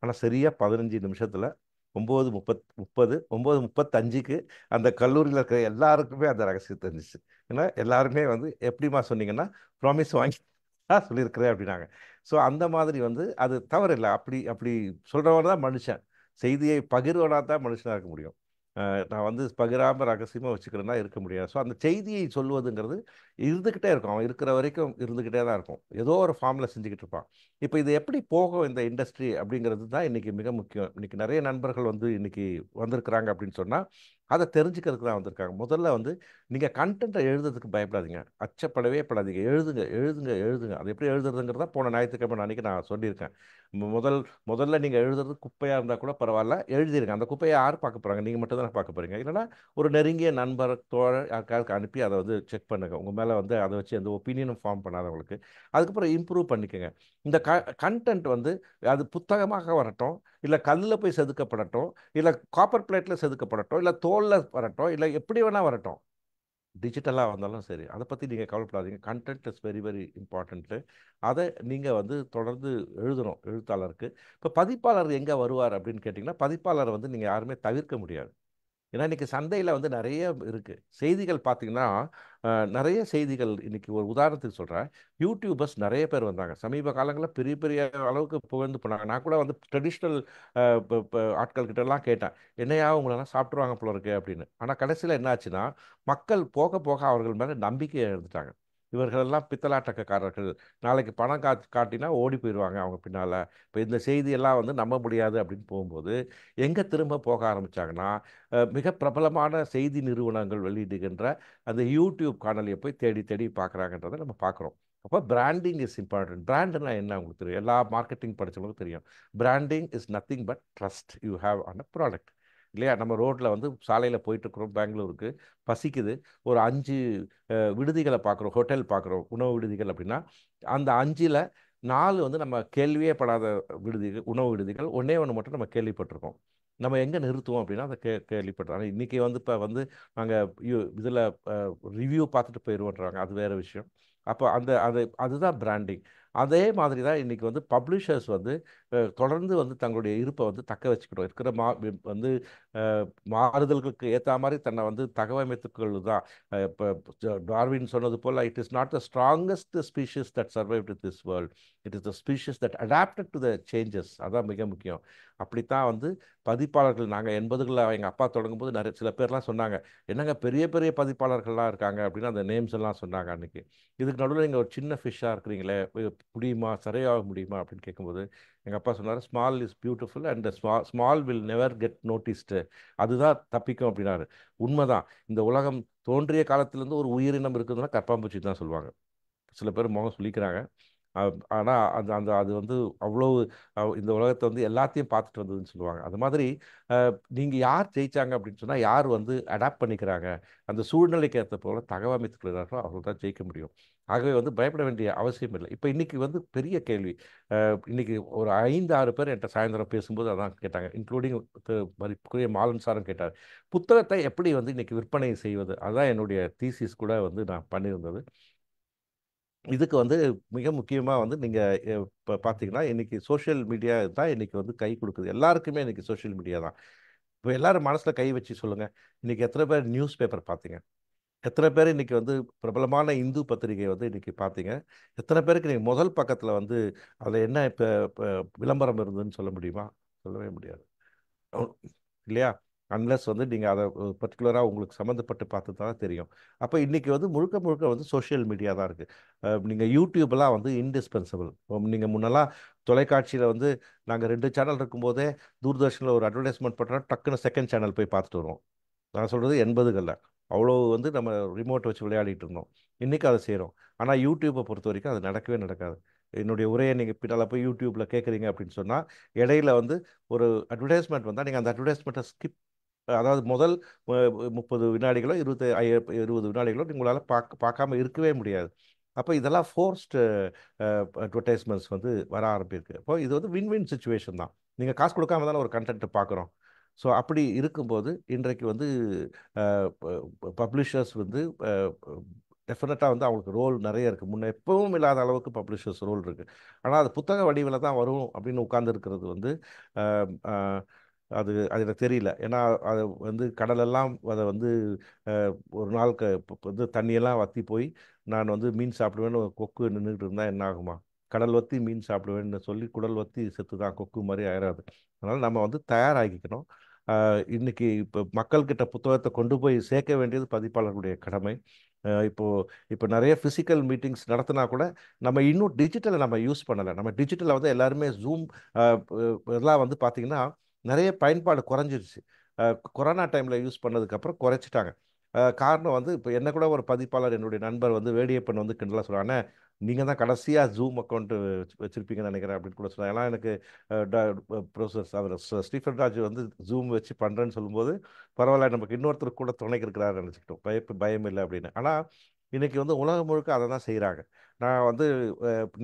ஆனால் சரியாக 15 நிமிஷத்தில் 9:35க்கு அந்த கல்லூரியில் இருக்கிற எல்லாருக்குமே அந்த ரகசியம் தெரிஞ்சிச்சு. ஏன்னா எல்லாருமே வந்து எப்படிமா சொன்னீங்கன்னா, ப்ராமிஸ் வாங்கி சொல்லியிருக்கிறேன் அப்படின்னாங்க. ஸோ அந்த மாதிரி வந்து அது தவறு இல்லை. அப்படி அப்படி சொல்கிறவன் தான் மனுஷன். செய்தியை பகிர்வனா தான் மனுஷனாக இருக்க முடியும். நான் வந்து பகிராமல் ரகசியமாக வச்சுக்கிறேன்னா இருக்க முடியாது. ஸோ அந்த செய்தியை சொல்வதுங்கிறது இருந்துக்கிட்டே இருக்கும். அவன் இருக்கிற வரைக்கும் இருந்துக்கிட்டே தான் இருக்கும். ஏதோ ஒரு ஃபார்மில் செஞ்சுக்கிட்டு இருப்பான். இப்போ இது எப்படி போகும் இந்த இண்டஸ்ட்ரி அப்படிங்கிறது தான் இன்றைக்கி மிக முக்கியம். இன்றைக்கி நிறைய நண்பர்கள் வந்து இன்றைக்கி வந்திருக்கிறாங்க அப்படின்னு சொன்னால் அதை தெரிஞ்சுக்கிறதுக்கு தான் வந்திருக்காங்க. முதல்ல வந்து நீங்கள் கண்டென்ட்டை எழுதுறதுக்கு பயப்படாதீங்க. அச்சப்படவே படாதீங்க. எழுதுங்க எழுதுங்க எழுதுங்க. அது எப்படி எழுதுறதுங்கிறத போன ஞாயிற்றுக்கிழமை அன்றைக்கி நான் சொல்லியிருக்கேன். முதல்ல நீங்கள் எழுதுறது குப்பையாக இருந்தால் கூட பரவாயில்ல, எழுதிருங்க. அந்த குப்பையை யார் பார்க்க போகிறாங்க? நீங்கள் மட்டும் தானே பார்க்க போகிறீங்க. இல்லைனா ஒரு நெருங்கிய நண்பர், தோழர் யாருக்காருக்கு அனுப்பி அதை வந்து செக் பண்ணுங்கள். உங்கள் மேலே வந்து அதை வச்சு எந்த ஒப்பீனியனும் ஃபார்ம் பண்ணாதவங்களுக்கு. அதுக்கப்புறம் இம்ப்ரூவ் பண்ணிக்கோங்க. இந்த கண்டென்ட் வந்து அது புத்தகமாக வரட்டும், இல்லை கல்லில் போய் செதுக்கப்படட்டும், இல்லை காப்பர் பிளேட்டில் செதுக்கப்படட்டும், இல்லை தோலில் வரட்டும், இல்லை எப்படி வேணால் வரட்டும், டிஜிட்டலாக வந்தாலும் சரி, அதை பற்றி நீங்கள் கவலைப்படாதீங்க. Content is very very important. அதை நீங்கள் வந்து தொடர்ந்து எழுதணும் எழுத்தாளருக்கு. இப்போ பதிப்பாளர் எங்கே வருவார் அப்படின்னு கேட்டிங்கன்னா, பதிப்பாளரை வந்து நீங்கள் யாருமே தவிர்க்க முடியாது. ஏன்னா இன்றைக்கி சந்தையில் வந்து நிறைய இருக்குது. செய்திகள் பார்த்தீங்கன்னா நிறைய செய்திகள் இன்றைக்கி ஒரு உதாரணத்துக்கு சொல்கிறேன். யூடியூபர்ஸ் நிறைய பேர் வந்தாங்க. சமீப காலங்களில் பெரிய பெரிய அளவுக்கு புகழ்ந்து போனாங்க. நான் கூட வந்து ட்ரெடிஷ்னல் ஆட்கள்கிட்டலாம் கேட்டேன், என்னையா உங்களெல்லாம் சாப்பிட்ருவாங்க போல இருக்கு அப்படின்னு. ஆனால் கடைசியில் என்ன ஆச்சுன்னா, மக்கள் போக போக அவர்கள் மேலே நம்பிக்கையை எழுந்துட்டாங்க. இவர்களெல்லாம் பித்தலாட்டக்காரர்கள், நாளைக்கு பணம் காட்டினா ஓடி போயிடுவாங்க அவங்க பின்னால். இப்போ இந்த செய்தியெல்லாம் வந்து நம்ப முடியாது அப்படின்னு போகும்போது எங்கே திரும்ப போக ஆரம்பித்தாங்கன்னா, மிக பிரபலமான செய்தி நிறுவனங்கள் வெளியிடுகின்ற அந்த யூடியூப் காணொலியை போய் தேடி தேடி பார்க்குறாங்கன்றதை நம்ம பார்க்குறோம். அப்போ பிராண்டிங் இஸ் இம்பார்ட்டன்ட். பிராண்டுனா என்ன உங்களுக்கு தெரியும்? எல்லா மார்க்கெட்டிங் படித்தவங்களுக்கும் தெரியும். Branding is nothing but trust you have on a product. இல்லையா? நம்ம ரோட்டில் வந்து சாலையில் போயிட்டுருக்குறோம் பெங்களூருக்கு, பசிக்குது, ஒரு 5 விடுதிகளை பார்க்குறோம், ஹோட்டல் பார்க்குறோம், உணவு விடுதிகள் அப்படின்னா, அந்த 5ல் 4 வந்து நம்ம கேள்வியே படாத விடுதிகள், உணவு விடுதிகள். ஒன்றே ஒன்று மட்டும் நம்ம கேள்விப்பட்டிருக்கோம். நம்ம எங்கே நிறுத்துவோம் அப்படின்னா அதை கேள்விப்பட்டோம். ஆனால் இன்றைக்கி வந்து இப்போ வந்து நாங்கள் இதில் ரிவ்யூ பார்த்துட்டு போயிடுவோன்றாங்க. அது வேறு விஷயம். அப்போ அதுதான் பிராண்டிங். அதே மாதிரி தான் இன்றைக்கி வந்து பப்ளிஷர்ஸ் வந்து தொடர்ந்து வந்து தங்களுடைய இருப்பை வந்து தக்க வச்சுக்கிட்டோம். இருக்கிற வந்து மாறுதல்களுக்கு ஏற்ற மாதிரி தன்னை வந்து தகவமைத்துக்கள் தான். இப்போ டார்வின் சொன்னது போல், it is not the strongest species that survived in this world, it is the species that adapted to the changes. அதான் மிக முக்கியம். அப்படித்தான் வந்து பதிப்பாளர்கள், நாங்கள் 80களில் எங்கள் அப்பா தொடங்கும்போது நிறைய சில பேர்லாம் சொன்னாங்க, என்னங்க பெரிய பெரிய பதிப்பாளர்கள்லாம் இருக்காங்க அப்படின்னு அந்த நேம்ஸ் எல்லாம் சொன்னாங்க அன்றைக்கி. இதுக்கு நடுவில் நீங்கள் ஒரு சின்ன ஃபிஷ்ஷாக இருக்கிறீங்களே, முடியுமா, சரியாக முடியுமா அப்படின்னு கேட்கும்போது எங்கள் அப்பா சொன்னார், small is beautiful and small will never get noticed. அதுதான் தப்பிக்கும் அப்படின்னாரு. உண்மைதான். இந்த உலகம் தோன்றிய காலத்திலேருந்து ஒரு உயிரினம் இருக்குதுன்னா கற்பாம்பூச்சி தான் சொல்லுவாங்க. சில பேர் முகம் சொல்லிக்கிறாங்க. ஆனால் அந்த அந்த அது வந்து அவ்வளோ இந்த உலகத்தை வந்து எல்லாத்தையும் பார்த்துட்டு வந்ததுன்னு சொல்லுவாங்க. அது மாதிரி நீங்கள் யார் ஜெயிச்சாங்க அப்படின்னு சொன்னால், யார் வந்து அடாப்ட் பண்ணிக்கிறாங்க, அந்த சூழ்நிலைக்கு ஏற்ற போல தகவமைத்துக் கொள்கிறார்களோ அவர்கள் தான் ஜெயிக்க முடியும். ஆகவே வந்து பயப்பட வேண்டிய அவசியம் இல்லை. இப்போ இன்னைக்கு வந்து பெரிய கேள்வி, இன்னைக்கு ஒரு 5-6 பேர் என்கிட்ட சாயந்தரம் பேசும்போது அதான் கேட்டாங்க, இன்க்ளூடிங் மதிப்புக்குரிய மாலன் சாரும் கேட்டார், புத்தகத்தை எப்படி வந்து இன்னைக்கு விற்பனை செய்வது. அதுதான் என்னுடைய தீசிஸ் கூட வந்து நான் பண்ணியிருந்தது. இதுக்கு வந்து மிக முக்கியமாக வந்து நீங்கள் இப்போ பார்த்தீங்கன்னா இன்னைக்கு சோஷியல் மீடியா தான் இன்னைக்கு வந்து கை கொடுக்குது. எல்லாருக்குமே இன்னைக்கு சோஷியல் மீடியா தான். இப்போ எல்லாரும் மனசில் கை வச்சு சொல்லுங்கள், இன்னைக்கு எத்தனை பேர் நியூஸ் பேப்பர் பார்த்தீங்க? எத்தனை பேர் இன்னைக்கு வந்து பிரபலமான இந்து பத்திரிகை வந்து இன்னைக்கு பார்த்தீங்க? எத்தனை பேருக்கு நீங்கள் முதல் பக்கத்தில் வந்து அதில் என்ன இப்போ விளம்பரம் இருந்ததுன்னு சொல்ல முடியுமா? சொல்லவே முடியாது இல்லையா? அன்லெஸ் வந்து நீங்கள் அதை பர்டிகுலராக உங்களுக்கு சம்மந்தப்பட்டு பார்த்து தான் தெரியும். அப்போ இன்றைக்கி வந்து முழுக்க முழுக்க வந்து சோஷியல் மீடியா தான் இருக்குது. நீங்கள் யூடியூப்லாம் வந்து இன்டிஸ்பென்சபிள். நீங்கள் முன்னெல்லாம் தொலைக்காட்சியில் வந்து நாங்கள் 2 சேனல் இருக்கும்போதே தூர்தர்ஷனில் ஒரு அட்வர்டைஸ்மெண்ட் பண்ணுறோம், டக்குன்னு செகண்ட் சேனல் போய் பார்த்துட்டு வருவோம். நான் சொல்கிறது 80களில் அவ்வளோ வந்து நம்ம ரிமோட் வச்சு விளையாடிட்டு இருந்தோம். இன்றைக்கி அதை செய்கிறோம். ஆனால் யூடியூப்பை பொறுத்த வரைக்கும் அது நடக்கவே நடக்காது. என்னுடைய உரையை நீங்கள் பின்னால் போய் யூடியூப்பில் கேட்குறீங்க அப்படின்னு சொன்னால், இடையில வந்து ஒரு அட்வர்டைஸ்மெண்ட் வந்தால் நீங்கள் அந்த அட்வர்டைஸ்மெண்ட்டை ஸ்கிப், அதாவது முதல் 30 வினாடிகளோ 20 வினாடிகளோ உங்களால் பார்க்காம இருக்கவே முடியாது. அப்போ இதெல்லாம் ஃபோர்ஸ்டு அட்வர்டைஸ்மெண்ட்ஸ் வந்து வர ஆரம்பிருக்கு. அப்போ இது வந்து வின் வின் சுச்சுவேஷன் தான். நீங்கள் காசு கொடுக்காம தானே ஒரு கண்டென்ட் பார்க்குறோம். ஸோ அப்படி இருக்கும்போது இன்றைக்கு வந்து பப்ளிஷர்ஸ் வந்து டெஃபினட்டாக வந்து அவங்களுக்கு ரோல் நிறைய இருக்குது. முன்ன எப்பவும் இல்லாத அளவுக்கு பப்ளிஷர்ஸ் ரோல் இருக்குது. ஆனால் அது புத்தக வடிவில் தான் வரும் அப்படின்னு உட்கார்ந்துருக்கிறது வந்து அஹ், அஹ், அது அது எனக்கு தெரியல. ஏன்னா அது வந்து கடலெல்லாம் அதை வந்து ஒரு நாள் வந்து தண்ணியெல்லாம் வற்றி போய் நான் வந்து மீன் சாப்பிடுவேன்னு ஒரு கொக்கு நின்றுட்டு இருந்தால் என்ன ஆகுமா? கடல் வற்றி மீன் சாப்பிடுவேன்னு சொல்லி குடல் வற்றி செத்து தான் கொக்கு மாதிரி ஆயிடாது. அதனால் நம்ம வந்து தயாராகிக்கணும். இன்னைக்கு இப்போ மக்கள்கிட்ட புத்தகத்தை கொண்டு போய் சேர்க்க வேண்டியது பதிப்பாளர்களுடைய கடமை. இப்போ இப்போ நிறைய ஃபிசிக்கல் மீட்டிங்ஸ் நடத்தினா கூட நம்ம இன்னும் டிஜிட்டலை நம்ம யூஸ் பண்ணலை. நம்ம டிஜிட்டலை வந்து எல்லாருமே ஜூம் இதெல்லாம் வந்து பார்த்திங்கன்னா நிறைய பயன்பாடு குறைஞ்சிருச்சு. கொரோனா டைமில் யூஸ் பண்ணதுக்கப்புறம் குறைச்சிட்டாங்க. காரணம் வந்து இப்போ என்ன கூட ஒரு பதிப்பாளர் என்னுடைய நண்பர் வந்து வேடியப்பன் வந்து கிண்டலாக சொல்கிறாங்க, நீங்கள் தான் கடைசியாக ஜூம் அக்கௌண்ட் வச்சுருப்பீங்கன்னு நினைக்கிறேன் அப்படின்னு கூட சொன்னாங்க. ஏன்னா எனக்கு ப்ரொஃபஸர் அவர் ஸ்டீஃபன் ராஜ் வந்து ஜூம் வச்சு பண்ணுறேன்னு சொல்லும்போது, பரவாயில்ல நமக்கு இன்னொருத்தர் கூட துணைக்கு இருக்கிறாரு நினச்சிக்கிட்டோம், பயம் இல்லை அப்படின்னு. ஆனால் இன்றைக்கி வந்து உலகம் முழுக்க அதை தான் செய்கிறாங்க. நான் வந்து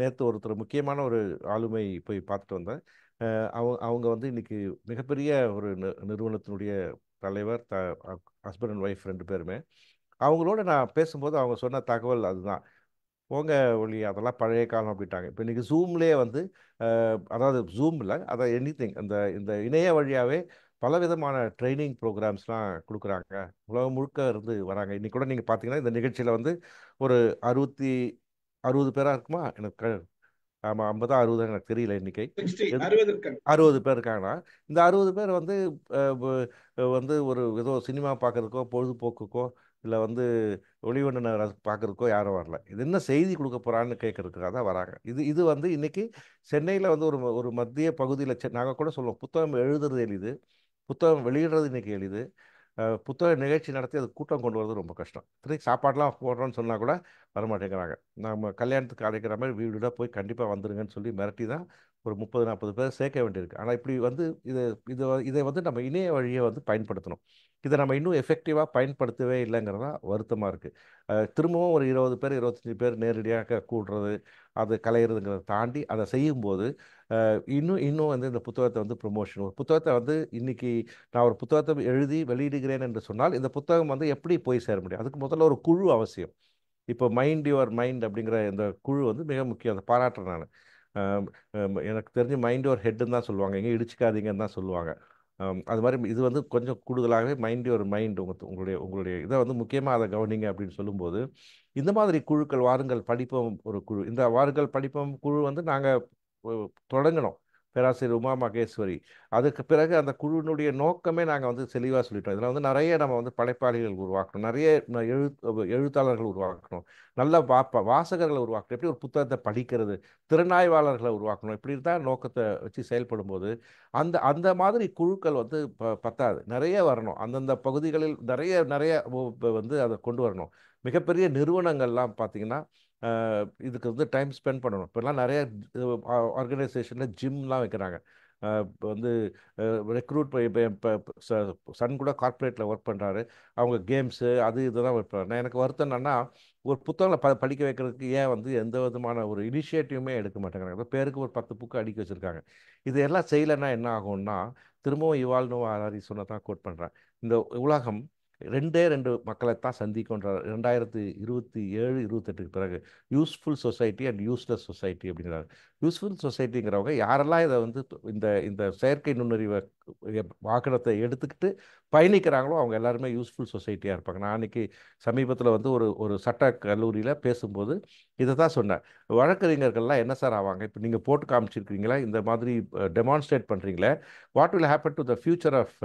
நேற்று ஒருத்தர் முக்கியமான ஒரு ஆளுமை போய் பார்த்துட்டு வந்தேன். அவங்க வந்து இன்னைக்கு மிகப்பெரிய ஒரு நிறுவனத்தினுடைய தலைவர், ஹஸ்பண்ட் அண்ட் ஒய்ஃப் 2 பேருமே. அவங்களோட நான் பேசும்போது அவங்க சொன்ன தகவல் அதுதான். போங்க ஒளி அதெல்லாம் பழைய காலம் அப்படின்ட்டாங்க. இப்போ இன்றைக்கி ஜூம்லேயே வந்து அதாவது ஜூமில் அதை எனிதிங் அந்த இந்த இணைய வழியாகவே பலவிதமான ட்ரைனிங் ப்ரோக்ராம்ஸ்லாம் கொடுக்குறாங்க. உலகம் முழுக்க இருந்து வராங்க. இன்றைக்கி கூட நீங்கள் பார்த்தீங்கன்னா இந்த நிகழ்ச்சியில் வந்து ஒரு 60 பேராக இருக்குமா எனக்கு? ஆமாம், 50 60 எனக்கு தெரியல எண்ணிக்கை. 60 இருக்காங்க. 60 பேர் இருக்காங்கன்னா இந்த 60 பேர் வந்து வந்து ஒரு ஏதோ சினிமா பார்க்கறதுக்கோ பொழுதுபோக்குக்கோ இல்லை வந்து ஒளிவண்ணனை பார்க்கறதுக்கோ யாரும் வரல. இது என்ன செய்தி கொடுக்க போகிறான்னு கேட்கறதுக்காக தான் வராங்க. இது இது வந்து இன்னைக்கு சென்னையில் வந்து ஒரு ஒரு மத்திய பகுதியில் நாங்கள் கூட சொல்லுவோம், புத்தகம் எழுதுறது எளிது, புத்தகம் வெளியிடுறது இன்னைக்கு எளிது. புத்தக நிகழ்ச்சி நடத்தி அது கூட்டம் கொண்டு வரது ரொம்ப கஷ்டம். திருப்பி சாப்பாடெலாம் போடுறோன்னு சொன்னால் கூட வரமாட்டேங்கிறாங்க. நம்ம கல்யாணத்துக்கு அழைக்கிற மாதிரி வீடு வீடாக போய் கண்டிப்பாக வந்துருங்கன்னு சொல்லி மிரட்டி தான் ஒரு 30-40 பேர் சேர்க்க வேண்டியிருக்கு. ஆனால் இப்படி வந்து இதை வந்து நம்ம இணைய வழியை வந்து பயன்படுத்தணும். இதை நம்ம இன்னும் எஃபெக்டிவாக பயன்படுத்தவே இல்லைங்கிறதா வருத்தமாக இருக்குது. திரும்பவும் ஒரு 20 பேர் 25 பேர் நேரடியாக கூடுறது, அது கலையிறதுங்கிறத தாண்டி அதை செய்யும்போது இன்னும் இன்னும் வந்து இந்த புத்தகத்தை வந்து ப்ரொமோஷன், ஒரு புத்தகத்தை வந்து இன்னைக்கு நான் ஒரு புத்தகத்தை எழுதி வெளியிடுகிறேன் என்று சொன்னால் இந்த புத்தகம் வந்து எப்படி போய் சேர முடியும்? அதுக்கு முதல்ல ஒரு குழு அவசியம். இப்போ மைண்ட் யுவர் மைண்ட் அப்படிங்கிற இந்த குழு வந்து மிக முக்கியம். அதை பாராட்டுறேன் நான். எனக்கு தெரிஞ்சு மைண்ட் யுவர் ஹெட்டுன்னு தான் சொல்லுவாங்க, எங்கே இடிச்சிக்காதீங்கன்னு தான் சொல்லுவாங்க. அது மாதிரி இது வந்து கொஞ்சம் கூடுதலாகவே மைண்ட் யுவர் மைண்ட், உங்களுடைய உங்களுடைய இதை வந்து முக்கியமாக அதை கவனிங்க அப்படின்னு சொல்லும்போது, இந்த மாதிரி குழுக்கள் வாருங்கள் படிப்போம் ஒரு குழு, இந்த வாருங்கள் படிப்போம் குழு வந்து நாங்கள் தொடங்கினோம். பேராசிரியர் உமா மகேஸ்வரி. அதுக்கு பிறகு அந்த குழுவினுடைய நோக்கமே நாங்கள் வந்து தெளிவாக சொல்லிட்டோம். இதில் வந்து நிறைய நம்ம வந்து படைப்பாளிகள் உருவாக்கணும், நிறைய எழுத்தாளர்கள் உருவாக்கணும், நல்ல வாசகர்களை உருவாக்கணும், எப்படி ஒரு புத்தகத்தை படிக்கிறது, திறனாய்வாளர்களை உருவாக்கணும். இப்படி தான் நோக்கத்தை வச்சு செயல்படும் போது அந்த அந்த மாதிரி குழுக்கள் வந்து பத்தாது, நிறைய வரணும். அந்தந்த பகுதிகளில் நிறைய நிறைய வந்து அதை கொண்டு வரணும். மிகப்பெரிய நிறுவனங்கள்லாம் பார்த்தீங்கன்னா இதுக்கு வந்து டைம் ஸ்பெண்ட் பண்ணணும். இப்போல்லாம் நிறைய ஆர்கனைசேஷனில் ஜிம்லாம் வைக்கிறாங்க. இப்போ வந்து ரெக்ரூட் இப்போ சன் கூட கார்ப்பரேட்டில் ஒர்க் பண்ணுறாரு. அவங்க கேம்ஸு அது இதெல்லாம் வைப்பாங்க. நான் எனக்கு வருத்தம் என்னன்னா, ஒரு புத்தகங்களை படிக்க வைக்கிறதுக்கு ஏன் வந்து எந்த விதமான ஒரு இனிஷியேட்டிவுமே எடுக்க மாட்டேங்கிறாங்க. ஏதோ பேருக்கு ஒரு 10 புக்கு அடுக்கி வச்சுருக்காங்க. இது எல்லாம் செய்யலைன்னா என்ன ஆகும்னா, திரும்பவும் யுவால் நோவா ஹராரி சொன்னதான் கோட் பண்ணுறேன். இந்த உலகம் ரெண்டே ரெண்டு மக்களைத்தான் சந்திக்கும்ன்ற 2027 28க்கு பிறகு useful society and useless society அப்படிங்கிறாரு. யூஸ்ஃபுல் சொசைட்டிங்கிறவங்க யாரெல்லாம் இதை வந்து இந்த இந்த செயற்கை நுண்ணறிவை வாகனத்தை எடுத்துக்கிட்டு பயணிக்கிறாங்களோ அவங்க எல்லாருமே யூஸ்ஃபுல் சொசைட்டியாக இருப்பாங்க. நான் அன்றைக்கி சமீபத்தில் வந்து ஒரு ஒரு சட்ட கல்லூரியில் பேசும்போது இதை தான் சொன்னேன். வழக்கறிஞர்கள்லாம் என்ன சார் ஆவாங்க? இப்போ நீங்கள் போட்டு காமிச்சிருக்கீங்களா, இந்த மாதிரி டெமான்ஸ்ட்ரேட் பண்ணுறீங்களே, what will happen to the future of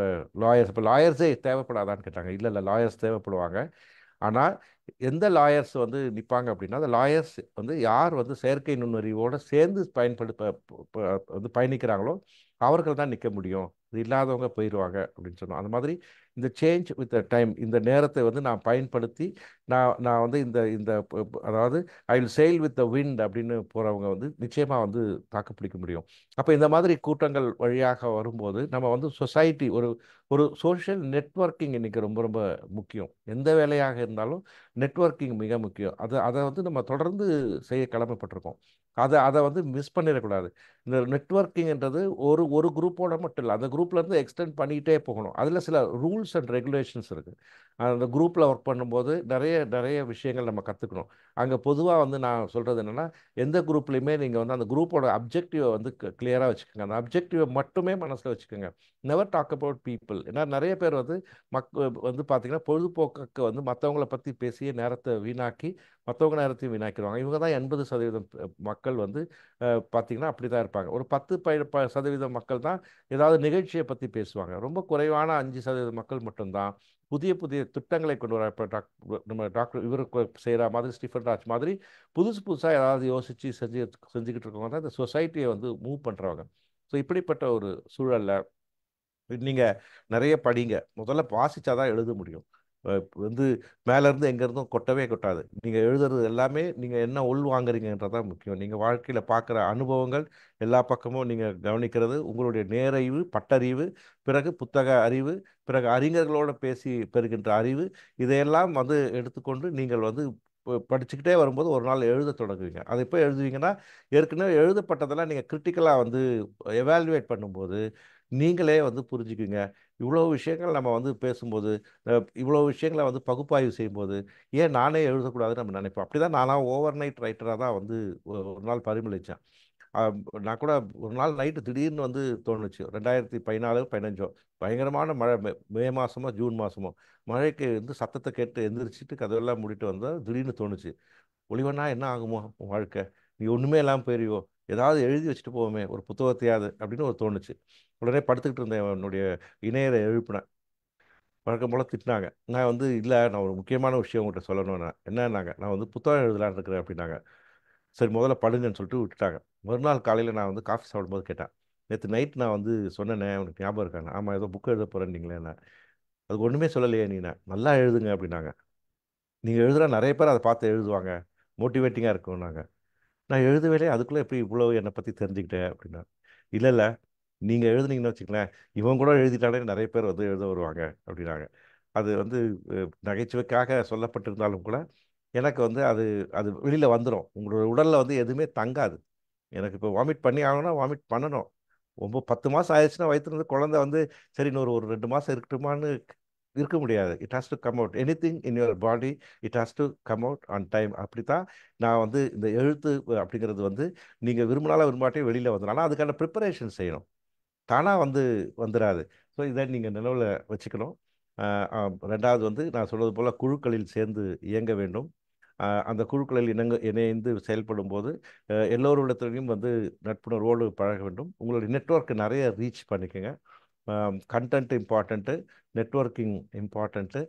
lawyers? இப்போ லாயர்ஸே தேவைப்படாதான்னு கேட்டாங்க. இல்லை இல்லை, லாயர்ஸ் தேவைப்படுவாங்க. ஆனால் எந்த லாயர்ஸ் வந்து நிற்பாங்க அப்படின்னா, அந்த லாயர்ஸ் வந்து யார் வந்து செயற்கை நுண்ணறிவோடு சேர்ந்து வந்து பயணிக்கிறாங்களோ அவர்கள் தான் நிற்க முடியும். இது இல்லாதவங்க போயிடுவாங்க அப்படின்னு சொன்னோம். அந்த மாதிரி இந்த சேஞ்ச் வித் த டைம், இந்த நேரத்தை வந்து நான் பயன்படுத்தி நான் நான் வந்து இந்த இந்த அதாவது I will sail with the wind அப்படின்னு போகிறவங்க வந்து நிச்சயமாக வந்து தாக்கு பிடிக்க முடியும். அப்போ இந்த மாதிரி கூட்டங்கள் வழியாக வரும்போது நம்ம வந்து சொசைட்டி ஒரு ஒரு சோஷியல் நெட்வொர்க்கிங் இன்றைக்கி ரொம்ப ரொம்ப முக்கியம். எந்த வேலையாக இருந்தாலும் நெட்வொர்க்கிங் மிக முக்கியம். அதை வந்து நம்ம தொடர்ந்து செய்ய கடமைப்பட்டிருக்கோம். அதை வந்து மிஸ் பண்ணிடக்கூடாது. இந்த நெட்வொர்க்கிங்ன்றது ஒரு ஒரு குரூப்போட மட்டும் இல்லை, அந்த குரூப்லேருந்து எக்ஸ்டெண்ட் பண்ணிகிட்டே போகணும். அதில் சில ரூல்ஸ் அண்ட் ரெகுலேஷன்ஸ் இருக்குது. அந்த குரூப்பில் ஒர்க் பண்ணும்போது நிறைய நிறைய விஷயங்கள் நம்ம கற்றுக்கணும். அங்கே பொதுவாக வந்து நான் சொல்கிறது என்னென்னா, எந்த குரூப்லையுமே நீங்கள் வந்து அந்த குரூப்போட அப்ஜெக்டிவை வந்து கிளியராக வச்சுக்கோங்க. அந்த அப்ஜெக்டிவை மட்டுமே மனசில் வச்சுக்கோங்க. Never talk about people. ஏன்னா நிறைய பேர் வந்து வந்து பார்த்தீங்கன்னா பொழுதுபோக்குக்கு வந்து மற்றவங்கள பற்றி பேசிய நேரத்தை வீணாக்கி மற்றவங்க நேரத்தையும் வீணாக்கிடுவாங்க. இவங்க தான் 80% மக்கள் வந்து பார்த்தீங்கன்னா அப்படி தான் இருப்பாங்க. ஒரு 10% மக்கள் தான் ஏதாவது நிகழ்ச்சியை பற்றி பேசுவாங்க. ரொம்ப குறைவான 5% மக்கள் மட்டும்தான் புதிய புதிய திட்டங்களை கொண்டு வர. இப்போ நம்ம டாக்டர் இவருக்கு செய்கிற மாதிரி ஸ்டீஃபன் ராஜ் மாதிரி புதுசு புதுசாக ஏதாவது யோசித்து செஞ்சுக்கிட்டு இருக்கவங்க தான் இந்த சொசைட்டியை வந்து மூவ் பண்ணுறவங்க. ஸோ இப்படிப்பட்ட ஒரு சூழலில் நீங்கள் நிறைய படிங்க. முதல்ல வாசிச்சாதான் எழுத முடியும். வந்து மேலேருந்து எங்கேருந்தும் கொட்டவே கொட்டாது. நீங்கள் எழுதுறது எல்லாமே நீங்கள் என்ன உள் வாங்குறீங்கன்றதான் முக்கியம். நீங்கள் வாழ்க்கையில் பார்க்குற அனுபவங்கள் எல்லா பக்கமும் நீங்கள் கவனிக்கிறது, உங்களுடைய நேரறிவு, பட்டறிவு, பிறகு புத்தக அறிவு, பிறகு அறிஞர்களோடு பேசி பெறுகின்ற அறிவு, இதையெல்லாம் வந்து எடுத்துக்கொண்டு நீங்கள் வந்து படிச்சுக்கிட்டே வரும்போது ஒரு நாள் எழுத தொடங்குவீங்க. அதை எப்போ எழுதுவீங்கன்னா, ஏற்கனவே எழுதப்பட்டதெல்லாம் நீங்கள் கிரிட்டிக்கலாக வந்து எவாலுவேட் பண்ணும்போது நீங்களே வந்து புரிஞ்சுக்குங்க. இவ்வளோ விஷயங்கள் நம்ம வந்து பேசும்போது, இவ்வளோ விஷயங்களை வந்து பகுப்பாய்வு செய்யும்போது, ஏன் நானே எழுதக்கூடாதுன்னு நம்ம நினைப்போம். அப்படி தான் நானாக ஓவர் நைட் ரைட்டராக தான் வந்து ஒரு நாள் பரிமளித்தேன். நான் கூட ஒரு நாள் நைட்டு திடீர்னு வந்து தோணுச்சு. 2014 15 பயங்கரமான மழை, மே மாதமோ ஜூன் மாதமோ, மழைக்கு வந்து சத்தத்தை கேட்டு எந்திரிச்சிட்டு கதவெல்லாம் மூடிட்டு வந்தால் திடீர்னு தோணுச்சு, ஒளிவனா என்ன ஆகுமோ உன் வாழ்க்கை, நீ ஒன்றுமே இல்லாமல் போயிருவோ, ஏதாவது எழுதி வச்சுட்டு போவோமே ஒரு புத்தகத்தையாவது அப்படின்னு ஒரு தோணுச்சு. உடனே படுத்துக்கிட்டு இருந்தேன், என்னுடைய இணையரை எழுப்பினேன். வழக்கம் போல் திட்டினாங்க. நான் வந்து இல்லை, நான் ஒரு முக்கியமான விஷயம் உங்கள்கிட்ட சொல்லணும். நான் என்னன்னாங்க, நான் வந்து புத்தகம் எழுதலான்னு இருக்கிறேன் அப்படின்னாங்க. சரி முதல்ல படுங்கன்னு சொல்லிட்டு விட்டுட்டாங்க. மறுநாள் காலையில் நான் வந்து காஃபி சாப்பிடும்போது கேட்டேன், நேற்று நைட் நான் வந்து சொன்னேனே உனக்கு ஞாபகம் இருக்காங்க? ஆமாம், ஏதோ புக்கு எழுத போகிறேன்னீங்களே. அதுக்கு ஒன்றுமே சொல்லலையே நீ, நல்லா எழுதுங்க அப்படின்னாங்க. நீங்கள் எழுதுகிற நிறைய பேர் அதை பார்த்து எழுதுவாங்க, மோட்டிவேட்டிங்காக இருக்கும்னாங்க. நான் எழுதவேலே, அதுக்குள்ளே எப்படி இவ்வளோ என்னை பற்றி தெரிஞ்சுக்கிட்டேன் அப்படின்னா. இல்லை இல்லை, நீங்கள் எழுதுனீங்கன்னு வச்சுங்களேன், இவன் கூட எழுதிட்டாலே நிறைய பேர் வந்து எழுத வருவாங்க அப்படின்னாங்க. அது வந்து நகைச்சுவைக்காக சொல்லப்பட்டிருந்தாலும் கூட எனக்கு வந்து அது அது வெளியில் வந்துடும். உங்களோட உடலில் வந்து எதுவுமே தங்காது. எனக்கு இப்போ வாமிட் பண்ணி ஆகணும்னா வாமிட் பண்ணணும். 10 மாதம் ஆயிடுச்சுன்னா வயிற்றுலேருந்து குழந்தை வந்து சரி இன்னொரு ஒரு 2 மாதம் இருக்கட்டுமான்னு இருக்க முடியாது. It has to come out, any thing in your body, it has to come out on time. அப்படி தான் நான் வந்து இந்த எழுத்து அப்படிங்கிறது வந்து நீங்கள் விரும்பினாலும் விரும்பாட்டையும் வெளியில் வந்துடும். ஆனால் அதுக்கான ப்ரிப்பரேஷன் செய்யணும், தானாக வந்து வந்துடாது. ஸோ இதை நீங்கள் நினைவில் வச்சுக்கணும். ரெண்டாவது வந்து நான் சொல்வது போல் குழுக்களில் சேர்ந்து இயங்க வேண்டும். அந்த குழுக்களில் இணைந்து செயல்படும் போது எல்லோரிடத்துலையும் வந்து நட்புணர்வோடு பழக வேண்டும். உங்களுடைய நெட்வொர்க் நிறைய ரீச் பண்ணிக்கோங்க. Content important, networking important.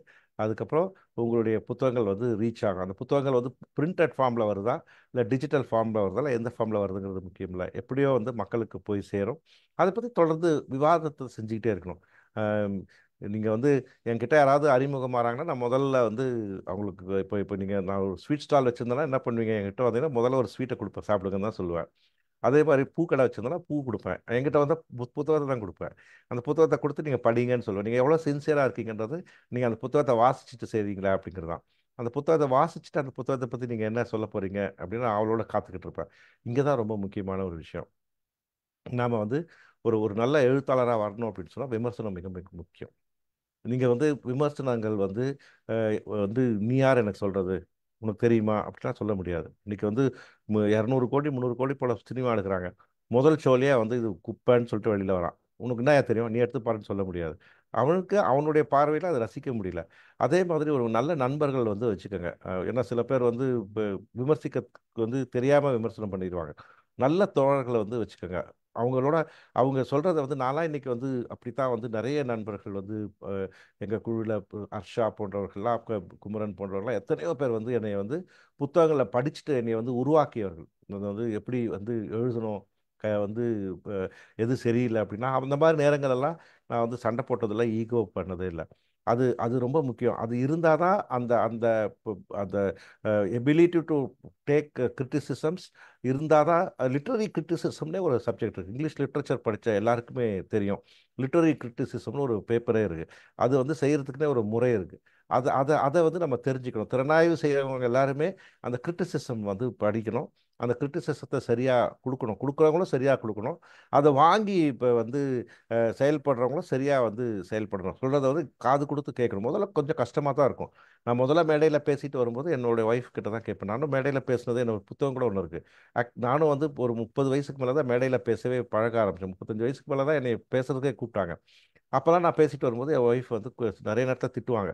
அதுக்கப்புறம் உங்களுடைய புத்தகங்கள் வந்து ரீச் ஆகும். அந்த புத்தகங்கள் வந்து பிரிண்டட் ஃபார்மில் வருதா இல்லை டிஜிட்டல் ஃபார்மில் வருதா இல்லை எந்த ஃபார்மில் வருதுங்கிறது முக்கியம் இல்லை, எப்படியோ வந்து மக்களுக்கு போய் சேரும். அதை பற்றி தொடர்ந்து விவாதத்தை செஞ்சுக்கிட்டே இருக்கணும். நீங்கள் வந்து என்கிட்ட யாராவது அறிமுகமாகறாங்கன்னா நான் முதல்ல வந்து அவங்களுக்கு இப்போ இப்போ நீங்கள் நான் ஒரு ஸ்வீட் ஸ்டால் வச்சுருந்தேன்னா என்ன பண்ணுவீங்க, என்கிட்ட வந்தீங்கன்னா முதல்ல ஒரு ஸ்வீட்டை கொடுப்பேன், சாப்பிடுங்கன்னு தான் சொல்லுவேன். அதே மாதிரி பூக்கடை வச்சிருந்தேன்னா பூ கொடுப்பேன், என்கிட்ட வந்து புத்தகத்தை தான் கொடுப்பேன். அந்த புத்தகத்தை கொடுத்து நீங்கள் படிங்கன்னு சொல்லுவேன். நீங்கள் எவ்வளோ சின்சியராக இருக்கீங்கன்றது நீங்கள் அந்த புத்தகத்தை வாசிச்சுட்டு செய்றீங்களா அப்படிங்கிறது தான். அந்த புத்தகத்தை வாசிச்சுட்டு அந்த புத்தகத்தை பற்றி நீங்கள் என்ன சொல்ல போகிறீங்க அப்படின்னு நான் அவளோட காத்துக்கிட்டு இருப்பேன். இங்கே தான் ரொம்ப முக்கியமான ஒரு விஷயம். நாம் வந்து ஒரு ஒரு நல்ல எழுத்தாளராக வரணும் அப்படின்னு சொன்னால் விமர்சனம் மிக மிக முக்கியம். நீங்கள் வந்து விமர்சனங்கள் வந்து வந்து நீ யார் எனக்கு சொல்கிறது, உனக்கு தெரியுமா அப்படிலாம் சொல்ல முடியாது. இன்னைக்கு வந்து 200 கோடி 300 கோடி போல சினிமா எடுக்கிறாங்க. முதல் ஷோலேயே வந்து இது குப்பைன்னு சொல்லிட்டு வெளியில் வரான். உனக்கு என்ன தெரியும், நீ எடுத்து பாருன்னு சொல்ல முடியாது. அவனுக்கு அவனுடைய பார்வையில் அதை ரசிக்க முடியல. அதே மாதிரி ஒரு நல்ல நண்பர்கள் வந்து வச்சுக்கோங்க. ஏன்னா சில பேர் வந்து விமர்சிக்கிறதுக்கு வந்து தெரியாமல் விமர்சனம் பண்ணிடுவாங்க. நல்ல தோழர்களை வந்து வச்சுக்கோங்க. அவங்களோட அவங்க சொல்கிறத வந்து நான்லாம் இன்னைக்கு வந்து அப்படித்தான் வந்து நிறைய நண்பர்கள் வந்து எங்கள் குழுவில் ஹர்ஷா போன்றவர்கள்லாம் குமரன் போன்றவர்கள்லாம் எத்தனையோ பேர் வந்து என்னை வந்து புத்தகங்களை படிச்சுட்டு என்னை வந்து உருவாக்கியவர்கள். அது வந்து எப்படி வந்து எழுதணும், வந்து எது சரியில்லை அப்படின்னா அந்த மாதிரி நேரங்கள் எல்லாம் நான் வந்து சண்டை போட்டதில்லை, ஈகோ பண்ணதே இல்லை. அது அது ரொம்ப முக்கியம். அது இருந்தால் தான் அந்த அந்த அந்த எபிலிட்டி டு டேக் கிரிட்டிசிசம்ஸ் இருந்தால் தான். லிட்ரரி கிரிட்டிசிசம்னே ஒரு சப்ஜெக்ட் இருக்குது, இங்கிலீஷ் லிட்ரேச்சர் படித்த எல்லாருக்குமே தெரியும். லிட்ரரி கிரிட்டிசிசம்னு ஒரு பேப்பரே இருக்குது. அது வந்து செய்கிறதுக்குனே ஒரு முறை இருக்குது. அதை அதை அதை வந்து நம்ம தெரிஞ்சுக்கணும். திறனாய்வு செய்கிறவங்க எல்லாருமே அந்த கிரிட்டிசிசம் வந்து படிக்கணும். அந்த கிரிட்டிசிசத்தை சரியாக கொடுக்கணும், கொடுக்குறவங்களும் சரியாக கொடுக்கணும். அதை வாங்கி இப்போ வந்து செயல்படுறவங்களும் சரியாக வந்து செயல்படணும். சொல்கிறத வந்து காது கொடுத்து கேட்கணும். முதல்ல கொஞ்சம் கஷ்டமாக தான் இருக்கும். நான் முதல்ல மேடையில் பேசிட்டு வரும்போது என்னோடய ஒய்ஃப் கிட்ட தான் கேட்பேன். நானும் மேடையில் பேசுனது என்னோட புத்தகம் கூட ஒன்று இருக்குது. நானும் வந்து ஒரு 30 வயசுக்கு மேலே தான் மேடையில் பேசவே பழக ஆரம்பித்தேன். 35 வயசுக்கு மேலே தான் என்னை பேசுறதுக்கே கூப்பிட்டாங்க. அப்போல்லாம் நான் பேசிட்டு வரும்போது என் ஒய்ஃப் வந்து நிறைய நேரத்தில் திட்டுவாங்க,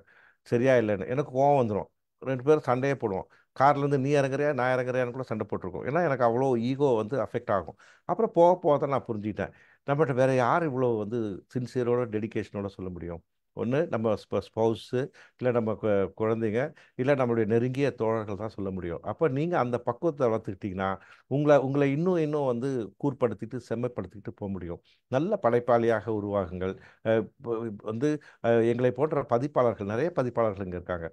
சரியா இல்லைன்னு. எனக்கு கோவம் வந்துடும். 2 பேரும் சண்டையே போடுவோம். கார்லேருந்து நீ இறங்குறியா நான் இறங்குறியான்னு கூட சண்டை போட்டிருக்கோம். ஏன்னா எனக்கு அவ்வளோ ஈகோ வந்து அஃபெக்ட் ஆகும். அப்புறம் போக போக தான் நான் புரிஞ்சுக்கிட்டேன், நம்மகிட்ட வேற யார் இவ்வளோ வந்து சின்சியரோட டெடிகேஷனோட சொல்ல முடியும். ஒன்று நம்ம ஸ்பௌஸு, இல்லை நம்ம குழந்தைங்க, இல்லை நம்மளுடைய நெருங்கிய தோழர்கள் தான் சொல்ல முடியும். அப்போ நீங்கள் அந்த பக்குவத்தை வளர்த்துக்கிட்டிங்கன்னா உங்களை உங்களை இன்னும் இன்னும் வந்து கூர்ப்படுத்திட்டு செம்மைப்படுத்திக்கிட்டு போக முடியும். நல்ல படைப்பாளியாக உருவாகுங்கள். வந்து எங்களை போன்ற பதிப்பாளர்கள், நிறைய பதிப்பாளர்கள் இங்கே இருக்காங்க.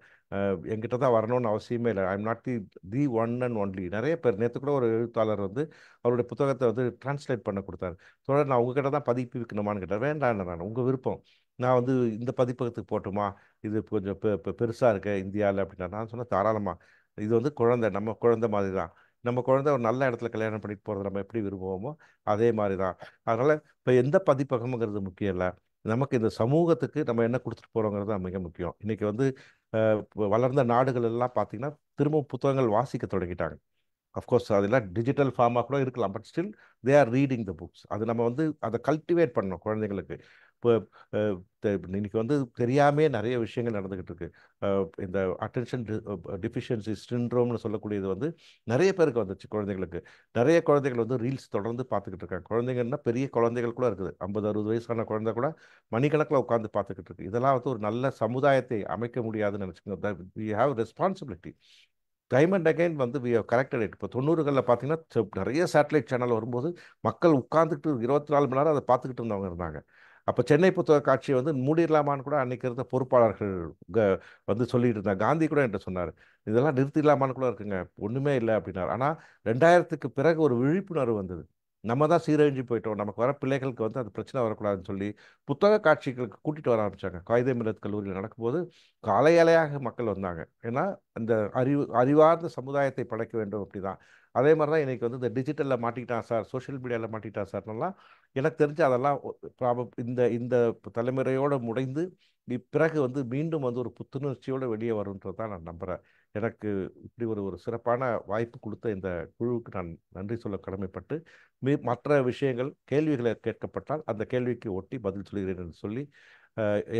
என்கிட்ட தான் வரணும்னு அவசியமே இல்லை. I am not the one and only. நிறைய பேர், நேற்று கூட ஒரு எழுத்தாளர் வந்து அவருடைய புத்தகத்தை வந்து டிரான்ஸ்லேட் பண்ண கொடுத்தாரு. தொடர் நான் உங்ககிட்ட தான் பதிப்பு வைக்கணுமான்னு கேட்டார். வேண்டாம், நான் உங்கள் விருப்பம், நான் வந்து இந்த பதிப்பகத்துக்கு போட்டுமா, இது கொஞ்சம் பெருசாக இருக்க இந்தியாவில் அப்படின்னா. நான் சொன்னேன் தாராளமாக. இது வந்து குழந்தை, நம்ம குழந்தை மாதிரி தான். நம்ம குழந்தை ஒரு நல்ல இடத்துல கல்யாணம் பண்ணிட்டு போகிறத நம்ம எப்படி விரும்புவோமோ அதே மாதிரி தான். அதனால் இப்போ எந்த பதிப்பகமுங்கிறது முக்கியம் இல்லை, நமக்கு இந்த சமூகத்துக்கு நம்ம என்ன கொடுத்துட்டு போகிறோங்கிறது தான் மிக முக்கியம். இன்றைக்கி வந்து வளர்ந்த நாடுகள் எல்லாம் பார்த்தீங்கன்னா திரும்ப புத்தகங்கள் வாசிக்க தொடங்கிட்டாங்க. அஃப்கோர்ஸ் அதெல்லாம் டிஜிட்டல் ஃபார்மாக கூட இருக்கலாம், but still they are reading the books. அது நம்ம வந்து அதை கல்டிவேட் பண்ணணும் குழந்தைங்களுக்கு. இப்போ இன்னைக்கு வந்து தெரியாமே நிறைய விஷயங்கள் நடந்துக்கிட்டு இருக்கு. இந்த அட்டென்ஷன் டிஃபிஷியன்சி சிண்ட்ரோம்னு சொல்லக்கூடியது வந்து நிறைய பேருக்கு வந்துச்சு குழந்தைங்களுக்கு. நிறைய குழந்தைகள் வந்து ரீல்ஸ் தொடர்ந்து பார்த்துக்கிட்டு இருக்காங்க. குழந்தைங்கன்னா பெரிய குழந்தைகள் கூட இருக்குது, 50-60 வயசான குழந்தை கூட மணிக்கணக்கில் உட்காந்து பார்த்துக்கிட்டு இருக்கு. இதெல்லாம் வந்து ஒரு நல்ல சமுதாயத்தை அமைக்க முடியாதுன்னு நினச்சிக்கோங்க. We have responsibility. Time and again வந்து வி ஹவ் கரெக்டட் இட். இப்போ 90களில் பார்த்தீங்கன்னா நிறைய சேட்டலைட் சேனல் வரும்போது மக்கள் உட்காந்துக்கிட்டு 24 மணி நேரம் அதை பார்த்துக்கிட்டு இருந்தவங்க இருந்தாங்க. அப்போ சென்னை புத்தக காட்சியை வந்து மூடிடலாமான்னு கூட அன்னைக்கு இருந்த பொறுப்பாளர்கள் வந்து சொல்லிட்டு இருந்தாங்க. காந்தி கூட என்கிட்ட சொன்னார், இதெல்லாம் நிறுத்திடலாமான்னு கூட இருக்குங்க, ஒன்றுமே இல்லை அப்படின்னாரு. ஆனால் 2000க்கு பிறகு ஒரு விழிப்புணர்வு வந்தது. நம்ம தான் சீரழிஞ்சு போயிட்டோம், நமக்கு வர பிள்ளைகளுக்கு வந்து அது பிரச்சனை வரக்கூடாதுன்னு சொல்லி புத்தக காட்சிகளுக்கு கூட்டிகிட்டு வர ஆரம்பித்தாங்க. காயிதே மில்லத் கல்லூரியில் நடக்கும்போது அலை அலையாக மக்கள் வந்தாங்க. ஏன்னா அந்த அறிவார்ந்த சமுதாயத்தை படைக்க வேண்டும் அப்படி தான். அதே மாதிரி தான் இன்றைக்கி வந்து இந்த டிஜிட்டலில் மாட்டிக்கிட்டான் சார், சோஷியல் மீடியாவில் மாட்டிக்கிட்டான் சார்லாம் எனக்கு தெரிஞ்சு அதெல்லாம் இந்த இந்த தலைமுறையோடு முடைந்து பிறகு வந்து மீண்டும் வந்து ஒரு புத்துணர்ச்சியோடு வெளியே வரும்ன்றது தான் நான் நம்புகிறேன். எனக்கு இப்படி ஒரு ஒரு சிறப்பான வாய்ப்பு கொடுத்த இந்த குழுவுக்கு நான் நன்றி சொல்ல கடமைப்பட்டு, மற்ற விஷயங்கள் கேள்விகளை கேட்கப்பட்டால் அந்த கேள்விக்கு ஒட்டி பதில் சொல்கிறேன் என்று சொல்லி,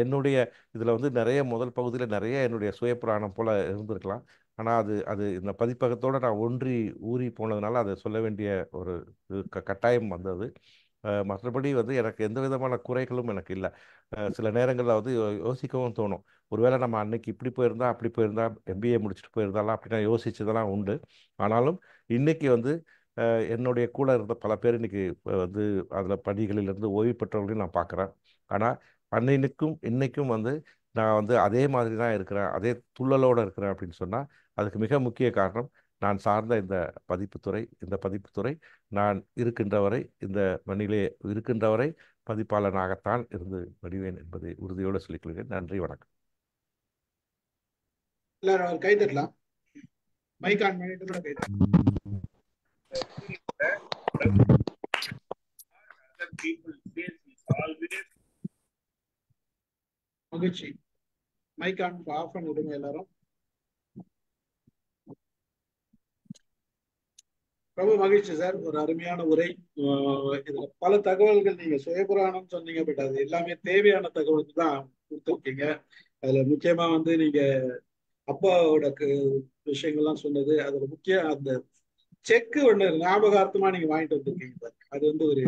என்னுடைய இதில் வந்து நிறைய முதல் பகுதியில் நிறைய என்னுடைய சுயப்புராணம் போல் இருந்திருக்கலாம். ஆனால் அது அது இந்த பதிப்பகத்தோடு நான் ஊறி போனதுனால அதை சொல்ல வேண்டிய ஒரு கட்டாயம் வந்தது. மற்றபடி வந்து எனக்கு எந்த விதமான குறைகளும் எனக்கு இல்லை. சில நேரங்களில் வந்து யோசிக்கவும் தோணும். ஒருவேளை நம்ம அன்னைக்கு இப்படி போயிருந்தா அப்படி போயிருந்தா எம்பிஏ முடிச்சுட்டு போயிருந்தாலாம் அப்படிலாம் யோசிச்சதெல்லாம் உண்டு. ஆனாலும் இன்னைக்கு வந்து என்னுடைய கூட இருந்த பல பேர் இன்னைக்கு வந்து அதில் பணிகளிலிருந்து ஓய்வு பெற்றவர்களையும் நான் பார்க்குறேன். ஆனால் அன்னைக்கும் இன்னைக்கும் வந்து நான் வந்து அதே மாதிரி தான் இருக்கிறேன், அதே துள்ளலோடு இருக்கிறேன் அப்படின்னு சொன்னால் அதுக்கு மிக முக்கிய காரணம் நான் சார்ந்த இந்த பதிப்புத்துறை நான் இருக்கின்ற வரை, இந்த மண்ணிலே இருக்கின்ற வரை பதிப்பாளனாகத்தான் இருந்து வருவேன் என்பதை உறுதியோடு சொல்லிக் கொள்கிறேன். நன்றி, வணக்கம். எல்லாரும் அவர் கை தட்டலாம். மைக் ஆன் பண்ணிட்டு கூட கை தட்டலாம். மகிழ்ச்சி. மைக் ஆன் ஆஃப் பண்ணி விடுங்க எல்லாரும். ரொம்ப மகிழ்ச்சி சார், ஒரு அருமையான உரை. இதுல பல தகவல்கள் நீங்க சுயபுராணம் சொன்னீங்க, பட் அது எல்லாமே தேவையான தகவலுக்கு தான் கொடுத்துருக்கீங்க. அதுல முக்கியமா வந்து நீங்க அப்பாவோட விஷயங்கள்லாம் சொன்னது, அதுல முக்கியம் அந்த செக்கு ஒண்ணு ஞாபகார்த்தமா நீங்க வாங்கிட்டு வந்திருக்கீங்க சார். அது வந்து ஒரு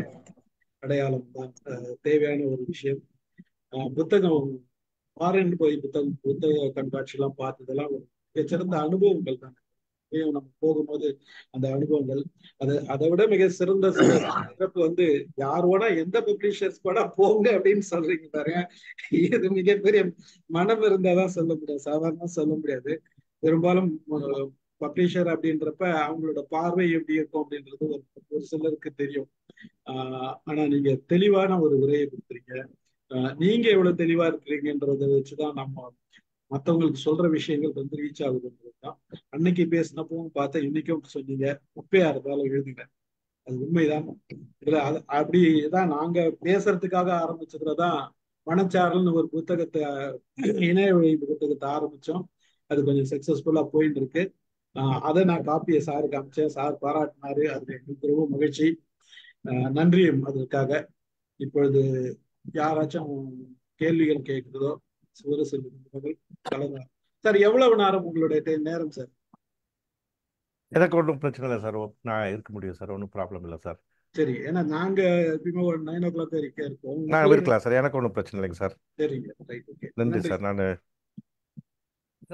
அடையாளம் தான், தேவையான ஒரு விஷயம். புத்தகம் ஃபாரின் போய் புத்தக கண்காட்சி எல்லாம் பார்த்ததெல்லாம் ஒரு மிகச்சிறந்த அனுபவங்கள் தான். நம்ம போகும்போது அந்த அனுபவங்கள், அதை விட மிக சிறந்த சிறப்பு வந்து யாரோட எந்த பப்ளிஷர்ஸ் கூட போங்க அப்படின்னு சொல்றீங்க பாருங்க. இது மிகப்பெரிய மனம் இருந்தாதான் சொல்ல முடியாது, சாதாரண சொல்ல முடியாது. பெரும்பாலும் பப்ளிஷர் அப்படின்றப்ப அவங்களோட பார்வை எப்படி இருக்கும் அப்படின்றது ஒரு சிலருக்கு தெரியும். ஆனா நீங்க தெளிவான ஒரு உரையை கொடுக்குறீங்க. நீங்க எவ்வளவு தெளிவா இருக்கிறீங்கன்றதை வச்சுதான் நம்ம மற்றவங்களுக்கு சொல்ற விஷயங்கள் வந்து ரீச் ஆகுதுன்றதுதான். அன்னைக்கு பேசினப்பவும் பார்த்தா இன்னைக்கும் சொன்னீங்க, உப்பையா இருந்தாலும் எழுதுங்க, அது உண்மைதான். இதுல அப்படிதான் நாங்க பேசுறதுக்காக ஆரம்பிச்சதுலதான் மனச்சாரல்னு ஒரு புத்தகத்தை, இணைய வழி புத்தகத்தை ஆரம்பிச்சோம். அது கொஞ்சம் சக்சஸ்ஃபுல்லா போயிட்டு இருக்கு. அதை நான் காப்பியை சாருக்கு அமைச்சேன், சார் பாராட்டினாரு, அது எங்களுக்கு ரொம்ப மகிழ்ச்சி. நன்றியும் அதற்காக. இப்பொழுது யாராச்சும் கேள்விகள் கேட்கிறதோ சிவரசெல்வர்கள் கலந்தார். சார் எவ்வளவு நேரம் உங்களுடைய நேரம் சார்? எனக்கு ஒன்றும் பிரச்சனை இல்லை சார், நான் இருக்க முடியும் சார், ஒன்றும் ப்ராப்ளம் இல்லை சார். சரி, ஏன்னா நாங்க எப்பயுமே ஒரு 9 o'clock வரைக்கும் இருக்கோம். நான் இருக்கலாம் சார், எனக்கு ஒன்றும் பிரச்சனை இல்லைங்க சார். சரிங்க, ரைட், ஓகே. நன்றி சார்.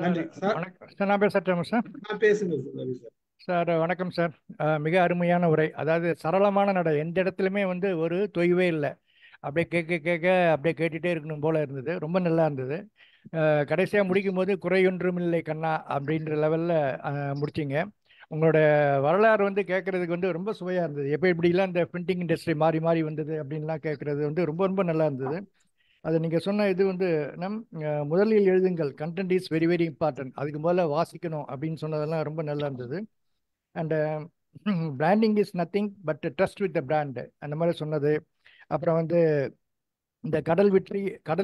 நன்றி சார். வணக்கம் சார், நான் பேசட்டேன் சார். பேசுங்க ரவி சார். சார் வணக்கம் சார். மிக அருமையான உரை. அதாவது சரளமான நடை, எந்த இடத்துலையுமே வந்து ஒரு தொய்வே இல்லை. அப்படியே கேட்க கேட்க அப்படியே கேட்டுகிட்டே இருக்கணும் போல இருந்தது. ரொம்ப நல்லா இருந்தது. கடைசியாக முடிக்கும் போது குறையொன்றும் இல்லை கண்ணா அப்படின்ற லெவலில் முடிச்சிங்க. உங்களோட வரலாறு வந்து கேட்குறதுக்கு வந்து ரொம்ப சுவையாக இருந்தது. எப்போ இப்படிலாம் இந்த பிரிண்டிங் இண்டஸ்ட்ரி மாறி மாறி வந்தது அப்படின்லாம் கேட்குறது வந்து ரொம்ப ரொம்ப நல்லா இருந்தது. அது நீங்கள் சொன்ன இது வந்து முதலில் எழுதுங்கள், content is very very important, அதுக்கு முதல்ல வாசிக்கணும் அப்படின்னு சொன்னதெல்லாம் ரொம்ப நல்லா இருந்தது. And branding is nothing but trust with the brand அந்த மாதிரி சொன்னது. அப்புறம் வந்து இந்த கடல்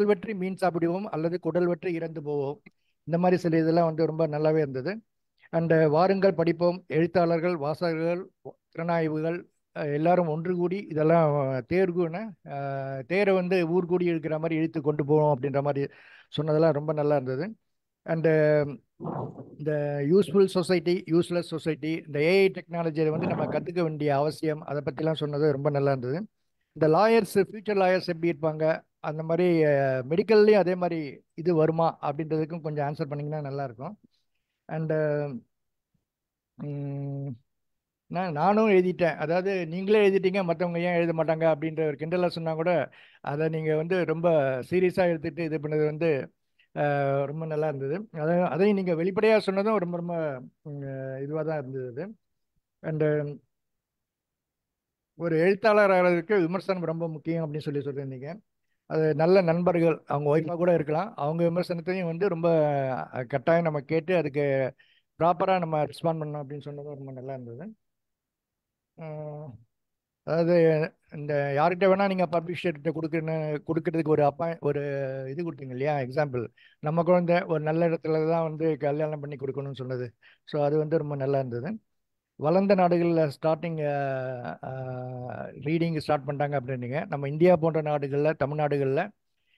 வெற்றி மீன் சாப்பிடுவோம் அல்லது குடல் வெற்றி இறந்து போவோம், இந்த மாதிரி சில இதெல்லாம் வந்து ரொம்ப நல்லாவே இருந்தது. அண்ட் வாருங்கள் படிப்போம், எழுத்தாளர்கள், வாசகர்கள், திறனாய்வுகள் எல்லாரும் ஒன்று கூடி இதெல்லாம் தேரை வந்து ஊர் கூடி இருக்கிற மாதிரி இழுத்து கொண்டு போகணும் அப்படின்ற மாதிரி சொன்னதெல்லாம் ரொம்ப நல்லா இருந்தது. அண்டு இந்த யூஸ்ஃபுல் சொசைட்டி, யூஸ்லெஸ் சொசைட்டி, இந்த ஏஐ டெக்னாலஜியை வந்து நம்ம கற்றுக்க வேண்டிய அவசியம், அதை பற்றிலாம் சொன்னது ரொம்ப நல்லா இருந்தது. இந்த லாயர்ஸ், ஃபியூச்சர் லாயர்ஸ் எப்படி இருப்பாங்க, அந்த மாதிரி மெடிக்கல்லையும் அதே மாதிரி இது வருமா அப்படின்றதுக்கும் கொஞ்சம் ஆன்சர் பண்ணிங்கன்னா நல்லாயிருக்கும். அண்டு நானும் எழுதிட்டேன், அதாவது நீங்களே எழுதிட்டீங்க மற்றவங்க ஏன் எழுத மாட்டாங்க அப்படின்ற ஒரு கிண்டலாக சொன்னால் கூட அதை நீங்கள் வந்து ரொம்ப சீரியஸாக எடுத்துகிட்டு இது பண்ணது வந்து ரொம்ப நல்லா இருந்தது. அதையும் நீங்கள் வெளிப்படையாக சொன்னதும் ரொம்ப ரொம்ப இதுவாக தான் இருந்தது. அண்டு ஒரு எழுத்தாளர் ஆகிறதுக்கு விமர்சனம் ரொம்ப முக்கியம் அப்படின்னு சொல்லியிருந்தீங்க. அது நல்ல நண்பர்கள், அவங்க ஒய்ஃபாக கூட இருக்கலாம், அவங்க விமர்சனத்தையும் வந்து ரொம்ப கட்டாயம் நம்ம கேட்டு அதுக்கு ப்ராப்பராக நம்ம ரெஸ்பாண்ட் பண்ணோம் அப்படின்னு சொன்னதும் ரொம்ப நல்லா இருந்தது. அதாவது இந்த யார்கிட்ட வேணால் நீங்கள் பப்ளிஷர்கிட்ட கொடுக்கறதுக்கு ஒரு இது கொடுத்தீங்க இல்லையா, எக்ஸாம்பிள், நம்ம குழந்தை ஒரு நல்ல இடத்துல தான் வந்து கல்யாணம் பண்ணி கொடுக்கணும்னு சொன்னது. ஸோ அது வந்து ரொம்ப நல்லா இருந்தது. வளர்ந்த நாடுகளில் ரீடிங் ஸ்டார்ட் பண்ணிட்டாங்க அப்படின்னீங்க. நம்ம இந்தியா போன்ற நாடுகளில், தமிழ்நாடுகளில்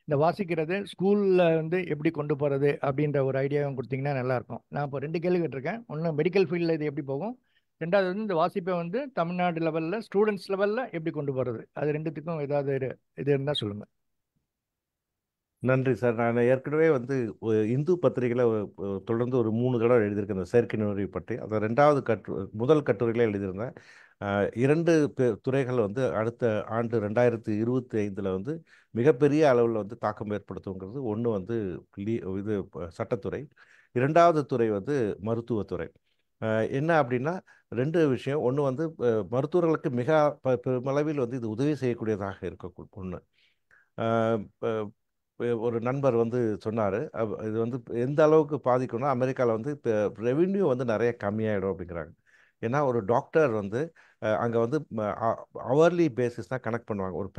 இந்த வாசிக்கிறது ஸ்கூலில் வந்து எப்படி கொண்டு போகிறது அப்படின்ற ஒரு ஐடியாவும் கொடுத்தீங்கன்னா நல்லாயிருக்கும். நான் இப்போ 2 கேள்வி கேட்டிருக்கேன். ஒன்று மெடிக்கல் ஃபீல்டில் இது எப்படி போகும், ரெண்டாவது வந்து இந்த வாசிப்பை வந்து தமிழ்நாடு லெவலில் ஸ்டூடெண்ட்ஸ் லெவலில் எப்படி கொண்டு போகிறது, அது ரெண்டுத்துக்கும் ஏதாவது இது இருந்தால் சொல்லுங்கள். நன்றி சார். நான் ஏற்கனவே வந்து ஒரு இந்து பத்திரிகையில் தொடர்ந்து ஒரு 3 தடவை எழுதியிருக்கேன் இந்த செயற்கை நுண்ணறிவு பற்றி. அதை ரெண்டாவது முதல் கட்டுரையில எழுதியிருந்தேன். 2 துறைகள் வந்து அடுத்த ஆண்டு 2025 வந்து மிகப்பெரிய அளவில் வந்து தாக்கம் ஏற்படுத்துங்கிறது. ஒன்று வந்து இது சட்டத்துறை, இரண்டாவது துறை வந்து மருத்துவத்துறை. என்ன அப்படின்னா 2 விஷயம். ஒன்று வந்து மருத்துவர்களுக்கு மிக பெருமளவில் வந்து இது உதவி செய்யக்கூடியதாக இருக்க ஒன்று. ஒரு நண்பர் வந்து சொன்னார், இது வந்து எந்த அளவுக்கு பாதிக்கும்னா அமெரிக்காவில் வந்து இப்போ ரெவின்யூ வந்து நிறைய கம்மியாயிடும் அப்படிங்கிறாங்க. ஏன்னா ஒரு டாக்டர் வந்து அங்கே வந்து ஹவர்லி பேசிஸ் தான் கனெக்ட் பண்ணுவாங்க. ஒரு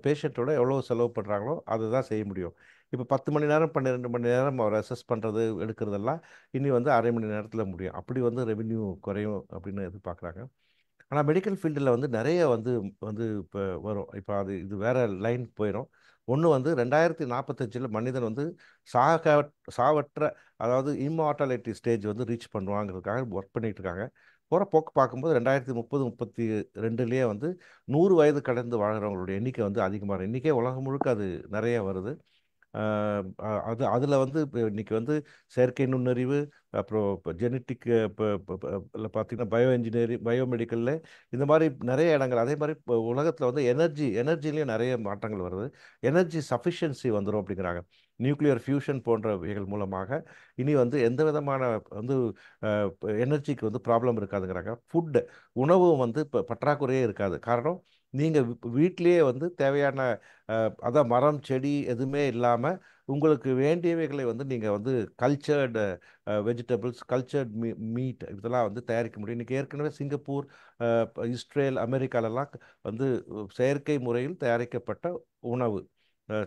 பேஷண்ட்டோட எவ்வளோ செலவு பண்ணுறாங்களோ அதுதான் செய்ய முடியும். இப்போ 10 மணி நேரம் 12 மணி நேரம் அவர் அசஸ் பண்ணுறது எடுக்கிறதெல்லாம் இனி வந்து அரை மணி நேரத்தில் முடியும். அப்படி வந்து ரெவின்யூ குறையும் அப்படின்னு எதிர்பார்க்குறாங்க. ஆனால் மெடிக்கல் ஃபீல்டில் வந்து நிறைய வந்து வந்து இப்போ வரும். இப்போ இது வேற லைன் போயிடும். ஒன்று வந்து 2045 மனிதன் வந்து சாவற்ற, அதாவது இம்மார்டாலிட்டி ஸ்டேஜ் வந்து ரீச் பண்ணுவாங்கிறதுக்காக ஒர்க் பண்ணிட்டு இருக்காங்க. போகிற போக்கு பார்க்கும்போது 2030-32 வந்து 100 வயது கடந்து வாழ்கிறவங்களுடைய எண்ணிக்கை வந்து அதிகமாக இன்றைக்கே உலகம் முழுக்க அது நிறைய வருது. அதில் வந்து இப்போ இன்னைக்கு வந்து செயற்கை நுண்ணறிவு, அப்புறம் இப்போ ஜெனட்டிக், இப்போ பார்த்தீங்கன்னா பயோ இன்ஜினியரிங், பயோமெடிக்கலில் இந்த மாதிரி நிறைய இடங்கள். அதே மாதிரி இப்போ உலகத்தில் வந்து எனர்ஜிலையும் நிறைய மாற்றங்கள் வருது. எனர்ஜி சஃபிஷியன்சி வந்துடும் அப்படிங்கிறாங்க. நியூக்ளியர் ஃபியூஷன் போன்றவைகள் மூலமாக இனி வந்து எந்த விதமான வந்து எனர்ஜிக்கு வந்து ப்ராப்ளம் இருக்காதுங்கிறாங்க. உணவு வந்து இப்போ பற்றாக்குறையே இருக்காது. காரணம், நீங்கள் வீட்டிலேயே வந்து தேவையான அதான் மரம் செடி எதுவுமே இல்லாமல் உங்களுக்கு வேண்டியவைகளை வந்து நீங்கள் வந்து கல்ச்சர்டு வெஜிடபிள்ஸ், கல்ச்சர்ட் மீட் இதெல்லாம் வந்து தயாரிக்க முடியும். இன்றைக்கி ஏற்கனவே சிங்கப்பூர், இஸ்ரேல், அமெரிக்காலெல்லாம் வந்து செயற்கை முறையில் தயாரிக்கப்பட்ட உணவு.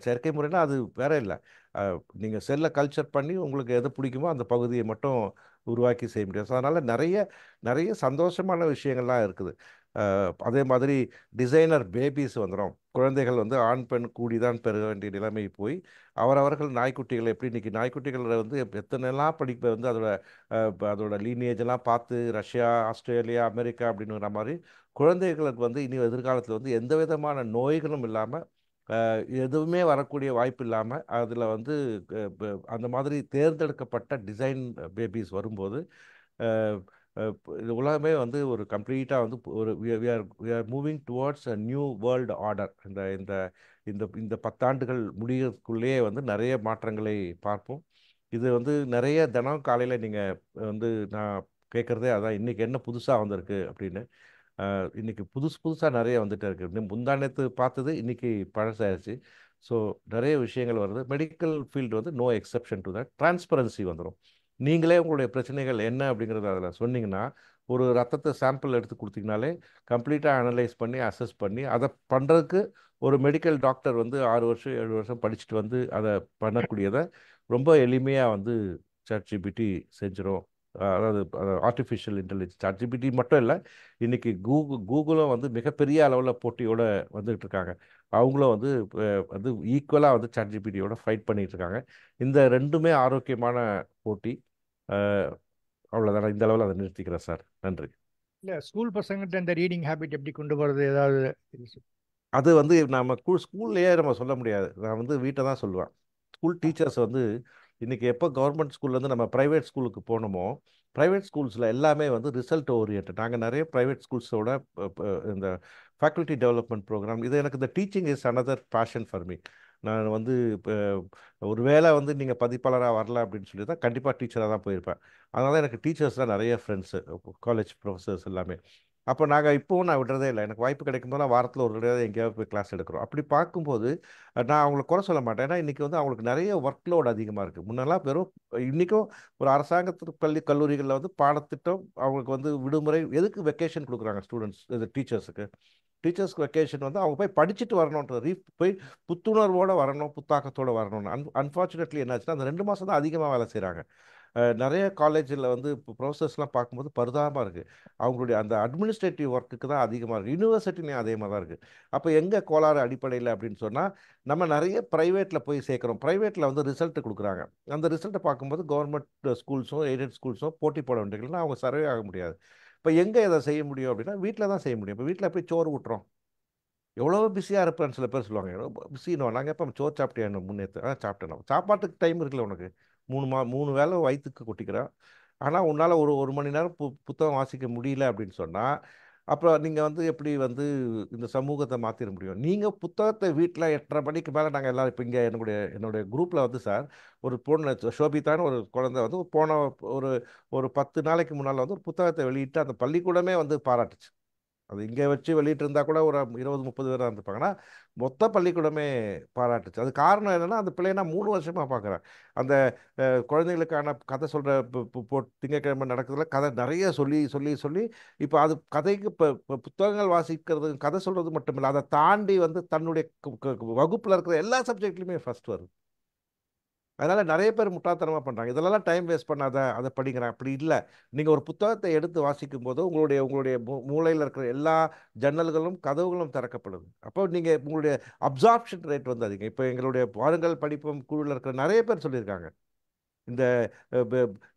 செயற்கை முறைனா அது வேற இல்லை. நீங்கள் செல்லை கல்ச்சர் பண்ணி உங்களுக்கு எது பிடிக்குமோ அந்த பகுதியை மட்டும் உருவாக்கி செய்ய முடியும். ஸோ அதனால் நிறைய நிறைய சந்தோஷமான விஷயங்கள்லாம் இருக்குது. அதே மாதிரி டிசைனர் பேபிஸ் வந்துடும். குழந்தைகள் வந்து ஆண் பெண் கூடி தான் பெற வேண்டிய நிலைமை போய் அவரவர்கள் நாய்க்குட்டிகளை எப்படி இன்றைக்கி நாய்க்குட்டிகளை வந்து எத்தனைலாம் படிப்பை வந்து அதோட லீனியேஜ் எல்லாம் பார்த்து ரஷ்யா, ஆஸ்திரேலியா, அமெரிக்கா அப்படிங்கிற மாதிரி குழந்தைகளுக்கு வந்து இனி எதிர்காலத்தில் வந்து எந்த விதமான நோய்களும் இல்லாமல் எதுவுமே வரக்கூடிய வாய்ப்பு இல்லாமல் அதில் வந்து அந்த மாதிரி தேர்ந்தெடுக்கப்பட்ட டிசைன் பேபிஸ் வரும்போது இது உலகமே வந்து ஒரு கம்ப்ளீட்டாக வந்து ஒரு we are moving towards a new world order. இந்த இந்த இந்த இந்த 10 ஆண்டுகள் முடியறதுக்குள்ளேயே வந்து நிறைய மாற்றங்களை பார்ப்போம். இது வந்து நிறைய தினம் காலையில் நீங்கள் வந்து நான் கேட்குறதே அதான், இன்றைக்கி என்ன புதுசாக வந்திருக்கு அப்படின்னு. இன்றைக்கி புதுசாக நிறைய வந்துட்டே இருக்குது. முந்தானத்து பார்த்தது இன்றைக்கி பழசாயிருச்சு. ஸோ நிறைய விஷயங்கள் வருது. மெடிக்கல் ஃபீல்டு வந்து no exception to that. Transparency வந்துடும். நீங்களே உங்களுடைய பிரச்சனைகள் என்ன அப்படிங்கிறத அதில் சொன்னீங்கன்னா, ஒரு ரத்தத்தை சாம்பிள் எடுத்து கொடுத்தீங்கனாலே கம்ப்ளீட்டாக அனலைஸ் பண்ணி அசஸ் பண்ணி அதை பண்ணுறதுக்கு ஒரு மெடிக்கல் டாக்டர் வந்து 6 வருஷம் 7 வருஷம் படிச்சுட்டு வந்து அதை பண்ணக்கூடியதை ரொம்ப எளிமையாக வந்து ChatGPT செஞ்சிடும். அதாவது ஆர்டிஃபிஷியல் இன்டெலிஜென்ஸ் ChatGPT மட்டும் இல்லை, இன்றைக்கி கூகுளும் வந்து மிகப்பெரிய அளவில் போட்டியோடு வந்துகிட்டு இருக்காங்க. அவங்களும் வந்து வந்து ஈக்குவலாக வந்து ChatGPTயோட ஃபைட் பண்ணிகிட்டு இருக்காங்க. இந்த ரெண்டுமே ஆரோக்கியமான போட்டி. அவ்வளோதான். இந்த அளவில் அதை நிறுத்திக்கிறேன் சார். நன்றி. இல்லை, ஸ்கூல் பசங்கிட்ட இந்த ரீடிங் ஹேபிட் எப்படி கொண்டு போகிறது ஏதாவது? அது வந்து நம்ம ஸ்கூல்லையே நம்ம சொல்ல முடியாது. நான் வந்து வீட்டை தான் சொல்லுவேன். ஸ்கூல் டீச்சர்ஸ் வந்து இன்றைக்கி எப்போ கவர்மெண்ட் ஸ்கூல்லேருந்து நம்ம ப்ரைவேட் ஸ்கூலுக்கு போனோமோ, ப்ரைவேட் ஸ்கூல்ஸில் எல்லாமே வந்து ரிசல்ட் ஓரியன்ட். நாங்கள் நிறைய ப்ரைவேட் ஸ்கூல்ஸோட இந்த ஃபேக்கல்ட்டி டெவலப்மெண்ட் ப்ரோக்ராம், இது எனக்கு இந்த teaching is another passion for me. நான் வந்து இப்போ ஒரு வேளை வந்து நீங்கள் பதிப்பாளராக வரல அப்படின்னு சொல்லி தான் கண்டிப்பாக டீச்சராக தான் போயிருப்பேன். அதனால எனக்கு டீச்சர்ஸ் தான் நிறைய ஃப்ரெண்ட்ஸு, காலேஜ் ப்ரொஃபஸர்ஸ் எல்லாமே. அப்போ இப்போவும் நான் விடுறதே இல்லை. எனக்கு வாய்ப்பு கிடைக்கும்போது நான் வாரத்தில் ஒரு தடவை எங்கேயாவது போய் கிளாஸ் எடுக்கிறோம். அப்படி பார்க்கும்போது நான் அவங்கள குறை சொல்ல மாட்டேன். ஏன்னா இன்றைக்கி வந்து அவங்களுக்கு நிறைய ஒர்க் லோட் அதிகமாக இருக்குது. முன்னெல்லாம் இன்றைக்கும் ஒரு அரசாங்கத்து கல்லூரிகளில் வந்து பாடத்திட்டம் அவங்களுக்கு வந்து விடுமுறை எதுக்கு வெக்கேஷன் கொடுக்குறாங்க ஸ்டூடெண்ட்ஸ், இது டீச்சர்ஸ்க்கு வெக்கேஷன் வந்து அவங்க போய் படிச்சுட்டு வரணுன்றது, போய் புத்துணர்வோடு வரணும், புத்தாக்கத்தோடு வரணும்னு. அன்ஃபார்ச்சுனேட்லி என்னாச்சுன்னா அந்த 2 மாதம் தான் அதிகமாக வேலை செய்கிறாங்க. நிறைய காலேஜில் வந்து இப்போ ப்ரொஃபஸர்ஸ்லாம் பார்க்கும்போது பரிதாபமாக இருக்குது. அவங்களுடைய அந்த அட்மினிஸ்ட்ரேட்டிவ் ஒர்க்குக்கு தான் அதிகமாக இருக்குது. யூனிவர்சிட்டிலையும் அதே மாதிரி தான் இருக்குது. அப்போ எங்கே கோளாறு அடிப்படையில் அப்படின்னு சொன்னால், நம்ம நிறைய ப்ரைவேட்டில் போய் சேர்க்குறோம். ப்ரைவேட்டில் வந்து ரிசல்ட்டு கொடுக்குறாங்க. அந்த ரிசல்ட்டை பார்க்கும்போது கவர்மெண்ட் ஸ்கூல்ஸும் எய்டட் ஸ்கூல்ஸும் போட்டி போட வேண்டியதுன்னா அவங்க சர்வே ஆக முடியாது. இப்போ எங்கே இதை செய்ய முடியும் அப்படின்னா வீட்டில் தான் செய்ய முடியும். இப்போ வீட்டில் போய் சோறு ஊட்டுறோம். எவ்வளோ பிஸியாக இருப்பேன்னு சில பேர் சொல்லுவாங்க. எவ்வளோ பிஸினோ நாங்கள் எப்போ சோறு சாப்பிட்டியா முன்னேற்று சாப்பிட்டேன். சாப்பாட்டுக்கு டைம் இருக்குல்ல உனக்கு, 3 வேளை வயிற்றுக்கு கொட்டிக்கிறேன். ஆனால் உன்னால் ஒரு மணி நேரம் புத்தகம் வாசிக்க முடியல அப்படின்னு சொன்னால் அப்புறம் நீங்கள் வந்து எப்படி வந்து இந்த சமூகத்தை மாற்றிட முடியும்? நீங்கள் புத்தகத்தை வீட்டில் 8:30 மணிக்கு மேலே நாங்கள் எல்லோரும் இப்போ இங்கே என்னுடைய குரூப்பில் வந்து சார் ஒரு பொண்ணு ஷோபிதான்னு ஒரு குழந்தை வந்து போன ஒரு 10 நாளைக்கு முன்னால் வந்து ஒரு புத்தகத்தை வெளியிட்டு அந்த பள்ளிக்கூடமே வந்து பாராட்டுச்சு. அது இங்கே வச்சு வெளியிட்டு இருந்தால் கூட ஒரு 20-30 பேர் இருந்திருப்பாங்க. ஆனால் மொத்த பள்ளிக்கூடமே பாராட்டுச்சு. அது காரணம் என்னென்னா அந்த பிள்ளையை நான் 3 வருஷமாக பார்க்குறேன். அந்த குழந்தைகளுக்கான கதை சொல்கிற திங்கட்கிழமை நடக்கிறதுல கதை நிறைய சொல்லி சொல்லி சொல்லி இப்போ அது கதைக்கு இப்போ புத்தகங்கள் வாசிக்கிறது கதை சொல்கிறது மட்டும் இல்லை, அதை தாண்டி வந்து தன்னுடைய வகுப்பில் இருக்கிற எல்லா சப்ஜெக்ட்லையுமே ஃபர்ஸ்ட் வருது. அதனால் நிறைய பேர் முட்டாள்தனமாக பண்ணுறாங்க. இதெல்லாம் டைம் வேஸ்ட் பண்ணாத, அதை படிக்கிறேன். அப்படி இல்லை. நீங்கள் ஒரு புத்தகத்தை எடுத்து வாசிக்கும் போது உங்களுடைய மூளையில் இருக்கிற எல்லா ஜன்னல்களும் கதவுகளும் திறக்கப்படுது. அப்போ நீங்கள் உங்களுடைய அப்சார்ப்ஷன் ரேட் வந்து அதிகம். இப்போ எங்களுடைய பாருங்கள் படிப்பும் குழுவில் இருக்கிற நிறைய பேர் சொல்லியிருக்காங்க, இந்த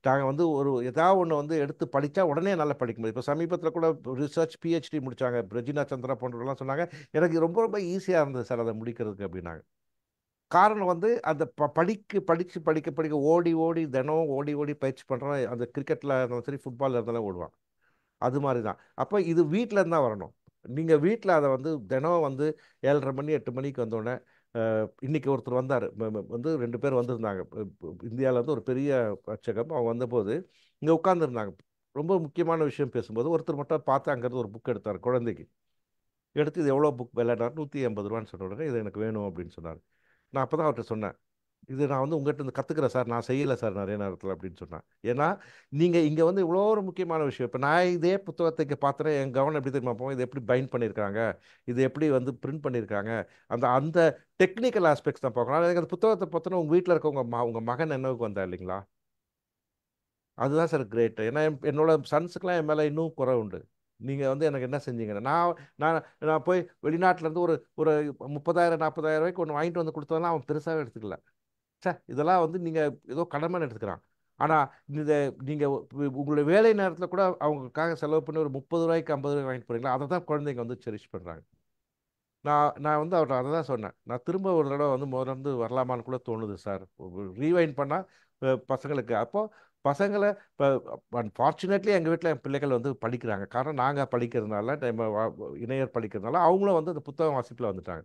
நாங்கள் வந்து ஏதாவது ஒன்று வந்து எடுத்து படித்தா உடனே நல்லா படிக்க முடியும். இப்போ சமீபத்தில் கூட ரிசர்ச் PhD முடித்தாங்க ரெஜினா சந்திரா போன்றவர்கள்லாம் சொன்னாங்க, எனக்கு ரொம்ப ரொம்ப ஈஸியாக இருந்தது சார் அதை முடிக்கிறதுக்கு அப்படின்னாங்க. காரணம் வந்து அந்த படிக்க ஓடி ஓடி தினம் ஓடி ஓடி பயிற்சி பண்ணுறோம். அந்த கிரிக்கெட்டில் இருந்தாலும் சரி, ஃபுட்பாலில் இருந்தாலும் ஓடுவான். அது மாதிரி தான். அப்போ இது வீட்டில் இருந்தால் வரணும். நீங்கள் வீட்டில் அதை வந்து தினம் வந்து 7:30 மணி 8 மணிக்கு வந்தோடனே இன்றைக்கி ஒருத்தர் வந்தார், வந்து 2 பேர் வந்திருந்தாங்க. இந்தியாவில் வந்து ஒரு பெரிய அச்சகம். அவங்க வந்தபோது இங்கே உட்காந்துருந்தாங்க. ரொம்ப முக்கியமான விஷயம் பேசும்போது ஒருத்தர் மட்டும் பார்த்து அங்கேருந்து ஒரு புக் எடுத்தார் குழந்தைக்கு. எடுத்து இது எவ்வளோ புக் விளையாடுறாரு, 180 ரூபான்னு சொன்ன உடனே இது எனக்கு வேணும் அப்படின்னு சொன்னார். நான் அப்போ தான் அவர்கிட்ட சொன்னேன், இது நான் வந்து உங்கள்கிட்ட இருந்து கற்றுக்கிறேன் சார், நான் செய்யலை சார் நிறைய நேரத்தில் அப்படின்னு சொன்னேன். ஏன்னா நீங்கள் இங்கே வந்து இவ்வளோ ஒரு முக்கியமான விஷயம். இப்போ நான் இதே புத்தகத்தை இங்கே பார்த்தேன், என் கவனம் எப்படி தெரியுமா போவோம், இது எப்படி பைண்ட் பண்ணியிருக்காங்க, இது எப்படி வந்து பிரிண்ட் பண்ணியிருக்காங்க, அந்த டெக்னிக்கல் ஆஸ்பெக்ட்ஸ் தான் பார்க்கணும். எனக்கு அந்த புத்தகத்தை பார்த்தோன்னா உங்கள் வீட்டில் இருக்க உங்கள் மகன் நினைவுக்கு வந்தா இல்லைங்களா? அதுதான் சார் கிரேட். ஏன்னா என்னோட சன்ஸுக்கெலாம் என் மேலே இன்னும் குறை உண்டு. நீங்கள் வந்து எனக்கு என்ன செஞ்சீங்கன்னு. நான் போய் வெளிநாட்டிலேருந்து ஒரு 30,000-40,000 ரூபாய்க்கு ஒன்று வாங்கிட்டு வந்து கொடுத்ததெல்லாம் அவன் பெருசாகவே எடுத்துக்கல. சார் இதெல்லாம் வந்து நீங்கள் ஏதோ கடமைன்னு எடுத்துக்கிறான். ஆனால் நீங்கள் உங்களுடைய வேலை நேரத்தில் கூட அவங்களுக்காக செலவு பண்ணி ஒரு 30 ரூபாய்க்கு 50 ரூபாய்க்கு வாங்கிட்டு போகிறீங்களா, அதை தான் குழந்தைங்க வந்து செரிஷ் பண்ணுறாங்க. நான் வந்து அவர்கிட்ட அதை தான் சொன்னேன். நான் திரும்ப ஒரு தடவை வந்து முதல்ல வரலாமான்னு கூட தோணுது சார், ரீவைண்ட் பண்ணால் பசங்களுக்கு. அப்போது பசங்களை இப்போ அன்ஃபார்ச்சுனேட்லி எங்கள் வீட்டில் என் பிள்ளைகள் வந்து படிக்கிறாங்க. காரணம் நாங்கள் படிக்கிறதுனால, இணையர் படிக்கிறதுனால அவங்களும் வந்து அந்த புத்தகம் வாசிப்பில் வந்துட்டாங்க.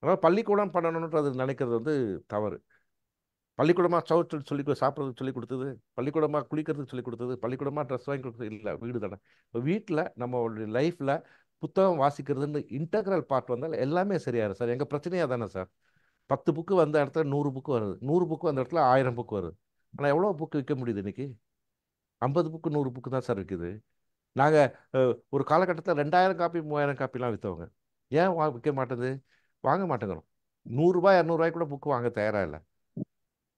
அதனால் பள்ளிக்கூடம் பண்ணணுன்றது நினைக்கிறது வந்து தவறு. பள்ளிக்கூடமாக சாப்பிட்றதுக்கு சொல்லிக் கொடுத்தது, பள்ளிக்கூடமாக குளிக்கிறதுக்கு சொல்லிக் கொடுத்தது, பள்ளிக்கூடமாக ட்ரெஸ் வாங்கி கொடுத்தது இல்லை, வீடு தானே. இப்போ வீட்டில் நம்மளுடைய லைஃப்பில் புத்தகம் வாசிக்கிறதுன்னு இன்டெக்ரல் பார்ட் வந்தால் எல்லாமே சரியாயிரும் சார். எங்கள் பிரச்சனையாக தானே சார், 10 புக்கு வந்த இடத்துல 100 புக்கு வருது, 100 புக்கு வந்த இடத்துல 1000 புக்கு வருது. ஆனால் எவ்வளோ புக்கு விற்க முடியுது இன்றைக்கி? 50 புக்கு 100 புக்கு தான் சார் விற்குது. நாங்கள் ஒரு காலகட்டத்தில் 2000 காப்பி 3000 காப்பிலாம் விற்றவங்க. ஏன் விற்க மாட்டேது? வாங்க மாட்டேங்கிறோம். 100 ரூபாய் 200 ரூபாய்க்கு கூட புக்கு வாங்க தயாராக இல்லை.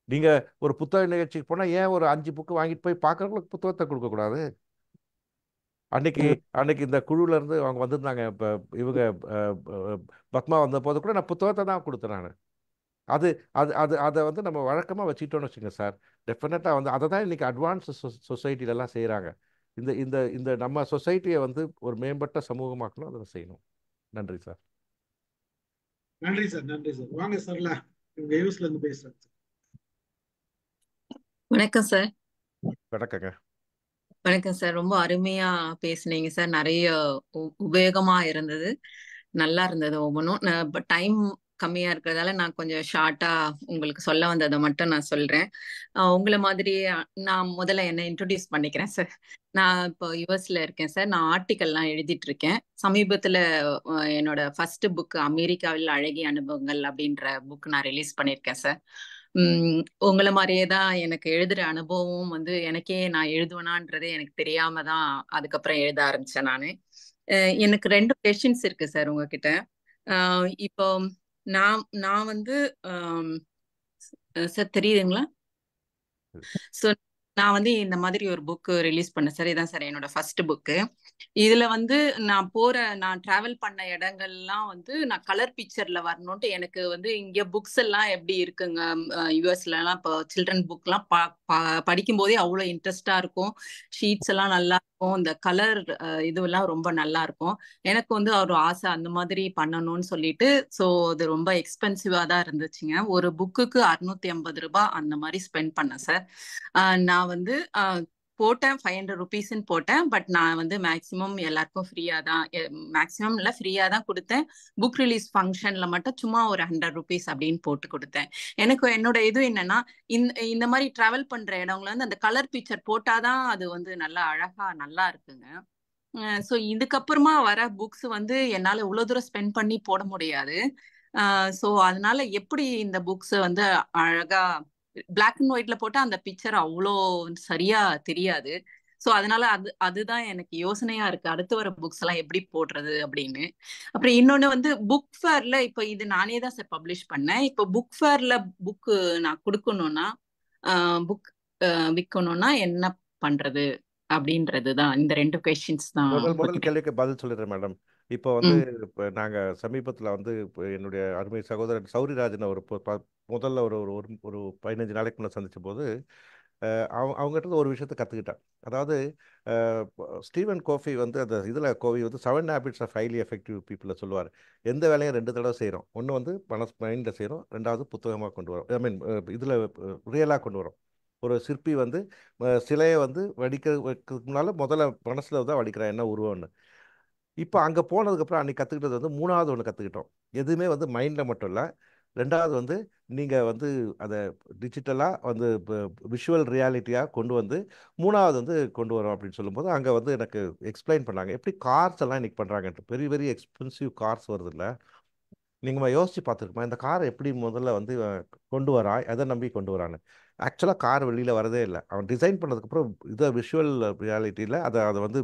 நீங்கள் ஒரு புத்தக நிகழ்ச்சிக்கு போனால் ஏன் ஒரு 5 புக்கு வாங்கிட்டு போய் பார்க்குறவங்களுக்கு புத்தகத்தை கொடுக்கக்கூடாது? அன்னைக்கு இந்த குழுவிலேருந்து அவங்க வந்திருந்தாங்க. இப்போ இவங்க பத்மா வந்த போது கூட நான் புத்தகத்தை தான் கொடுத்தேன். நான் அதை வந்து நம்ம வழக்கமாக வச்சுக்கிட்டோன்னு வச்சுங்க சார், டெஃபினட்டாக வந்து அதை தான் இன்றைக்கி அட்வான்ஸ் சொசைட்டிலெல்லாம் செய்கிறாங்க. இந்த இந்த இந்த நம்ம சொசைட்டியை வந்து ஒரு மேம்பட்ட சமூகமாக்கணும், அதை செய்யணும். நன்றி சார். நன்றி சார். நன்றி சார். வாங்க சார்ல, இவங்க யூஸ்லேருந்து பேசுகிறேன். வணக்கம் சார். வணக்கங்க. வணக்கம் சார். ரொம்ப அருமையா பேசுனீங்க சார். நிறைய உபயோகமா இருந்தது, நல்லா இருந்தது ஒவ்வொன்றும். டைம் கம்மியா இருக்கிறதால நான் கொஞ்சம் ஷார்ட்டா உங்களுக்கு சொல்ல வந்ததை மட்டும் நான் சொல்றேன். உங்களை மாதிரி நான் முதல்ல என்ன இன்ட்ரோடியூஸ் பண்ணிக்கிறேன் சார். நான் இப்போ யுஎஸ்ல இருக்கேன் சார். நான் ஆர்டிக்கல்லாம் எழுதிட்டு இருக்கேன். சமீபத்துல என்னோட ஃபர்ஸ்ட் புக் அமெரிக்காவில் அழகிய அனுபவங்கள் அப்படின்ற புக் நான் ரிலீஸ் பண்ணியிருக்கேன் சார். உங்களை மாதிரியே தான் எனக்கு எழுதுற அனுபவம் வந்து எனக்கே நான் எழுதுவேனான்றதே எனக்கு தெரியாம தான் அதுக்கப்புறம் எழுத ஆரம்பிச்சேன் நானு. எனக்கு 2 கொஸ்டின்ஸ் இருக்கு சார் உங்ககிட்ட. இப்போ நான் வந்து சார் தெரியுதுங்களா? ஸோ நான் வந்து இந்த மாதிரி ஒரு புக் ரிலீஸ் பண்ணேன் சார். இதான் சார் என்னோட ஃபர்ஸ்ட் புக்கு. இதுல வந்து நான் டிராவல் பண்ண இடங்கள்லாம் வந்து நான் கலர் பிக்சர்ல வரணும்ட்டு எனக்கு வந்து இங்க புக்ஸ் எல்லாம் எப்படி இருக்குங்க, யூஎஸ்ல எல்லாம் இப்போ சில்ட்ரன் புக் எல்லாம் படிக்கும் போதே அவ்வளவு இன்ட்ரெஸ்டா இருக்கும். ஷீட்ஸ் எல்லாம் நல்லா இந்த கலர் இதுவெல்லாம் ரொம்ப நல்லா இருக்கும். எனக்கு வந்து ஒரு ஆசை அந்த மாதிரி பண்ணணும்னு சொல்லிட்டு, ஸோ அது ரொம்ப எக்ஸ்பென்சிவா தான் இருந்துச்சுங்க. ஒரு புக்குக்கு 650 ரூபாய் அந்த மாதிரி ஸ்பெண்ட் பண்ணேன் சார். நான் வந்து போட்டேன் 500 ருபீஸ்ன்னு போட்டேன். பட் நான் வந்து மேக்ஸிமம் எல்லாருக்கும் ஃப்ரீயா தான், மேக்ஸிமம் இல்லை ஃப்ரீயா தான் கொடுத்தேன். புக் ரிலீஸ் ஃபங்க்ஷன்ல மட்டும் சும்மா ஒரு 100 ருபீஸ் அப்படின்னு போட்டு கொடுத்தேன். எனக்கு என்னோட இது என்னன்னா, இந்த மாதிரி டிராவல் பண்ற இடங்கள்ல வந்து அந்த கலர் பிக்சர் போட்டாதான் அது வந்து நல்லா அழகா நல்லா இருக்குங்க. ஸோ இதுக்கப்புறமா வர புக்ஸ் வந்து என்னால இவ்வளவு தூரம் ஸ்பெண்ட் பண்ணி போட முடியாது. ஸோ அதனால எப்படி இந்த புக்ஸ் வந்து அழகா பிளாக் அண்ட் ஒயிட்ல போட்டா அந்த பிக்சர் அவ்வளோ சரியா தெரியாது. ஸோ அதனால அதுதான் எனக்கு யோசனையா இருக்கு, அடுத்து வர புக்ஸ் எல்லாம் எப்படி போடுறது அப்படின்னு. அப்புறம் இன்னொன்னு வந்து புக் ஃபேர்ல இப்போ இது நானே தான் சார் பப்ளிஷ் பண்ணேன். இப்போ புக் ஃபேர்ல புக்கு நான் கொடுக்கணும்னா, புக் விற்கணும்னா என்ன பண்றது அப்படின்றது தான். இந்த 2 கொஸ்டின்ஸ் தான் முதல் உங்ககிட்ட. கேள்விக்கு பதில் சொல்லிடுறேன் மேடம். இப்போ வந்து ம். இப்போ நாங்கள் சமீபத்தில் வந்து இப்போ என்னுடைய அருமை சகோதரர் சௌரிராஜனை முதல்ல ஒரு ஒரு ஒரு ஒரு 15 நாளைக்கு முன்னே சந்திச்ச போது அவங்ககிட்ட ஒரு விஷயத்தை கற்றுக்கிட்டேன். அதாவது ஸ்டீவன் கோஃபி வந்து அந்த இதில் கோவி வந்து 7 ஹேபிட்ஸ் ஆஃப் ஹைலி எஃபெக்டிவ் பீப்புளில் சொல்லுவார். எந்த வேலையும் 2 தடவை செய்கிறோம். ஒன்று வந்து மைண்டில் செய்கிறோம், ரெண்டாவது புத்தகமாக கொண்டு வரோம். ஐ மீன் இதில் ரியலாக கொண்டு வரோம். ஒரு சிற்பி வந்து சிலையை வந்து வைக்கிறதுக்கு முன்னால் முதல்ல மனசில் தான் வடிக்கிறான் என்ன உருவம்னு. இப்போ அங்கே போனதுக்கப்புறம் அன்றைக்கி கற்றுக்கிட்டது வந்து 3வது ஒன்று கற்றுக்கிட்டோம். எதுவுமே வந்து மைண்டில் மட்டும் இல்லை, ரெண்டாவது வந்து நீங்கள் வந்து அதை டிஜிட்டலாக வந்து விஷுவல் ரியாலிட்டியாக கொண்டு வந்து 3வது வந்து கொண்டு வரோம் அப்படின்னு சொல்லும்போது அங்கே வந்து எனக்கு எக்ஸ்பிளைன் பண்ணாங்க எப்படி கார்ஸ் எல்லாம் இன்றைக்கி பண்ணுறாங்கன்ட்டு. பெரிய பெரிய எக்ஸ்பென்சிவ் கார்ஸ் வருது இல்லை, நீங்கள் யோசிச்சு பார்த்துருக்குமா இந்த காரை எப்படி முதல்ல வந்து கொண்டு வரான், எதை நம்பி கொண்டு வரான்னு. ஆக்சுவலாக கார் வெளியில் வரதே இல்லை. அவன் டிசைன் பண்ணதுக்கப்புறம் இதை விஷுவல் ரியாலிட்டியில் அதை வந்து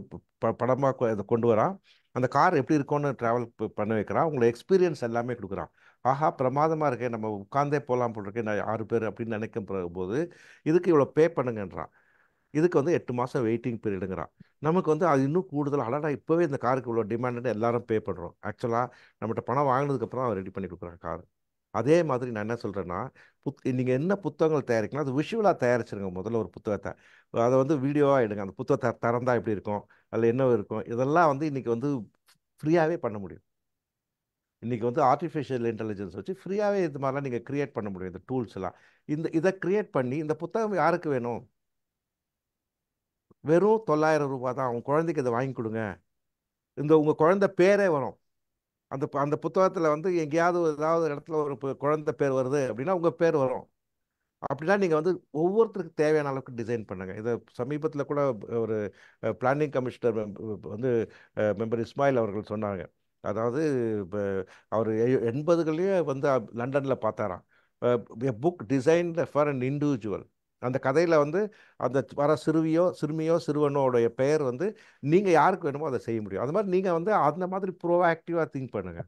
படமாக அதை கொண்டு வரான். அந்த கார் எப்படி இருக்கும்னு ட்ராவல் பண்ண வைக்கிறான், உங்களை எக்ஸ்பீரியன்ஸ் எல்லாமே கொடுக்குறான். ஆஹா பிரமாதமாக இருக்கேன், நம்ம உட்காந்தே போகலாம் போல் இருக்கேன், நான் 6 பேர் அப்படின்னு நினைக்கும் போது இதுக்கு இவ்வளோ பே பண்ணுங்கன்றான். இதுக்கு வந்து 8 மாதம் வெயிட்டிங் பீரியடுங்கிறான். நமக்கு வந்து அது இன்னும் கூடுதல், அடடா இப்போவே இந்த காருக்கு இவ்வளோ டிமாண்டுன்னு எல்லாரும் பே பண்ணுறோம். ஆக்சுவலாக நம்மகிட்ட பணம் வாங்கினதுக்கப்புறம் அவன் ரெடி பண்ணி கொடுக்குறான் கார். அதே மாதிரி நான் என்ன சொல்கிறேன்னா, நீங்கள் என்ன புத்தகங்கள் தயாரிக்கலாம் அது விஷுவலாக தயாரிச்சிருங்க முதல்ல ஒரு புத்தகத்தை. அதை வந்து வீடியோவாக எடுங்க. அந்த புத்தகத்தை திறந்தா எப்படி இருக்கும், அதில் என்ன இருக்கும், இதெல்லாம் வந்து இன்றைக்கி வந்து ஃப்ரீயாகவே பண்ண முடியும். இன்றைக்கி வந்து ஆர்டிஃபிஷியல் இன்டெலிஜென்ஸ் வச்சு ஃப்ரீயாகவே இது மாதிரிலாம் நீங்கள் க்ரியேட் பண்ண முடியும். இந்த டூல்ஸ் எல்லாம் இதை க்ரியேட் பண்ணி இந்த புத்தகம் யாருக்கு வேணும், வெறும் 900 ரூபாய் தான், உங்கள் குழந்தைக்கு இதை வாங்கி கொடுங்க. உங்கள் குழந்தை பேரே வரும் அந்த அந்த புத்தகத்தில் வந்து எங்கேயாவது ஏதாவது இடத்துல ஒரு குழந்தை பேர் வருது அப்படின்னா உங்கள் பேர் வரும். அப்படின்னா நீங்கள் வந்து ஒவ்வொருத்தருக்கு தேவையான அளவுக்கு டிசைன் பண்ணுங்கள். இதை சமீபத்தில் கூட ஒரு பிளானிங் கமிஷனர் வந்து மெம்பர் இஸ்மாயில் அவர்கள் சொன்னாங்க. அதாவது இப்போ அவர் 80களிலேயே வந்து லண்டனில் பார்த்தாராம் book designed for an individual. அந்த கதையில் வந்து அந்த வர சிறுமியோ சிறுவனோடைய பெயர் வந்து நீங்கள் யாருக்கு வேணுமோ அதை செய்ய முடியும். அது மாதிரி நீங்கள் வந்து அந்த மாதிரி ப்ரோஆக்டிவாக திங்க் பண்ணுங்கள்.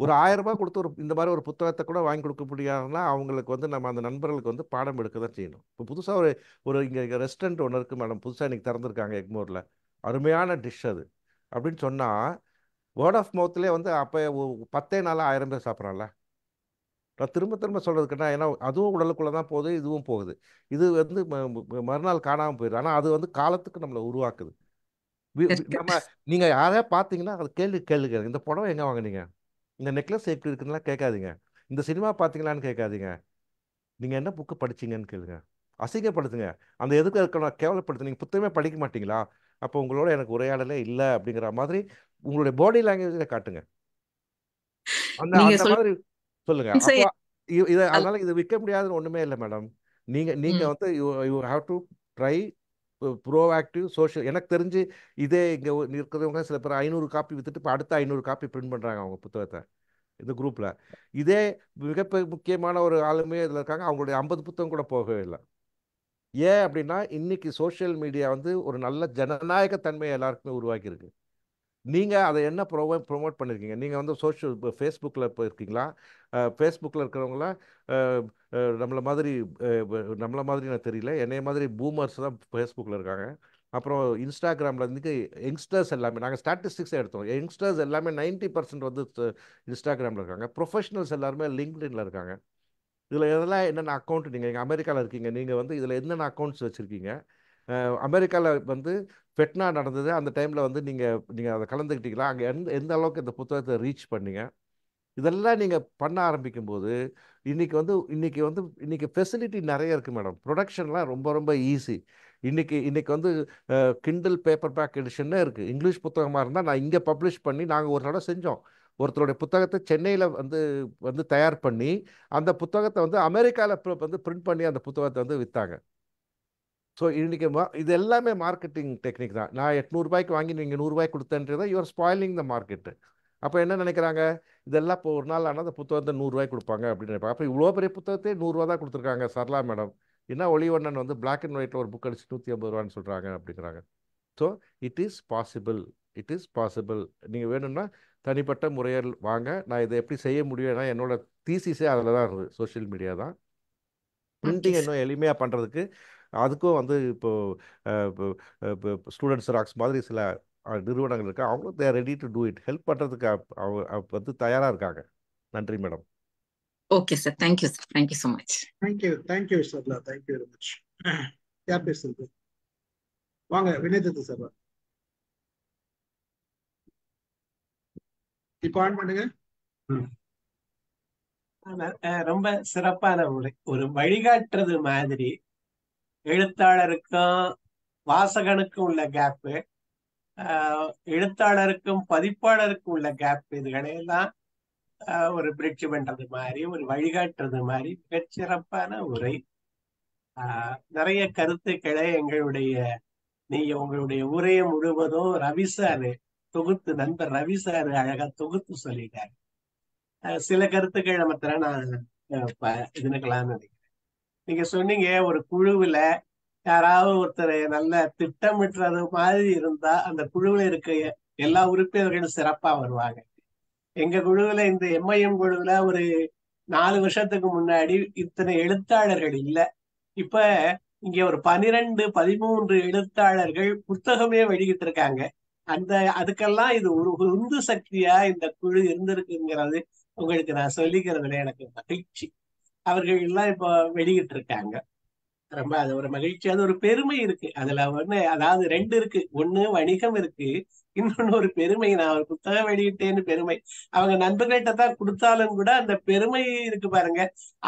ஒரு 1000 ரூபாய் கொடுத்து இந்த மாதிரி ஒரு புத்தகத்தை கூட வாங்கி கொடுக்க முடியாதுன்னா அவங்களுக்கு வந்து நம்ம அந்த நண்பர்களுக்கு வந்து பாடம் எடுக்க தான் செய்யணும். இப்போ புதுசாக ஒரு இங்கே ரெஸ்டாரண்ட் ஒன்று இருக்குது மேடம், புதுசாக இன்றைக்கி திறந்துருக்காங்க எக்மோரில், அருமையான டிஷ் அது அப்படின்னு சொன்னால் வேர்ட் ஆஃப் மவுத்லேயே வந்து அப்போ 10 நாளில் 1000 பேர் சாப்பிட்றான்ல. நான் திரும்ப திரும்ப சொல்கிறதுக்குன்னா ஏன்னா அதுவும் உடலுக்குள்ளே தான் போகுது, இதுவும் போகுது. இது வந்து மறுநாள் காணாமல் போயிடுது. ஆனால் அது வந்து காலத்துக்கு நம்மளை உருவாக்குது. நம்ம நீங்கள் யாரையா பார்த்தீங்கன்னா அது கேளுங்க, இந்த புடவை எங்கே வாங்கினீங்க, இந்த நெக்லஸ் எப்படி இருக்குன்னா கேட்காதீங்க, இந்த சினிமா பார்த்தீங்களான்னு கேட்காதீங்க, நீங்கள் என்ன புக்கு படிச்சீங்கன்னு கேளுங்க. அசிங்கப்படுத்துங்க, அந்த எதுக்கு இருக்கணும் கேவலப்படுத்து. நீங்கள் புத்தகமே படிக்க மாட்டீங்களா, அப்போ உங்களோட எனக்கு உரையாடலே இல்லை அப்படிங்கிற மாதிரி உங்களுடைய பாடி லாங்குவேஜில் காட்டுங்க. அந்த நீங்க அந்த மாதிரி சொல்லுங்க. சொல்ல அப்போ அதனால இது விற்க முடியாதுன்னு ஒன்றுமே இல்லை மேடம். நீங்கள் வந்து you have to try proactive social. எனக்கு தெரிஞ்சு இதே இங்கே இருக்கிறவங்க சில பேர் 500 காப்பி விற்றுட்டு இப்போ அடுத்த 500 காப்பி பிரிண்ட் பண்ணுறாங்க அவங்க புத்தகத்தை இந்த குரூப்பில். இதே மிக முக்கியமான ஒரு ஆளுமே இதில் இருக்காங்க, அவங்களுடைய 50 புத்தகம் கூட போகவே இல்லை. ஏன் அப்படின்னா இன்னைக்கு சோஷியல் மீடியா வந்து ஒரு நல்ல ஜனநாயக தன்மையை எல்லாருக்குமே உருவாக்கியிருக்கு. நீங்கள் அதை என்ன ப்ரொமோட் பண்ணியிருக்கீங்க, நீங்கள் வந்து ஃபேஸ்புக்கில் இப்போ இருக்கீங்களா, ஃபேஸ்புக்கில் இருக்கிறவங்கள நம்மளை மாதிரி நான் தெரியல, என்னைய மாதிரி பூமர்ஸ் தான் ஃபேஸ்புக்கில் இருக்காங்க. அப்புறம் இன்ஸ்டாகிராமில் இன்றைக்கி யங்ஸ்டர்ஸ் எல்லாமே, நாங்கள் ஸ்டாட்டிஸ்டிக்ஸே எடுத்தோம், யங்ஸ்டர்ஸ் எல்லாமே 90% வந்து இன்ஸ்டாகிராமில் இருக்காங்க. ப்ரொஃபஷனல்ஸ் எல்லாருமே லிங்க்டின்ல இருக்காங்க. இதில் எதெல்லாம் என்னென்ன அக்கௌண்ட், நீங்கள் எங்கள் அமெரிக்காவில் இருக்கீங்க, நீங்கள் வந்து இதில் என்னென்ன அக்கௌண்ட்ஸ் வச்சுருக்கீங்க, அமெரிக்காவில் வந்து ஃபெட்னா நடந்தது. அந்த டைமில் வந்து நீங்கள் அதை கலந்துக்கிட்டீங்களா? அங்கே எந்த அளவுக்கு இந்த புத்தகத்தை ரீச் பண்ணீங்க? இதெல்லாம் நீங்கள் பண்ண ஆரம்பிக்கும்போது இன்னைக்கு ஃபெசிலிட்டி நிறைய இருக்குது மேடம். ப்ரொடக்ஷன்லாம் ரொம்ப ரொம்ப ஈஸி. இன்னைக்கு வந்து கிண்டில் பேப்பர் பேக் எடிஷன்னே இருக்குது. இங்கிலீஷ் புத்தகமாக இருந்தால் நான் இங்கே பப்ளிஷ் பண்ணி நாங்கள் ஒரு தடவை செஞ்சோம். ஒருத்தருடைய புத்தகத்தை சென்னையில் வந்து வந்து தயார் பண்ணி அந்த புத்தகத்தை வந்து அமெரிக்காவில் வந்து பிரிண்ட் பண்ணி அந்த புத்தகத்தை வந்து விற்றாங்க. ஸோ இன்னைக்கு இது எல்லாமே மார்க்கெட்டிங் டெக்னிக் தான். நான் 800 வாங்கி நீங்கள் 100 கொடுத்தேன்றதை யூஆர் ஸ்பாயிலிங் த மார்க்கெட்டு. அப்போ என்ன நினைக்கிறாங்க, இதெல்லாம் இப்போ ஒரு நாள் ஆனால் அந்த புத்தகத்தை 100 கொடுப்பாங்க அப்படின்னு நினைப்பாங்க. அப்போ இவ்வளோ பெரிய புத்தகத்தையே 100 தான் கொடுத்துருக்காங்க சரளா மேடம். என்ன ஒளிவண்ணன் வந்து பிளாக் அண்ட் ஒயிட்டில் ஒரு புக் அடிச்சு 150 சொல்கிறாங்க அப்படிங்கிறாங்க. So it is possible. It is possible. நீங்கள் வேணும்னா தனிப்பட்ட முறையில் வாங்க. நான் இதை எப்படி செய்ய முடியும்னா என்னோட தீசிஸே அதில் தான் இருந்தது. சோஷியல் மீடியா தான். பிரிண்டிங் இன்னும் எளிமையாக பண்ணுறதுக்கு அதுக்கும் வந்து இப்போ ஸ்டூடெண்ட்ஸ் ராக்ஸ் மாதிரி சில நிறுவனங்கள் இருக்குது. அவங்களும் they're ready to do it. Help பண்ணுறதுக்கு அவங்க வந்து தயாராக இருக்காங்க. நன்றி madam. Okay sir, thank you sir, thank you so much. Thank you Sarla, thank you very much. யார் பேசுறது? வாங்க வினயதத்து சார். இப்போ ஆன் பண்ணுங்க. ரொம்ப சிறப்பான ஒரு வழிகாட்டுறது மாதிரி எழுத்தாளருக்கும் வாசகனுக்கும் உள்ள கேப்பு, எழுத்தாளருக்கும் பதிப்பாளருக்கும் உள்ள கேப், இதுகளையெல்லாம் ஒரு பிரிட்ஜ் பண்றது மாதிரி, ஒரு வழிகாட்டுறது மாதிரி மிகச்சிறப்பான உரை. நிறைய கருத்துக்களை நீங்க உங்களுடைய உரையை முழுவதும் ரவிசாரு நண்பர் ரவிசாரு அழகா தொகுத்து சொல்லிட்டாரு. சில கருத்துக்களை மாத்திரம் நான் இதுக்கலாம்னு நினைக்கிறேன். நீங்க சொன்னீங்க ஒரு குழுவுல யாராவது ஒருத்தர் நல்ல திட்டமிட்டுறது மாதிரி இருந்தா அந்த குழுவுல இருக்க எல்லா உறுப்பினர்களும் சிறப்பா வருவாங்க. எங்க குழுவுல, இந்த எம்ஐஎம் குழுவுல ஒரு 4 வருஷத்துக்கு முன்னாடி இத்தனை எழுத்தாளர்கள் இல்ல. இப்ப இங்க ஒரு 12-13 எழுத்தாளர்கள் புத்தகமே வெளியிட்டு இருக்காங்க. அதுக்கெல்லாம் இது ஒரு உந்து சக்தியா இந்த குழு இருந்திருக்குங்கிறது உங்களுக்கு நான் சொல்லிக்கிறதுல எனக்கு மகிழ்ச்சி. அவர்கள் எல்லாம் இப்ப வெளியிட்டு இருக்காங்க. ரொம்ப அது ஒரு மகிழ்ச்சி, அது ஒரு பெருமை இருக்கு அதுல. அதாவது 2 இருக்கு. ஒண்ணு வணிகம் இருக்கு, இன்னொன்னு ஒரு பெருமை. நான் ஒரு புத்தகம் வெளியிட்டேன்னு பெருமை. அவங்க நண்பர்கள்ட்ட தான் கொடுத்தாலும் கூட அந்த பெருமை இருக்கு பாருங்க,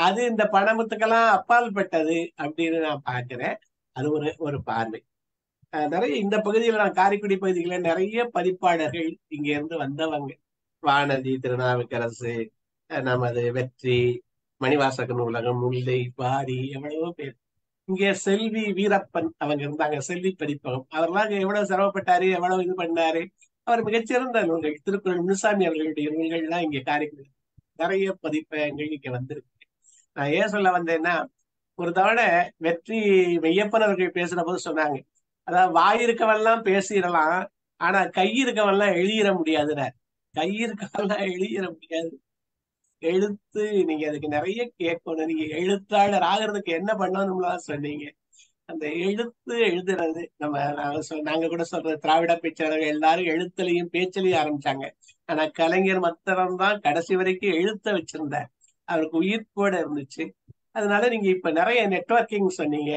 அது இந்த பணமுத்துக்கெல்லாம் அப்பால் பட்டது அப்படின்னு நான் பாக்குறேன். அது ஒரு பார்வை. நிறைய இந்த பகுதியில, நான் காரைக்குடி பகுதியில நிறைய பதிப்பாளர்கள் இங்க இருந்து வந்தவங்க. வானதி, திருநாவுக்கரசு, நமது வெற்றி, மணிவாசக நூலகம், முல்லை, பாரி, எவ்வளவோ பேர். இங்கே செல்வி வீரப்பன் அவங்க இருந்தாங்க, செல்வி பதிப்பகம். அவர்லாம் எவ்வளவு சிரமப்பட்டாரு, எவ்வளவு இது பண்ணாரு. அவர் மிகச்சிறந்த நூல்கள், திருக்குறள் முனுசாமி அவர்களுடைய நூல்கள்லாம் இங்க காரைக்குடி நிறைய பதிப்பகங்கள் இங்க வந்திருக்கு. நான் ஏன் சொல்ல வந்தேன்னா, ஒரு தவணை வெற்றி மெய்யப்பன் அவர்கள் பேசுற போது சொன்னாங்க, அதாவது வாயிருக்கவெல்லாம் பேசிடலாம், ஆனா கையிருக்கவெல்லாம் எழுதிட முடியாதுன்னு. கையிருக்கவெல்லாம் எழுதிட முடியாது. எழுத்து நீங்க அதுக்கு நிறைய கேட்கணும். நீங்க எழுத்தாளர் ஆகிறதுக்கு என்ன பண்ணணும்லாம் சொன்னீங்க. அந்த எழுதுறது நாங்க கூட சொல்றது, திராவிட பேச்சாளர்கள் எல்லாரும் எழுத்துலையும் பேச்சிலையும் ஆரம்பிச்சாங்க. ஆனா கலைஞர் மாத்திரம்தான் கடைசி வரைக்கும் எழுத்த வச்சிருந்தார். அவருக்கு உயிர்ப்போட இருந்துச்சு. அதனால நீங்க இப்ப நிறைய நெட்வொர்க்கிங் சொன்னீங்க,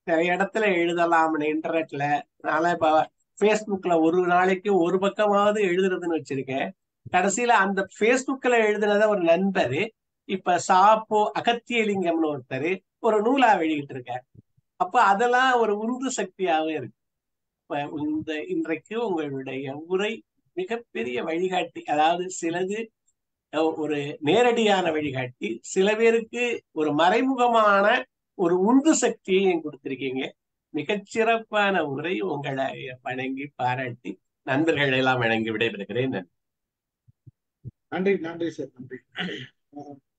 நிறைய இடத்துல எழுதலாம்னு இன்டர்நெட்ல. நான் இப்ப பேஸ்புக்ல ஒரு நாளைக்கு ஒரு பக்கமாவது எழுதுறதுன்னு வச்சிருக்கேன். கடைசியில அந்த பேஸ்புக்ல எழுதுனத ஒரு நண்பரு இப்ப சாப்போ அகத்தியலிங்கம்னு ஒருத்தர் ஒரு நூலா வெளியிட்டு இருக்காரு. அப்ப அதெல்லாம் ஒரு உந்து சக்தியாவே இருக்கு. இன்றைக்கு உங்களுடைய உரை மிகப்பெரிய வழிகாட்டி. அதாவது சிலது ஒரு நேரடியான வழிகாட்டி, சில பேருக்கு ஒரு மறைமுகமான ஒரு உந்து சக்தியையும் கொடுத்திருக்கீங்க. மிகச்சிறப்பான உரை. உங்களை வணங்கி பாராட்டி நண்பர்கள் எல்லாம் வணங்கி விடைபெறுகிறேன். நன்றி. நன்றி சார், நன்றி.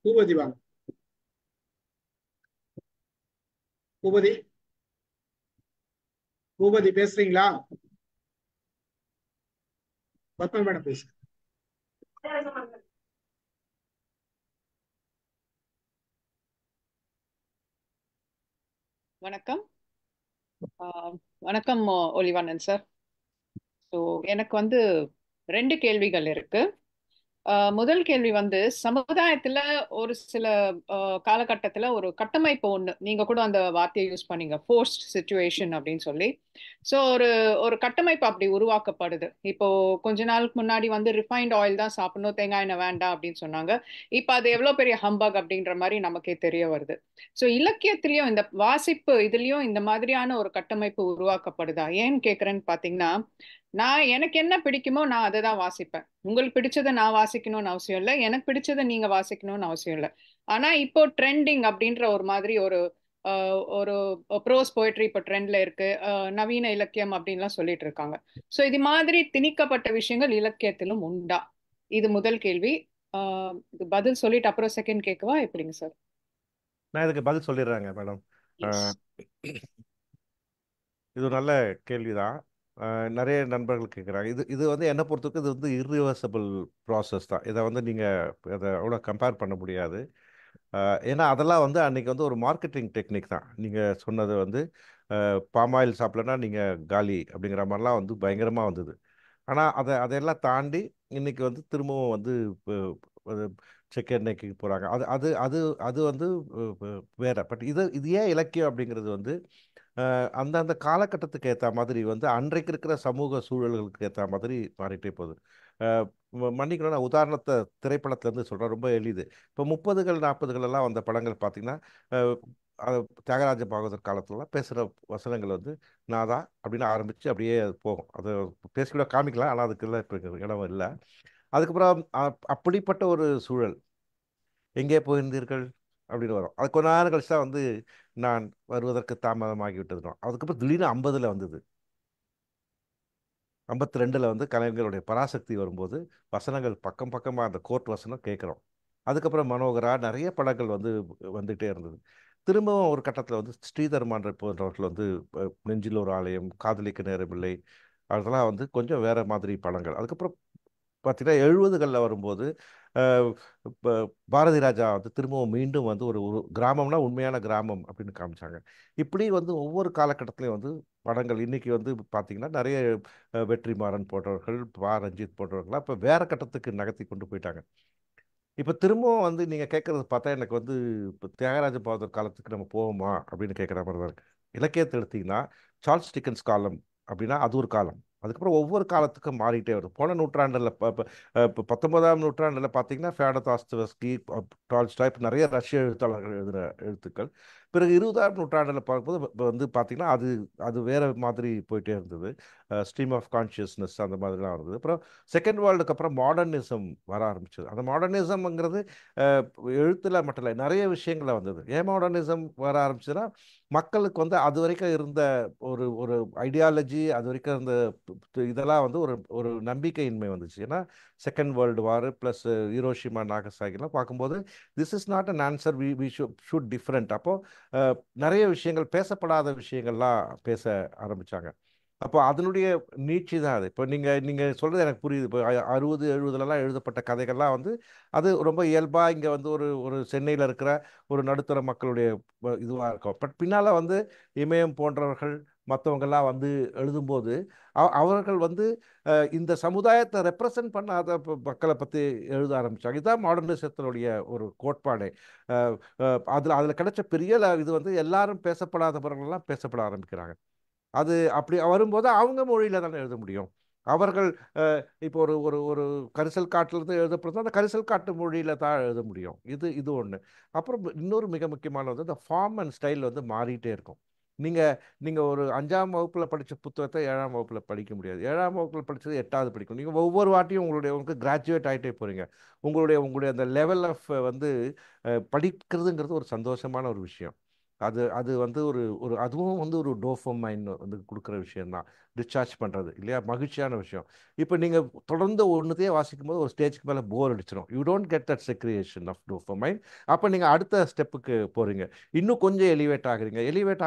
பூபதி வாங்க. பூபதி பேசுறீங்களா? பத்மா மேடம் பேசுங்க. வணக்கம். வணக்கம் ஒலிவண்ணன் சார். ஸோ எனக்கு 2 கேள்விகள் இருக்கு. முதல் கேள்வி வந்து சமுதாயத்துல ஒரு சில காலகட்டத்துல ஒரு கட்டமைப்பு ஒண்ணு நீங்க கூட அந்த வார்த்தையை யூஸ் பண்ணீங்க ஃபோர்ஸ்ட் சுச்சுவேஷன் அப்படின்னு சொல்லி. ஸோ ஒரு கட்டமைப்பு அப்படி உருவாக்கப்படுது. இப்போ கொஞ்ச நாளுக்கு முன்னாடி வந்து ரிஃபைன்ட் ஆயில் தான் சாப்பிடணும், தேங்காய் எண்ணெய் வேண்டாம் அப்படின்னு சொன்னாங்க. இப்போ அது எவ்வளவு பெரிய ஹம்பக் அப்படின்ற மாதிரி நமக்கே தெரிய வருது. ஸோ இலக்கியத்திலயும் இந்த வாசிப்பு இதுலயும் இந்த மாதிரியான ஒரு கட்டமைப்பு உருவாக்கப்படுதா? ஏன்னு கேக்குறேன்னு பாத்தீங்கன்னா, எனக்கு என்ன பிடிக்குமோ நான் அதை தான் வாசிப்பேன். உங்களுக்கு பிடிச்சதை நான் வாசிக்கணும்னு அவசியம் இல்லை, எனக்கு பிடிச்சதை நீங்க வாசிக்கணும்னு அவசியம் இல்லை. ஆனா இப்போ ட்ரெண்டிங் அப்படின்ற ஒரு மாதிரி ஒரு ப்ரோஸ் போயட்ரி இப்போ ட்ரெண்ட்ல இருக்கு, நவீன இலக்கியம் அப்படின்லாம் சொல்லிட்டு இருக்காங்க. ஸோ இது மாதிரி திணிக்கப்பட்ட விஷயங்கள் இலக்கியத்திலும் உண்டா? இது முதல் கேள்வி. இது பதில் சொல்லிட்டு அப்புறம் செகண்ட் கேட்கவா, எப்படிங்க சார்? நான் இதுக்கு பதில் சொல்லிடுறேங்க மேடம். இது ஒரு நல்ல கேள்விதான். நிறைய நண்பர்கள் கேட்குறாங்க. இது வந்து என்னை பொறுத்தவரைக்கும் இது வந்து இர்ரிவர்சபிள் ப்ராசஸ் தான். இதை வந்து நீங்கள் அதை அவ்வளோ கம்பேர் பண்ண முடியாது. ஏன்னா அதெல்லாம் வந்து அன்றைக்கி வந்து ஒரு மார்க்கெட்டிங் டெக்னிக் தான். நீங்கள் சொன்னது வந்து பாமாயில் சாப்பிட்லன்னா நீங்கள் காலி அப்படிங்கிற மாதிரிலாம் வந்து பயங்கரமாக வந்தது. ஆனால் அதையெல்லாம் தாண்டி இன்னைக்கு வந்து திரும்பவும் வந்து செக் எண்ணெய்க்கு போகிறாங்க. அது அது அது அது வந்து வேற. பட் இது ஏன் இலக்கியம் அப்படிங்கிறது வந்து அந்தந்த காலகட்டத்துக்கு ஏற்ற மாதிரி வந்து அன்றைக்கு இருக்கிற சமூக சூழல்களுக்கு ஏற்ற மாதிரி மாறிட்டே போகுது. மன்னிக்கணும், நான் உதாரணத்தை திரைப்படத்துலேருந்து சொல்கிறேன், ரொம்ப எளிது. இப்போ 30கள் 40கள் எல்லாம் வந்த படங்கள் பார்த்தீங்கன்னா, தியாகராஜ பாகவதர் காலத்துலலாம் பேசுகிற வசனங்கள் வந்து நாதா அப்படின்னு ஆரம்பித்து அப்படியே அது போகும். அது பேசிக்கூட காமிக்கலாம், ஆனால் அதுக்குள்ள இப்போ இடம் இல்லை. அதுக்கப்புறம் அப்படிப்பட்ட ஒரு சூழல் எங்கே போயிருந்தீர்கள் அப்படின்னு வரும். அது கொஞ்ச நேரம் கழிச்சு தான் வந்து நான் வருவதற்கு தாமதமாகிவிட்டது. அதுக்கப்புறம் திடீர்னு 50ல் வந்தது. 52ல் வந்து கலைஞர்களுடைய பராசக்தி வரும்போது வசனங்கள் பக்கம் பக்கமாக அந்த கோர்ட் வசனம் கேட்குறோம். அதுக்கப்புறம் மனோகரா நிறைய படங்கள் வந்து வந்துகிட்டே இருந்தது. திரும்பவும் ஒரு கட்டத்தில் வந்து ஸ்ரீதர் மான்ற போன்றவர்கள் வந்து நெஞ்சில் ஒரு ஆலயம், காதலிக்க நேரமில்லை, அதெல்லாம் வந்து கொஞ்சம் வேற மாதிரி படங்கள். அதுக்கப்புறம் பார்த்தீங்கன்னா 70களில் வரும்போது இப்போ பாரதி ராஜா வந்து திரும்பவும் மீண்டும் வந்து ஒரு ஒரு கிராமம்னா உண்மையான கிராமம் அப்படின்னு காமிச்சாங்க. இப்படி வந்து ஒவ்வொரு காலகட்டத்திலையும் வந்து படங்கள் இன்னைக்கு வந்து பார்த்தீங்கன்னா நிறைய வெற்றிமாறன் போன்றவர்கள், ரஞ்சித் போன்றவர்கள்லாம் இப்போ வேற கட்டத்துக்கு நகர்த்தி கொண்டு போயிட்டாங்க. இப்போ திரும்பவும் வந்து நீங்கள் கேட்குறது பார்த்தா எனக்கு வந்து இப்போ தியாகராஜ பாகவதர் காலத்துக்கு நம்ம போவோமா அப்படின்னு கேட்குற மாதிரி தான் இருக்குது. இலக்கியத்தை எடுத்திங்கன்னா சார்ல்ஸ் டிக்கன்ஸ் காலம் அப்படின்னா அது ஒரு காலம். அதுக்கப்புறம் ஒவ்வொரு காலத்துக்கும் மாறிட்டே வருது. போன நூற்றாண்டில் இப்போ 19ஆம் நூற்றாண்டில் பார்த்தீங்கன்னா ஃபியோடர் டால்ஸ்டாய் நிறைய ரஷ்ய எழுத்தாளர்கள் எழுதுகிற எழுத்துக்கள். பிறகு 20ஆம் நூற்றாண்டில் பார்க்கும்போது வந்து பார்த்தீங்கன்னா அது வேற மாதிரி போயிட்டே இருந்தது. ஸ்ட்ரீம் ஆஃப் கான்ஷியஸ்னஸ் அந்த மாதிரிலாம் இருந்தது. அப்புறம் செகண்ட் வேர்ல்டுக்கு அப்புறம் மாடர்னிசம் வர ஆரம்பிச்சது. அந்த மாடர்னிசம்ங்கிறது எழுத்துல மட்டும் இல்லை, நிறைய விஷயங்கள வந்தது. ஏன் மாடர்னிசம் வர ஆரம்பிச்சதுன்னா, மக்களுக்கு வந்து அது வரைக்கும் இருந்த ஒரு ஒரு ஐடியாலஜி, அது வரைக்கும் இருந்த இதெல்லாம் வந்து ஒரு ஒரு நம்பிக்கையின்மை வந்துச்சு. ஏன்னா second world war plus Hiroshima நாகசாகிலாம் பார்க்கும்போது this is not an answer, we should different. அப்போது நிறைய விஷயங்கள், பேசப்படாத விஷயங்கள்லாம் பேச ஆரம்பித்தாங்க. அப்போ அதனுடைய நீட்சி தான் அது. இப்போ நீங்கள் சொல்கிறது எனக்கு புரியுது. இப்போ 60 70லலாம் எழுதப்பட்ட கதைகள்லாம் வந்து அது ரொம்ப இயல்பாக இங்கே வந்து ஒரு ஒரு சென்னையில் இருக்கிற ஒரு நடுத்தர மக்களுடைய இதுவாக இருக்கும். பட் பின்னால் வந்து இமயம் போன்றவர்கள் மற்றவங்கெல்லாம் வந்து எழுதும்போது அவர்கள் வந்து இந்த சமுதாயத்தை ரெப்ரசன்ட் பண்ணாத மக்களை பற்றி எழுத ஆரம்பித்தாங்க. இதுதான் மாடர்னிசத்தினுடைய ஒரு கோட்பாடு. அதில் கிடைச்ச பெரிய இது வந்து எல்லாரும் பேசப்படாதவர்கள்லாம் பேசப்பட ஆரம்பிக்கிறாங்க. அது அப்படி வரும்போது அவங்க மொழியில் தானே எழுத முடியும். அவர்கள் இப்போ ஒரு ஒரு ஒரு கரிசல் காட்டிலிருந்து எழுதப்படுறது அந்த கரிசல் காட்டு மொழியில் தான் எழுத முடியும். இது ஒன்று. அப்புறம் இன்னொரு மிக முக்கியமான வந்து இந்த ஃபார்ம் அண்ட் ஸ்டைல் வந்து மாறிட்டே இருக்கும். நீங்கள் ஒரு 5ஆம் வகுப்பில் படித்த புத்தகத்தை 7ஆம் வகுப்பில் படிக்க முடியாது. 7ஆம் வகுப்பில் படித்தது 8வது படிக்கணும். நீங்கள் ஒவ்வொரு வாட்டியும் உங்களுக்கு கிராஜுவேட் ஆகிட்டே போகிறீங்க. உங்களுடைய அந்த லெவல் ஆஃப் வந்து படிக்கிறதுங்கிறது ஒரு சந்தோஷமான ஒரு விஷயம். அது வந்து ஒரு ஒரு அதுவும் வந்து ஒரு டோபமைன் வந்து கொடுக்குற விஷயம்தான். டிஸ்சார்ஜ் பண்ணுறது இல்லையா, மகிழ்ச்சியான விஷயம். இப்போ நீங்கள் தொடர்ந்து ஒன்றுத்தையே வாசிக்கும்போது ஒரு ஸ்டேஜ்க்கு மேலே போர் அடிச்சிடும். You don't get that secretion of dopamine. அப்போ நீங்கள் அடுத்த ஸ்டெப்புக்கு போகிறீங்க, இன்னும் கொஞ்சம் எலிவேட் ஆகுறீங்க.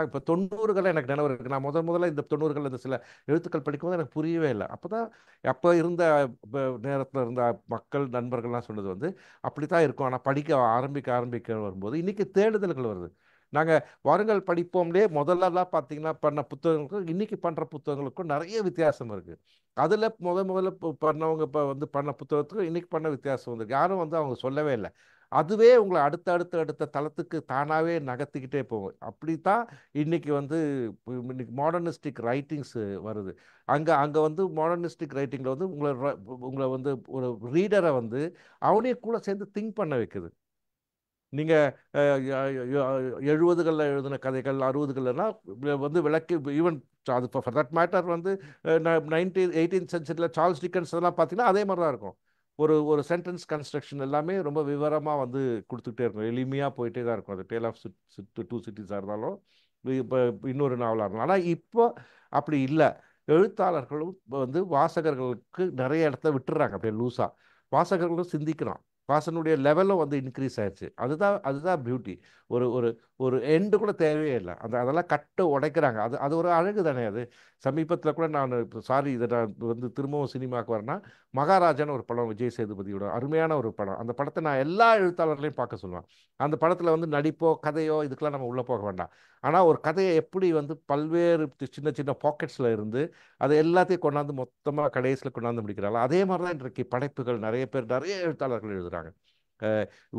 இப்போ 90களில் எனக்கு நினைவு இருக்குது. நான் முதல்ல இந்த 90களில் இந்த சில எழுத்துக்கள் படிக்கும்போது எனக்கு புரியவே இல்லை. அப்போ இருந்த நேரத்தில் இருந்த மக்கள் நண்பர்கள்லாம் சொன்னது வந்து அப்படி தான் இருக்கும். ஆனால் படிக்க ஆரம்பிக்க வரும்போது இன்றைக்கி தேடுதல்கள் வருது. நாங்கள் வாருங்கள் படிப்போம்லே முதல்லலாம் பார்த்தீங்கன்னா பண்ண புத்தகங்களுக்கும் இன்னைக்கு பண்ணுற புத்தகங்களுக்கும் நிறைய வித்தியாசம் இருக்குது. அதில் முதல்ல பண்ணவங்க இப்போ வந்து பண்ண புத்தகத்துக்கும் இன்னைக்கு பண்ண வித்தியாசம் வந்து யாரும் வந்து அவங்க சொல்லவே இல்லை. அதுவே உங்களை அடுத்த தளத்துக்கு தானாகவே நகர்த்திக்கிட்டே போகும். அப்படி தான் இன்னைக்கு வந்து இன்னைக்கு மாடர்னிஸ்டிக் ரைட்டிங்ஸ் வருது. அங்கே வந்து மாடர்னிஸ்டிக் ரைட்டிங்கில் வந்து உங்களை வந்து ஒரு ரீடரை வந்து அவனே கூட சேர்ந்து திங்க் பண்ண வைக்குது. நீங்கள் 70களில் எழுதின கதைகள் 60கள்லாம் வந்து விளக்கி ஈவன் அது ஃபார் தட் மேட்டர் வந்து 18th சென்ச்சுரியில் சார்ல்ஸ் டிக்கன்ஸ் எல்லாம் பார்த்தீங்கன்னா அதே மாதிரி தான் இருக்கும். ஒரு சென்டென்ஸ் கன்ஸ்ட்ரக்ஷன் எல்லாமே ரொம்ப விவரமாக வந்து கொடுத்துக்கிட்டே இருக்கும். எளிமையாக போயிட்டே தான் இருக்கும். அது டேல் ஆஃப் டூ சிட்டிஸாக இருந்தாலும் இப்போ இன்னொரு நாவலாக இருந்தாலும். ஆனால் இப்போ அப்படி இல்லை. எழுத்தாளர்களும் வந்து வாசகர்களுக்கு நிறைய இடத்த விட்டுறாங்க அப்படியே லூஸாக. வாசகர்களும் சிந்திக்கிறான். வாசனுடைய லெவலும் வந்து இன்க்ரீஸ் ஆயிடுச்சு. அதுதான் பியூட்டி. ஒரு ஒரு ஒரு எண்டு கூட தேவையே இல்லை. அதெல்லாம் கட்ட உடைக்கிறாங்க. அது ஒரு அழகு தானே. அது சமீபத்தில் கூட நான் இதை நான் வந்து திரும்பவும் சினிமாவுக்கு வரேன்னா மகாராஜான்னு ஒரு படம், விஜய் சேதுபதியோட அருமையான ஒரு படம். அந்த படத்தை நான் எல்லா எழுத்தாளர்களையும் பார்க்க சொல்லுவேன். அந்த படத்தில் வந்து நடிப்போ கதையோ இதுக்கெல்லாம் நம்ம உள்ளே போக வேண்டாம். ஆனால் ஒரு கதையை எப்படி வந்து பல்வேறு சின்ன சின்ன பாக்கெட்ஸில் இருந்து அதை எல்லாத்தையும் கொண்டாந்து மொத்தமாக கடைசியில் கொண்டாந்து முடிக்கிறாங்க. அதே மாதிரி தான் இன்றைக்கு படைப்புகள் நிறைய எழுத்தாளர்கள் எழுதுகிறாங்க.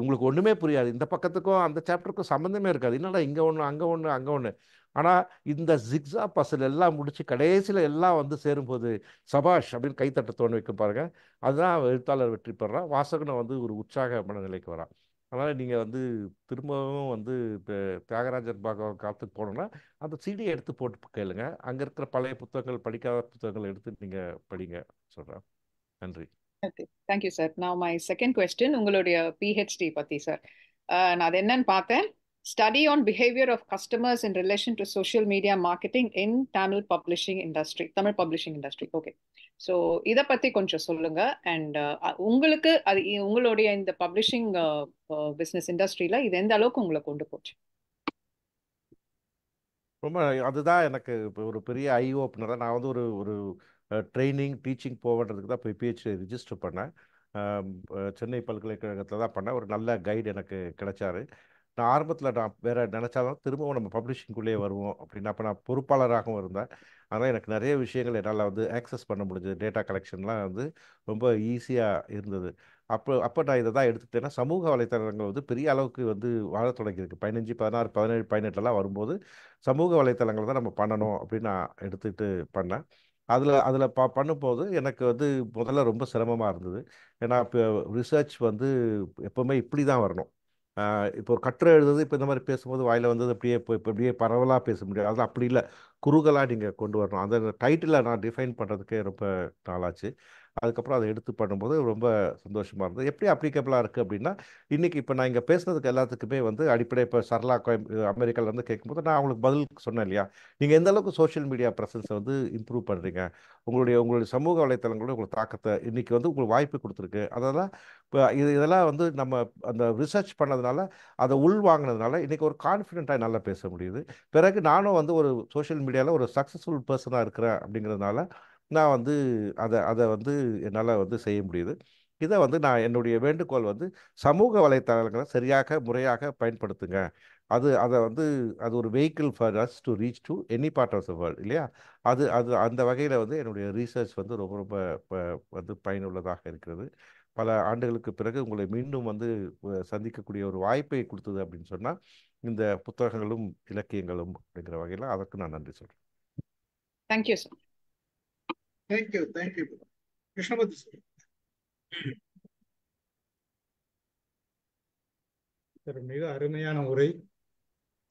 உங்களுக்கு ஒன்றுமே புரியாது. இந்த பக்கத்துக்கும் அந்த சாப்டருக்கும் சம்மந்தமே இருக்காது. என்னடா இங்கே ஒன்று அங்கே ஒன்று அங்கே ஒன்று. ஆனால் இந்த ஜிக்ஸா பசல் எல்லாம் முடித்து கடைசியில் எல்லாம் வந்து சேரும்போது சபாஷ் அப்படின்னு கைத்தட்ட தோணு வைக்க பாருங்க. அதுதான் எழுத்தாளர் வெற்றி பெறான். வாசகனை வந்து ஒரு உற்சாக மனநிலைக்கு வரான். அதனால் நீங்கள் வந்து திரும்பவும் வந்து இப்போ தியாகராஜர் பாகவன் காலத்துக்கு போனோன்னா அந்த சிடியை எடுத்து போட்டு கேளுங்க. அங்கே இருக்கிற பழைய புத்தகங்கள், படிக்காத புத்தகங்கள் எடுத்து நீங்கள் படிங்க சொல்கிறேன். நன்றி. Okay, thank you sir. நான் மை செகண்ட் கொஸ்டின் உங்களுடைய பிஹெச்டி பற்றி சார். நான் அது என்னன்னு பார்த்தேன். Study on behaviour of customers in relation to social media marketing in Tamil publishing industry. Okay, so இதை பற்றி கொஞ்சம் சொல்லுங்க. அண்ட் உங்களுக்கு அது உங்களுடைய இந்த பப்ளிஷிங் பிஸ்னஸ் இண்டஸ்ட்ரியில் இது எந்த அளவுக்கு உங்களை கொண்டு போச்சு? ரொம்ப அதுதான் எனக்கு இப்போ ஒரு பெரிய ஐ ஓப்பனராக. நான் வந்து ஒரு ஒரு ட்ரைனிங் டீச்சிங் போவதுக்கு தான் போய் பிஹெச்டி ரிஜிஸ்டர் பண்ணேன். சென்னை பல்கலைக்கழகத்தில் தான் பண்ணேன். ஒரு நல்ல கைடு எனக்கு கிடைச்சாரு. நான் ஆரம்பத்தில் நான் வேறு நினச்சாலும் திரும்பவும் நம்ம பப்ளிஷிங்குள்ளேயே வருவோம் அப்படின்னு அப்போ நான் பொறுப்பாளராகவும் இருந்தேன். ஆனால் எனக்கு நிறைய விஷயங்கள் என்னால் வந்து ஆக்சஸ் பண்ண முடிஞ்சது. டேட்டா கலெக்ஷன்லாம் வந்து ரொம்ப ஈஸியாக இருந்தது. அப்போ நான் இதை தான் எடுத்துக்கிட்டேன்னா சமூக வலைத்தளங்கள் வந்து பெரிய அளவுக்கு வந்து வாழ தொடங்கியிருக்கு. 15, 16, 17, 18 வரும்போது சமூக வலைத்தளங்கள் தான் நம்ம பண்ணணும் அப்படின்னு நான் எடுத்துக்கிட்டு பண்ணேன். அதில் பண்ணும்போது எனக்கு வந்து முதல்ல ரொம்ப சிரமமாக இருந்தது. ஏன்னா இப்போ ரிசர்ச் வந்து எப்போவுமே இப்படி தான் வரணும். இப்போ ஒரு கட்டுரை எழுதுறது இப்போ இந்த மாதிரி பேசும்போது வாயில் வந்தது அப்படியே இப்போ இப்படியே பரவலாக பேச முடியாது. அது அப்படி இல்லை, குறுகலாக நீங்கள் கொண்டு வரணும். அந்த டைட்டிலை நான் டிஃபைன் பண்ணுறதுக்கே ரொம்ப நாளாச்சு. அதுக்கப்புறம் அதை எடுத்து பண்ணும்போது ரொம்ப சந்தோஷமாக இருந்தது. எப்படி அப்ளிகபிளாக இருக்குது அப்படின்னா இன்றைக்கி இப்போ நான் இங்கே பேசுனதுக்கு எல்லாத்துக்குமே வந்து அடிப்படை இப்போ சரளா அமெரிக்காவிலேருந்து கேட்கும்போது நான் அவங்களுக்கு பதில் சொன்னேன் இல்லையா, நீங்கள் எந்த அளவுக்கு சோஷியல் மீடியா ப்ரெசன்ஸை வந்து இம்ப்ரூவ் பண்ணுறீங்க, உங்களுடைய சமூக வலைத்தளங்களோட உங்களுக்கு தாக்கத்தை இன்றைக்கி வந்து உங்களுக்கு வாய்ப்பு கொடுத்துருக்கு. அதெல்லாம் இப்போ இதெல்லாம் வந்து நம்ம அந்த ரிசர்ச் பண்ணதுனால அதை உள்வாங்கினதுனால இன்றைக்கி ஒரு கான்ஃபிடென்ட்டாக நல்லா பேச முடியுது. பிறகு நானும் வந்து ஒரு சோஷியல் மீடியாவில் ஒரு சக்ஸஸ்ஃபுல் பர்சனாக இருக்கிறேன் அப்படிங்கிறதுனால நான் வந்து அதை வந்து என்னால் வந்து செய்ய முடியுது. இதை வந்து நான் என்னுடைய வேண்டுகோள் வந்து சமூக வலைத்தளங்களை சரியாக முறையாக பயன்படுத்துங்க. அதை வந்து அது ஒரு vehicle for us to reach to any part of the world இல்லையா. அது அது அந்த வகையில் வந்து என்னுடைய ரீசர்ச் வந்து ரொம்ப ரொம்ப வந்து பயனுள்ளதாக இருக்கிறது. பல ஆண்டுகளுக்கு பிறகு உங்களை மீண்டும் வந்து சந்திக்கக்கூடிய ஒரு வாய்ப்பை கொடுத்தது அப்படின்னு சொன்னால் இந்த புத்தகங்களும் இலக்கியங்களும் அப்படிங்கிற வகையில் அதற்கு நான் நன்றி சொல்கிறேன். Thank you sir. Thank you Krishnamurthy sir. மிக அருமையான உரை.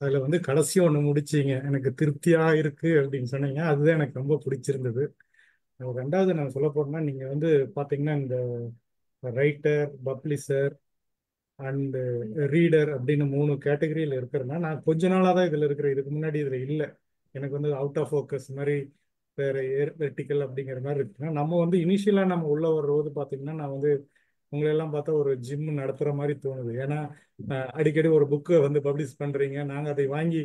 அதுல வந்து கடைசி ஒண்ணு முடிச்சீங்க, எனக்கு திருப்தியா இருக்கு அப்படின்னு சொன்னீங்க. அதுதான் எனக்கு ரொம்ப பிடிச்சிருந்தது. ரெண்டாவது நான் சொல்ல போறேன்னா, நீங்க வந்து பாத்தீங்கன்னா இந்த ரைட்டர், பப்ளிஷர் அண்ட் ரீடர் அப்படின்னு 3 கேட்டகரியில் இருக்கிறேன்னா, நான் கொஞ்ச நாளாக தான் இதில் இருக்கிறேன். இதுக்கு முன்னாடி இதில் இல்லை. எனக்கு வந்து அவுட் ஆஃப் ஃபோக்கஸ் மாதிரி வேற வெர்டிக்கல் அப்படிங்கிற மாதிரி இருக்குன்னா, நம்ம வந்து இனிஷியலாக நம்ம உள்ள வரும்போது பார்த்தீங்கன்னா, நான் வந்து உங்களெல்லாம் பார்த்தா ஒரு ஜிம் நடத்துகிற மாதிரி தோணுது. ஏன்னா அடிக்கடி ஒரு புக்கை வந்து பப்ளிஷ் பண்ணுறீங்க. நாங்கள் அதை வாங்கி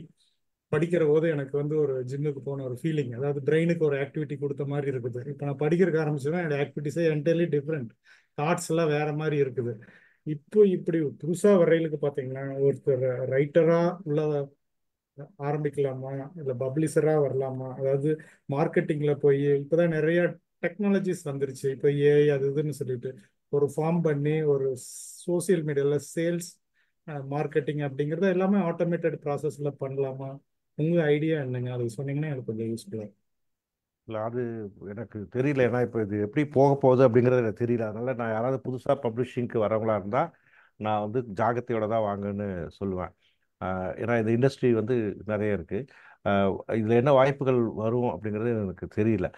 படிக்கிற போது எனக்கு வந்து ஒரு ஜிம்முக்கு போன ஒரு ஃபீலிங், அதாவது பிரெயினுக்கு ஒரு ஆக்டிவிட்டி கொடுத்த மாதிரி இருக்குது. இப்போ நான் படிக்கிறதுக்கு ஆரம்பிச்சேன்னா என்னோட ஆக்டிவிட்டிஸே என்டையர்லி டிஃப்ரெண்ட், தாட்ஸ் எல்லாம் வேற மாதிரி இருக்குது. இப்போ இப்படி புதுசாக வரையிலுக்கு பார்த்தீங்கன்னா ஒருத்தர் ரைட்டராக உள்ள ஆரம்பிக்கலாமா, இல்லை பப்ளிஷராக வரலாமா? அதாவது மார்க்கெட்டிங்கில் போய் இப்போதான் நிறைய டெக்னாலஜிஸ் வந்துருச்சு. இப்போ ஏஐ அது இதுன்னு சொல்லிட்டு ஒரு ஃபார்ம் பண்ணி ஒரு சோசியல் மீடியாவில் சேல்ஸ் மார்க்கெட்டிங் அப்படிங்கிறது எல்லாமே ஆட்டோமேட்டட் ப்ராசஸில் பண்ணலாமா? உங்கள் ஐடியா என்னங்க? அது சொன்னீங்கன்னா எனக்கு கொஞ்சம் யூஸ்ஃபுல்லாக. இல்லை அது எனக்கு தெரியல. ஏன்னா இப்போ இது எப்படி போக போகுது அப்படிங்கிறது எனக்கு தெரியல. அதனால நான் யாராவது புதுசாக பப்ளிஷிங்க்கு வரவங்களா இருந்தால் நான் வந்து ஜாகிரதையோட தான் வாங்கன்னு சொல்லுவேன். ஏன்னா இந்த இண்டஸ்ட்ரி வந்து நிறைய இருக்குது. இதில் என்ன வாய்ப்புகள் வரும் அப்படிங்கிறது எனக்கு தெரியல.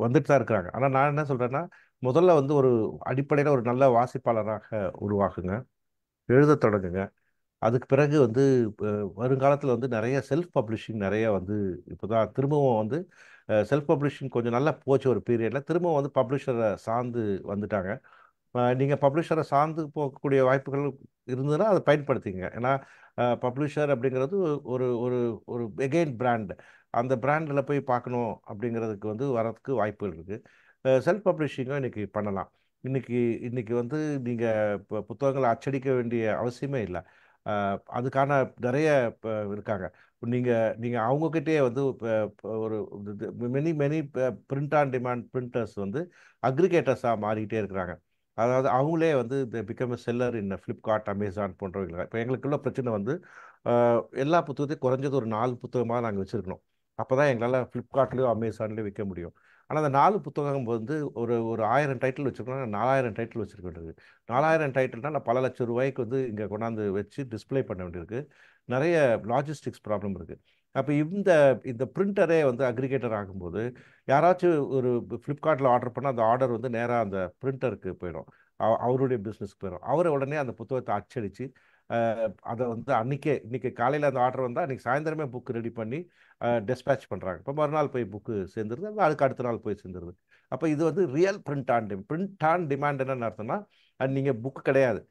வந்துட்டு தான் இருக்கிறாங்க. ஆனால் நான் என்ன சொல்கிறேன்னா, முதல்ல வந்து ஒரு அடிப்படையில் ஒரு நல்ல வாசிப்பாளராக உருவாக்குங்க, எழுத தொடங்குங்க. அதுக்கு பிறகு வந்து வருங்காலத்தில் வந்து நிறைய செல்ஃப் பப்ளிஷிங் நிறைய வந்து இப்போ தான் திரும்பவும் வந்து செல்ஃப் பப்ளிஷிங் கொஞ்சம் நல்லா போச்சு ஒரு பீரியடில். திரும்பவும் வந்து பப்ளிஷரை சார்ந்து வந்துட்டாங்க. நீங்கள் பப்ளிஷரை சார்ந்து போகக்கூடிய வாய்ப்புகள் இருந்ததுன்னா அதை பயன்படுத்திங்க. ஏன்னா பப்ளிஷர் அப்படிங்கிறது ஒரு ஒரு ஒரு எகெயின் பிராண்ட். அந்த பிராண்டில் போய் பார்க்கணும் அப்படிங்கிறதுக்கு வந்து வரதுக்கு வாய்ப்புகள் இருக்குது. செல்ஃப் பப்ளிஷிங்கும் இன்றைக்கி பண்ணலாம். இன்னைக்கு வந்து நீங்கள் இப்போ புத்தகங்களை அச்சடிக்க வேண்டிய அவசியமே இல்லை. அதுக்கான நிறைய இருக்காங்க. நீங்கள் அவங்கக்கிட்டே வந்து ஒரு many many print on demand printers வந்து அக்ரிகேட்டர்ஸாக மாறிக்கிட்டே இருக்கிறாங்க. அதாவது அவங்களே வந்து இந்த பிகம் செல்லர் இன் ஃப்ளிப்கார்ட், அமேசான் போன்றவங்க. இப்போ எங்களுக்குள்ள பிரச்சனை வந்து எல்லா புத்தகத்தையும் குறைஞ்சது ஒரு 4 புத்தகமாக நாங்கள் வச்சுருக்கணும். அப்போ தான் எங்களால் ஃப்ளிப்கார்ட்லேயோ அமேசான்லேயோ விற்க முடியும். ஆனால் அந்த 4 புத்தகம் வந்து ஒரு ஒரு 1000 டைட்டில் வச்சுருக்கோம். 4000 டைட்டில் வச்சுருக்க வேண்டியது. 4000 டைட்டில்னால் நான் பல லட்சம் ரூபாய்க்கு வந்து இங்கே கொண்டாந்து வச்சு டிஸ்பிளே பண்ண வேண்டியிருக்கு. நிறைய லாஜிஸ்டிக்ஸ் ப்ராப்ளம் இருக்குது. அப்போ இந்த இந்த பிரிண்டரே வந்து அக்ரிகேட்டர் ஆகும்போது யாராச்சும் ஒரு ஃப்ளிப்கார்ட்டில் ஆர்டர் பண்ணால் அந்த ஆர்டர் வந்து நேராக அந்த பிரிண்டருக்கு போயிடும். அவருடைய பிஸ்னஸ்க்கு போயிடும். அவரை உடனே அந்த புத்தகத்தை அச்சடித்து அதை வந்து இன்னைக்கு காலையில் அந்த ஆர்டர் வந்தால் அன்றைக்கி சாயந்தரமே புக்கு ரெடி பண்ணி டெஸ்பேச் பண்ணுறாங்க. இப்போ மறுநாள் போய் புக்கு சேர்ந்துருது, அதுக்கு அடுத்த நாள் போய் சேர்ந்துருது. அப்போ இது வந்து ரியல் பிரிண்ட் ஆன் டிமாண்ட். என்னென்னு அர்த்தம்னா அது நீங்கள் புக்கு கிடையாது,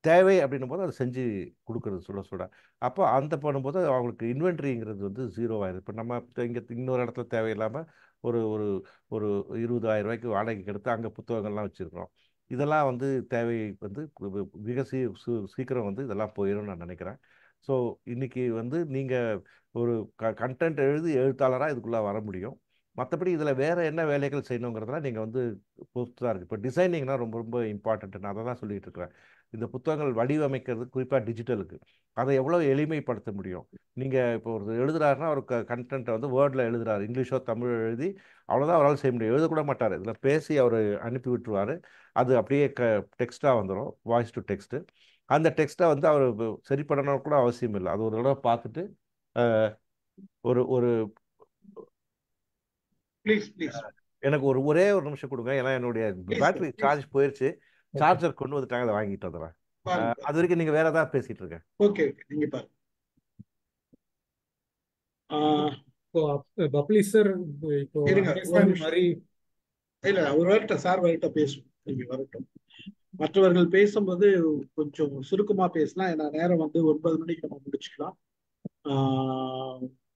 தேவை அப்படின்னும் போது அதை செஞ்சு கொடுக்குறது சுட சுட. அப்போ அந்த பண்ணும்போது அவங்களுக்கு இன்வென்ட்ரிங்கிறது வந்து 0 ஆயிடுது. இப்போ நம்ம இங்கே இன்னொரு இடத்துல தேவையில்லாமல் ஒரு ஒரு ஒரு 20,000 ரூபாய்க்கு வாடகைக்கு எடுத்து அங்கே புத்தகங்கள்லாம் வச்சுருக்கிறோம். இதெல்லாம் வந்து தேவை வந்து மிக சீக்கிரம் வந்து இதெல்லாம் போயிடும்னு நான் நினைக்கிறேன். ஸோ இன்னைக்கு வந்து நீங்கள் ஒரு கண்டென்ட் எழுத்தாளராக இதுக்குள்ளே வர முடியும். மற்றபடி இதில் வேறு என்ன வேலைகள் செய்யணுங்கிறதுலாம் நீங்கள் வந்து பொறுத்து தான் இருக்குது. இப்போ டிசைனிங்னா ரொம்ப ரொம்ப இம்பார்ட்டன்ட். நான் அதை தான் சொல்லிகிட்டு இருக்கிறேன். இந்த புத்தகங்கள் வடிவமைக்கிறது குறிப்பாக டிஜிட்டலுக்கு அதை எவ்வளோ எளிமைப்படுத்த முடியும். நீங்கள் இப்போ ஒரு எழுதுறாருன்னா ஒரு கண்டென்ட்டை வந்து வேர்டில் எழுதுறாரு, இங்கிலீஷோ தமிழோ எழுதி அவ்வளோதான் அவரால் செய்ய முடியும். எழுதக்கூட மாட்டார், இதில் பேசி அவர் அனுப்பி விட்டுருவார். அது அப்படியே டெக்ஸ்ட்டாக வந்துடும், வாய்ஸ் டு டெக்ஸ்ட்டு. அந்த டெக்ஸ்ட்டை வந்து அவர் சரி பண்ணணும் கூட அவசியம் இல்லை. அது ஒரு தடவை பார்த்துட்டு ஒரு ஒரு எனக்கு ஒரே ஒரு நிமிஷம் கொடுங்க. ஏன்னா என்னுடைய பேட்டரி சார்ஜ் போயிடுச்சு. சார்ஜர் கொண்டு வந்துட்டாங்க, அதை வாங்கிட்டு வந்துடுறேன். அது வரைக்கும் நீங்க வேற ஏதாவது பேசிட்டு இருக்க. ஓகே நீங்க பாருங்க. பப்ளிஷர் இப்போ மாதிரி இல்ல ஒரு வரட்ட சார் வரட்ட பேசும், நீங்க வரட்டும். மற்றவர்கள் பேசும்போது கொஞ்சம் சுருக்கமா பேசினா, ஏன்னா நேரம் வந்து 9 மணிக்கு நம்ம முடிச்சுக்கலாம்.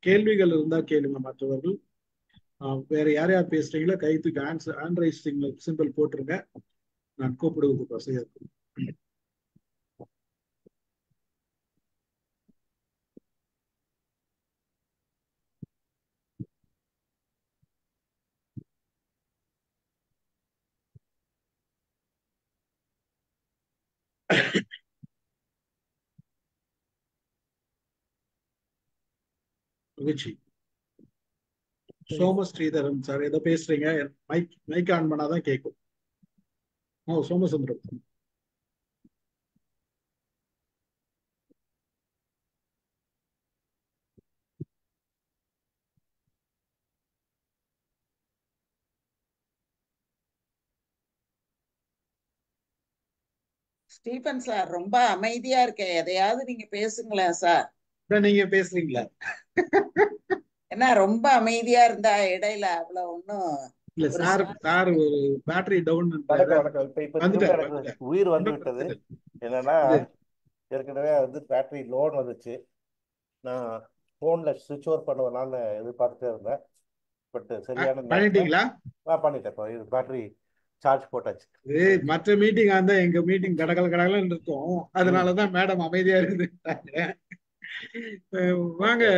கேள்விகள் இருந்தா கேளுங்க மற்றவர்கள். வேற யார் யார் பேசுறீங்களோ கைத்துக்கு ஹேண்ட் ரைஸ் சிம்பிள் போட்டுருங்க, நான் கூப்பிடுவதுக்கு வசதியா இருக்கும். மகிழ்ச்சி. சோமஸ்ரீதரன் சார் ஏதோ பேசுறீங்க, மைக் ஆன் பண்ணாதான் கேட்கும். சோமசுந்தரம். ஸ்டீபன் சார் ரொம்ப அமைதியா இருக்கேன், எதையாவது நீங்க பேசுங்களேன் சார். நீங்க பேசுறீங்களா? என்ன ரொம்ப அமைதியா இருந்தா இடையில அவ்வளவு ஒண்ணும் இல்ல சார். சார் ஒரு பேட்டரி டவுன். உயிர் வந்து விட்டது. என்னன்னா ஏற்கனவே வந்து பேட்டரி லோன் வந்துச்சு. நான் போன்ல சுவிட்ச் ஓவர் பண்ணுவனால எதிர்பார்த்துட்டே இருந்தேன். பட் சரியான பண்ணிட்டீங்களா? பண்ணிட்டேன். பேட்டரி சார்ஜ் போட்டாச்சு. மற்ற மீட்டிங் இருந்தா எங்க மீட்டிங் கடகல கடகலன்னு இருக்கும். அதனாலதான் மேடம் அமைதியா இருக்குதுட்டாங்க. வாங்க ஓகே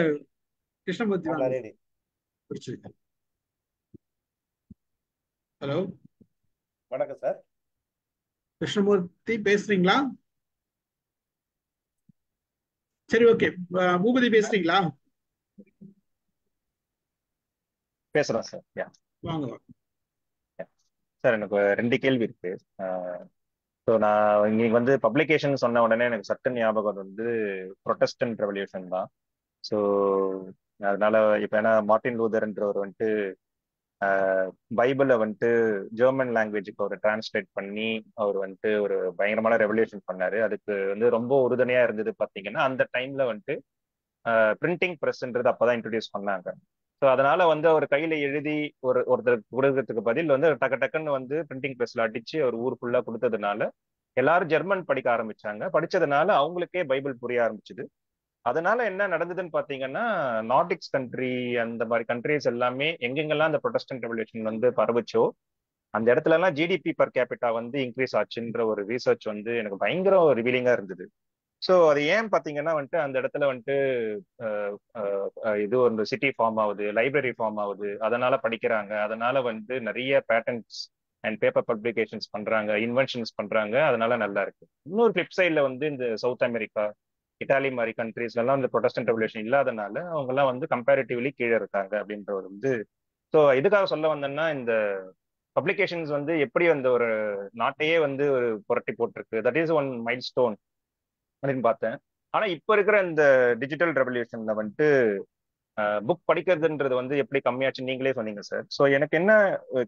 கிருஷ்ணமூர்த்தி, நான் வாங்க ரெடி. பிடிச்சிருக்கேன். ஹலோ வணக்கம் சார். கிருஷ்ணமூர்த்தி பேசுறீங்களா? சரி, ஓகே. பூபதி பேசுறீங்களா? பேசுறேன் சார். வாங்க வாங்க. சார் எனக்கு 2 கேள்வி இருக்கு. ஸோ நான் இன்னைக்கு வந்து பப்ளிகேஷன் சொன்ன உடனே எனக்கு சட்ட ஞாபகம் வந்து ப்ரொட்டஸ்டன்ட் ரெவல்யூஷன் தான். ஸோ அதனால இப்போ ஏன்னா மார்ட்டின் லூதர்ன்றவர் வந்துட்டு பைபிளை வந்துட்டு ஜெர்மன் லாங்குவேஜுக்கு அவர் டிரான்ஸ்லேட் பண்ணி அவர் வந்துட்டு ஒரு பயங்கரமான ரெவல்யூஷன் பண்ணாரு. அதுக்கு வந்து ரொம்ப உறுதுணையா இருந்தது பார்த்தீங்கன்னா அந்த டைம்ல வந்துட்டு பிரிண்டிங் ப்ரெஸ்ன்றது அப்பதான் இன்ட்ரடியூஸ் பண்ணாங்க. ஸோ அதனால வந்து அவர் கையில எழுதி ஒருத்தருக்கு கொடுக்கறதுக்கு பதில் வந்து டக்கு டக்குன்னு வந்து பிரிண்டிங் ப்ரெஸ்ல அடிச்சு அவர் ஊர் ஃபுல்லா கொடுத்ததுனால எல்லாரும் ஜெர்மன் படிக்க ஆரம்பிச்சாங்க. படிச்சதுனால அவங்களுக்கே பைபிள் புரிய ஆரம்பிச்சுது. அதனால என்ன நடந்ததுன்னு பாத்தீங்கன்னா நார்டிக்ஸ் கண்ட்ரி அந்த மாதிரி கண்ட்ரிஸ் எல்லாமே எங்கெங்கெல்லாம் அந்த ப்ரொட்டஸ்டன்ட் ரெவல்யூஷன் வந்து பரவுச்சோ அந்த இடத்துல எல்லாம் ஜிடிபி பர் கேபிட்டா வந்து இன்க்ரீஸ் ஆச்சுன்ற ஒரு ரிசர்ச் வந்து எனக்கு பயங்கர ரிவீலிங்கா இருந்தது. ஸோ அது ஏன் பார்த்தீங்கன்னா வந்துட்டு அந்த இடத்துல வந்துட்டு இது ஒரு சிட்டி ஃபார்ம் ஆகுது, லைப்ரரி ஃபார்ம் ஆகுது, அதனால படிக்கிறாங்க, அதனால வந்து நிறைய பேட்டன்ஸ் அண்ட் பேப்பர் பப்ளிகேஷன்ஸ் பண்றாங்க, இன்வென்ஷன்ஸ் பண்றாங்க, அதனால நல்லா இருக்கு. இன்னொரு ஃபிளிப் சைட்ல வந்து இந்த சவுத் அமெரிக்கா, இட்டாலி மாதிரி கண்ட்ரீஸ்ல எல்லாம் இந்த ப்ரொட்டஸ்டன்ட் ரெவல்யூஷன் இல்லாதனால அவங்க எல்லாம் வந்து கம்பேரிட்டிவ்லி கீழே இருக்காங்க அப்படின்றது வந்து. ஸோ இதுக்காக சொல்ல வந்தேன்னா இந்த பப்ளிகேஷன்ஸ் வந்து எப்படி அந்த ஒரு நாட்டையே வந்து ஒரு புரட்டி போட்டிருக்கு. That is one mile stone அப்படின்னு பார்த்தேன். ஆனா இப்ப இருக்கிற இந்த டிஜிட்டல் ரெவல்யூஷன்ல வந்துட்டு புக் படிக்கிறதுன்றது வந்து எப்படி கம்மியாச்சு நீங்களே சொன்னீங்க சார். ஸோ எனக்கு என்ன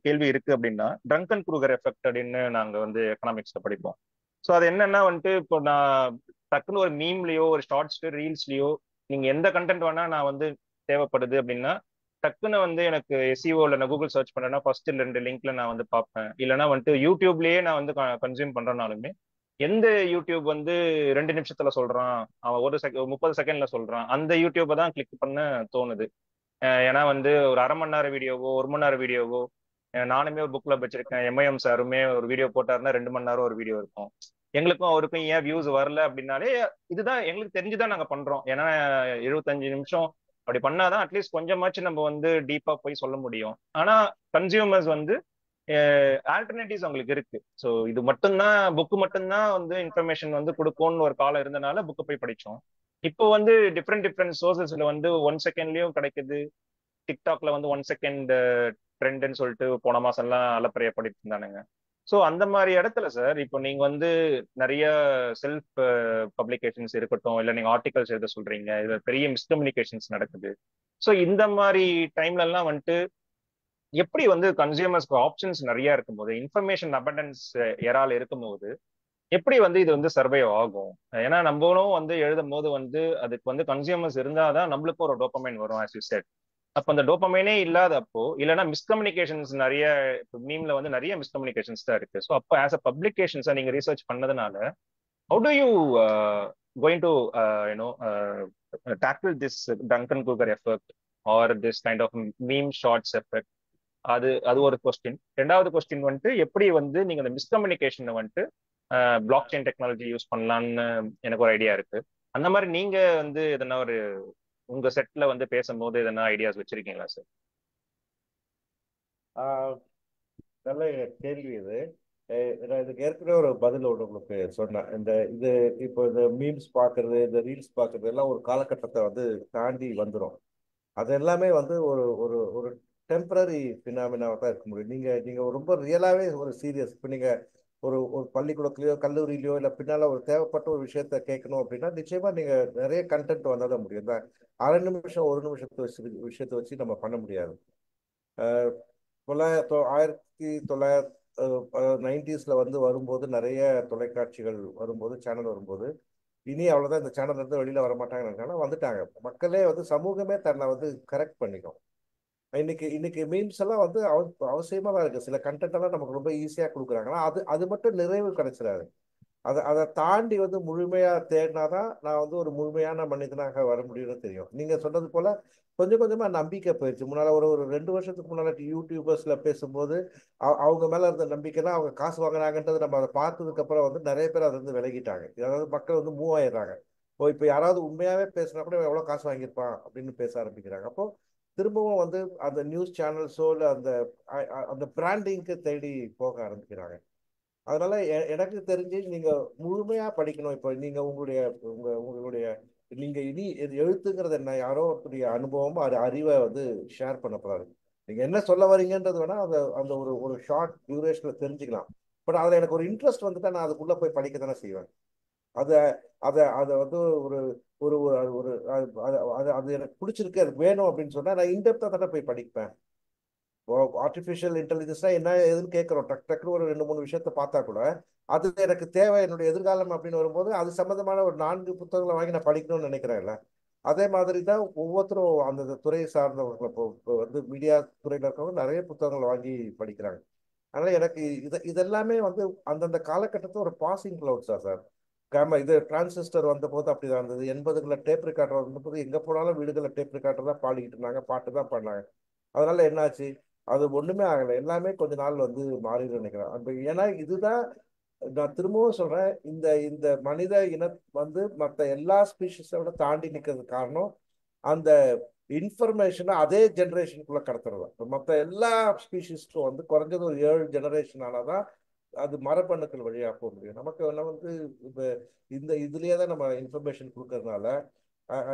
கேள்வி இருக்கு அப்படின்னா ட்ரங்கன் க்ரூகர் எஃபெக்ட் அப்படின்னு நாங்க வந்து எக்கனாமிக்ஸ்ல படிப்போம். ஸோ அது என்னன்னா வந்துட்டு இப்போ நான் டக்குன்னு ஒரு மீம்லயோ ஒரு ஷார்ட்ஸ் ரீல்ஸ்லயோ நீங்க எந்த கண்டென்ட் வேணா நான் வந்து தேவைப்படுது அப்படின்னா டக்குன்னு வந்து எனக்கு எஸ்இஓ இல்லை நான் கூகுள் சர்ச் பண்ணேன்னா ஃபர்ஸ்ட் 2 லிங்க்ல நான் வந்து பார்ப்பேன். இல்லைன்னா வந்துட்டு யூடியூப்லயே நான் வந்து கன்சியூம் பண்றேனாலுமே எந்த யூடியூப் வந்து 2 நிமிஷத்துல சொல்றான், அவன் 30 செகண்ட்ல சொல்றான், அந்த யூடியூப்பை தான் கிளிக் பண்ண தோணுது. ஏன்னா வந்து ஒரு அரை மணி நேரம் வீடியோவோ 1 மணி நேரம் வீடியோவோ நானுமே ஒரு புக் கிளப் வச்சிருக்கேன். எம்ஐஎம் சாருமே ஒரு வீடியோ போட்டாருன்னா 2 மணி நேரம் ஒரு வீடியோ இருக்கும். எங்களுக்கும் அவருக்கும் ஏன் வியூஸ் வரல அப்படின்னாலே இதுதான் எங்களுக்கு தெரிஞ்சுதான் நாங்க பண்றோம். ஏன்னா 75 நிமிஷம் அப்படி பண்ணாதான் அட்லீஸ்ட் கொஞ்சமாச்சு நம்ம வந்து டீப்பா போய் சொல்ல முடியும். ஆனா கன்சியூமர்ஸ் வந்து ஆல்டர்னேட்டிவ்ஸ் அவங்களுக்கு இருக்கு. ஸோ இது மட்டும்தான் புக்கு மட்டும்தான் வந்து இன்ஃபர்மேஷன் வந்து கொடுக்கும்னு ஒரு காலம் இருந்தனால புக்கு போய் படிச்சோம். இப்போ வந்து டிஃப்ரெண்ட் சோர்சஸ்ல வந்து 1 செகண்ட்லயும் கிடைக்குது. டிக்டாக்ல வந்து 1 செகண்ட் ட்ரெண்ட்னு சொல்லிட்டு போன மாசம் எல்லாம் அலப்பறைய படிட்டு இருந்தானுங்க. ஸோ அந்த மாதிரி இடத்துல சார் இப்போ நீங்க வந்து நிறைய செல்ஃப் பப்ளிகேஷன்ஸ் இருக்கட்டும், இல்லை நீங்க ஆர்டிகல்ஸ் எழுத சொல்றீங்க, இதுல பெரிய மிஸ்கம்யூனிகேஷன்ஸ் நடக்குது. ஸோ இந்த மாதிரி டைம்ல எல்லாம் வந்துட்டு எப்படி வந்து கன்சியூமர்ஸ்க்கு ஆப்ஷன்ஸ் நிறைய இருக்கும்போது இன்ஃபர்மேஷன் அபண்டன்ஸ் எரால் இருக்கும்போது எப்படி வந்து இது வந்து சர்வைவ் ஆகும்? ஏன்னா நம்மளும் வந்து எழுதும் போது வந்து அதுக்கு வந்து கன்சியூமர்ஸ் இருந்தாதான் நம்மளுக்கும் ஒரு டோபமைன் வரும் ஆஸ் யூ செட். அப்போ அந்த டோபமைனே இல்லாதப்போ இல்லைன்னா மிஸ்கம்யூனிகேஷன்ஸ் நிறைய மீம்ல வந்து நிறைய மிஸ்கம்யூனிகேஷன்ஸ் தான் இருக்கு. ஸோ அப்போ ஆஸ் அ பப்ளிகேஷன்ஸை நீங்க ரிசர்ச் பண்ணதுனால how to you going to tackle this Duncan Kruger effect or this kind of meme shorts effect? அது அது ஒரு கொஸ்டின். 2வது கொஸ்டின் வந்துட்டு எப்படி வந்து நீங்க அந்த மிஸ்கம்யூனிகேஷனை வந்துட்டு பிளாக் செயின் டெக்னாலஜி யூஸ் பண்ணலாம்னு எனக்கு ஒரு ஐடியா இருக்கு. அந்த மாதிரி நீங்க வந்து எதனா ஒரு உங்க செட்ல வந்து பேசும்போது எதனா ஐடியாஸ் வச்சிருக்கீங்களா சார்? நல்ல கேள்வி இது. நான் இதுக்கு ஏற்கனவே ஒரு பதில் ஒன்று உங்களுக்கு சொன்னேன். இது இப்போ இந்த மீம்ஸ் பார்க்கறது, இந்த ரீல்ஸ் பார்க்கறது எல்லாம் ஒரு காலகட்டத்தை வந்து தாண்டி வந்துடும். அது எல்லாமே வந்து ஒரு ஒரு ஒரு டெம்பரரி ஃபினாமினாவை தான் இருக்க முடியும். நீங்கள் ரொம்ப ரியலாகவே ஒரு சீரியஸ் இப்போ நீங்கள் ஒரு பள்ளிக்கூடத்துலையோ கல்லூரியிலையோ இல்லை பின்னால் ஒரு தேவைப்பட்ட ஒரு விஷயத்த கேட்கணும் அப்படின்னா நிச்சயமாக நீங்கள் நிறைய கண்டென்ட் வந்தால் தான் முடியும். இந்த 1/2 நிமிஷம் 1 நிமிஷத்தை விஷயத்தை வச்சு நம்ம பண்ண முடியாது. 1990s வந்து வரும்போது நிறைய தொலைக்காட்சிகள் வரும்போது, சேனல் வரும்போது இனி அவ்வளோதான், இந்த சேனல் இருந்து வெளியில் வரமாட்டாங்கன்னு வந்துட்டாங்க. மக்களே வந்து சமூகமே தன்னை வந்து கரெக்ட் பண்ணிக்கும். இன்னைக்கு மீம்ஸ் எல்லாம் வந்து அவசியமா தான் இருக்கு. சில கண்டென்ட் எல்லாம் நமக்கு ரொம்ப ஈஸியா கொடுக்குறாங்கன்னா அது மட்டும் நிறைவு கிடைச்சிடாது. அதை தாண்டி வந்து முழுமையா தேடினாதான் நான் வந்து ஒரு முழுமையான மனிதனாக வர முடியும்னு தெரியும். நீங்க சொன்னது போல கொஞ்சம் கொஞ்சமா நம்பிக்கை போயிடுச்சு. முன்னால ஒரு 2 வருஷத்துக்கு முன்னால யூடியூபர்ஸ்ல பேசும்போது அவங்க மேல இருந்த நம்பிக்கைனா அவங்க காசு வாங்குறாங்கன்றது நம்ம அதை பார்த்ததுக்கு அப்புறம் வந்து நிறைய பேர் அதை வந்து விலகிட்டாங்க. அதாவது மக்கள் வந்து மூவ் ஆயிடுறாங்க. இப்போ யாராவது உண்மையாவே பேசினா கூட எவ்வளவு காசு வாங்கியிருப்பான் அப்படின்னு பேச ஆரம்பிக்கிறாங்க. அப்போ திரும்பவும் வந்து அந்த நியூஸ் சேனல்ஸோ இல்லை அந்த பிராண்டிங்க்கு தேடி போக ஆரம்பிக்கிறாங்க. அதனால எனக்கு தெரிஞ்சு நீங்க முழுமையா படிக்கணும். இப்போ நீங்க உங்களுடைய நீங்க இனி எழுத்துங்கிறது என்ன, யாரோ ஒருத்தருடைய அனுபவம் அறிவை வந்து ஷேர் பண்ண போறாரு. நீங்க என்ன சொல்ல வரீங்கன்றது வேணா அந்த அந்த ஒரு ஒரு ஷார்ட் டியூரேஷன்ல தெரிஞ்சுக்கலாம். பட் அதுல எனக்கு ஒரு இன்ட்ரெஸ்ட் வந்துட்டா நான் அதுக்குள்ள போய் படிக்க தானே செய்வேன். அதை அதை அதை வந்து ஒரு ஒரு ஒரு அது எனக்கு பிடிச்சிருக்கு, அது வேணும் அப்படின்னு சொன்னா நான் இன்டெப்தா தானே போய் படிப்பேன். ஆர்டிஃபிஷியல் இன்டெலிஜென்ஸ்னா என்ன ஏதுன்னு கேட்குறோம். டக்குன்னு ஒரு 2-3 விஷயத்த பார்த்தா கூட அது எனக்கு தேவை, என்னுடைய எதிர்காலம் அப்படின்னு வரும்போது அது சம்பந்தமான ஒரு 4 புத்தகங்களை வாங்கி நான் படிக்கணும்னு நினைக்கிறேன்ல. அதே மாதிரி தான் ஒவ்வொருத்தரும் அந்த துறையை சார்ந்தவர்கள் இப்போ வந்து மீடியா துறையில் இருக்கவங்க நிறைய புத்தகங்களை வாங்கி படிக்கிறாங்க. அதனால எனக்கு இதெல்லாமே வந்து அந்தந்த காலகட்டத்தில் ஒரு பாசிங் கிளவுட்ஸா சார். இது டிரான்சிஸ்டர் வந்த போது அப்படிதான் இருந்தது. 80களில் டேப் ரெக்கார்டர் வந்த போது எங்கே போனாலும் வீடுகளில் டேப் ரெக்கார்டர் தான் பாடிக்கிட்டு இருந்தாங்க, பாட்டு தான் பாடினாங்க. அதனால என்னாச்சு, அது ஒண்ணுமே ஆகலை. எல்லாமே கொஞ்ச நாள் வந்து மாறிடும் நினைக்கிறேன். அப்ப ஏன்னா இதுதான் நான் திரும்பவும் சொல்றேன், இந்த இந்த மனித இனம் வந்து மற்ற எல்லா ஸ்பீஷிஸோட தாண்டி நிற்கிறதுக்கு காரணம் அந்த இன்ஃபர்மேஷனை அதே ஜெனரேஷனுக்குள்ள கடத்துறது. மற்ற எல்லா ஸ்பீஷிஸ்க்கும் வந்து குறைஞ்சது ஒரு 7 ஜெனரேஷன் ஆனாதான் அது மரபணுக்கள் வழியாக போக முடியும். நமக்கு வந்து இப்போ இதுலயே தான் நம்ம இன்ஃபர்மேஷன் கொடுக்கறதுனால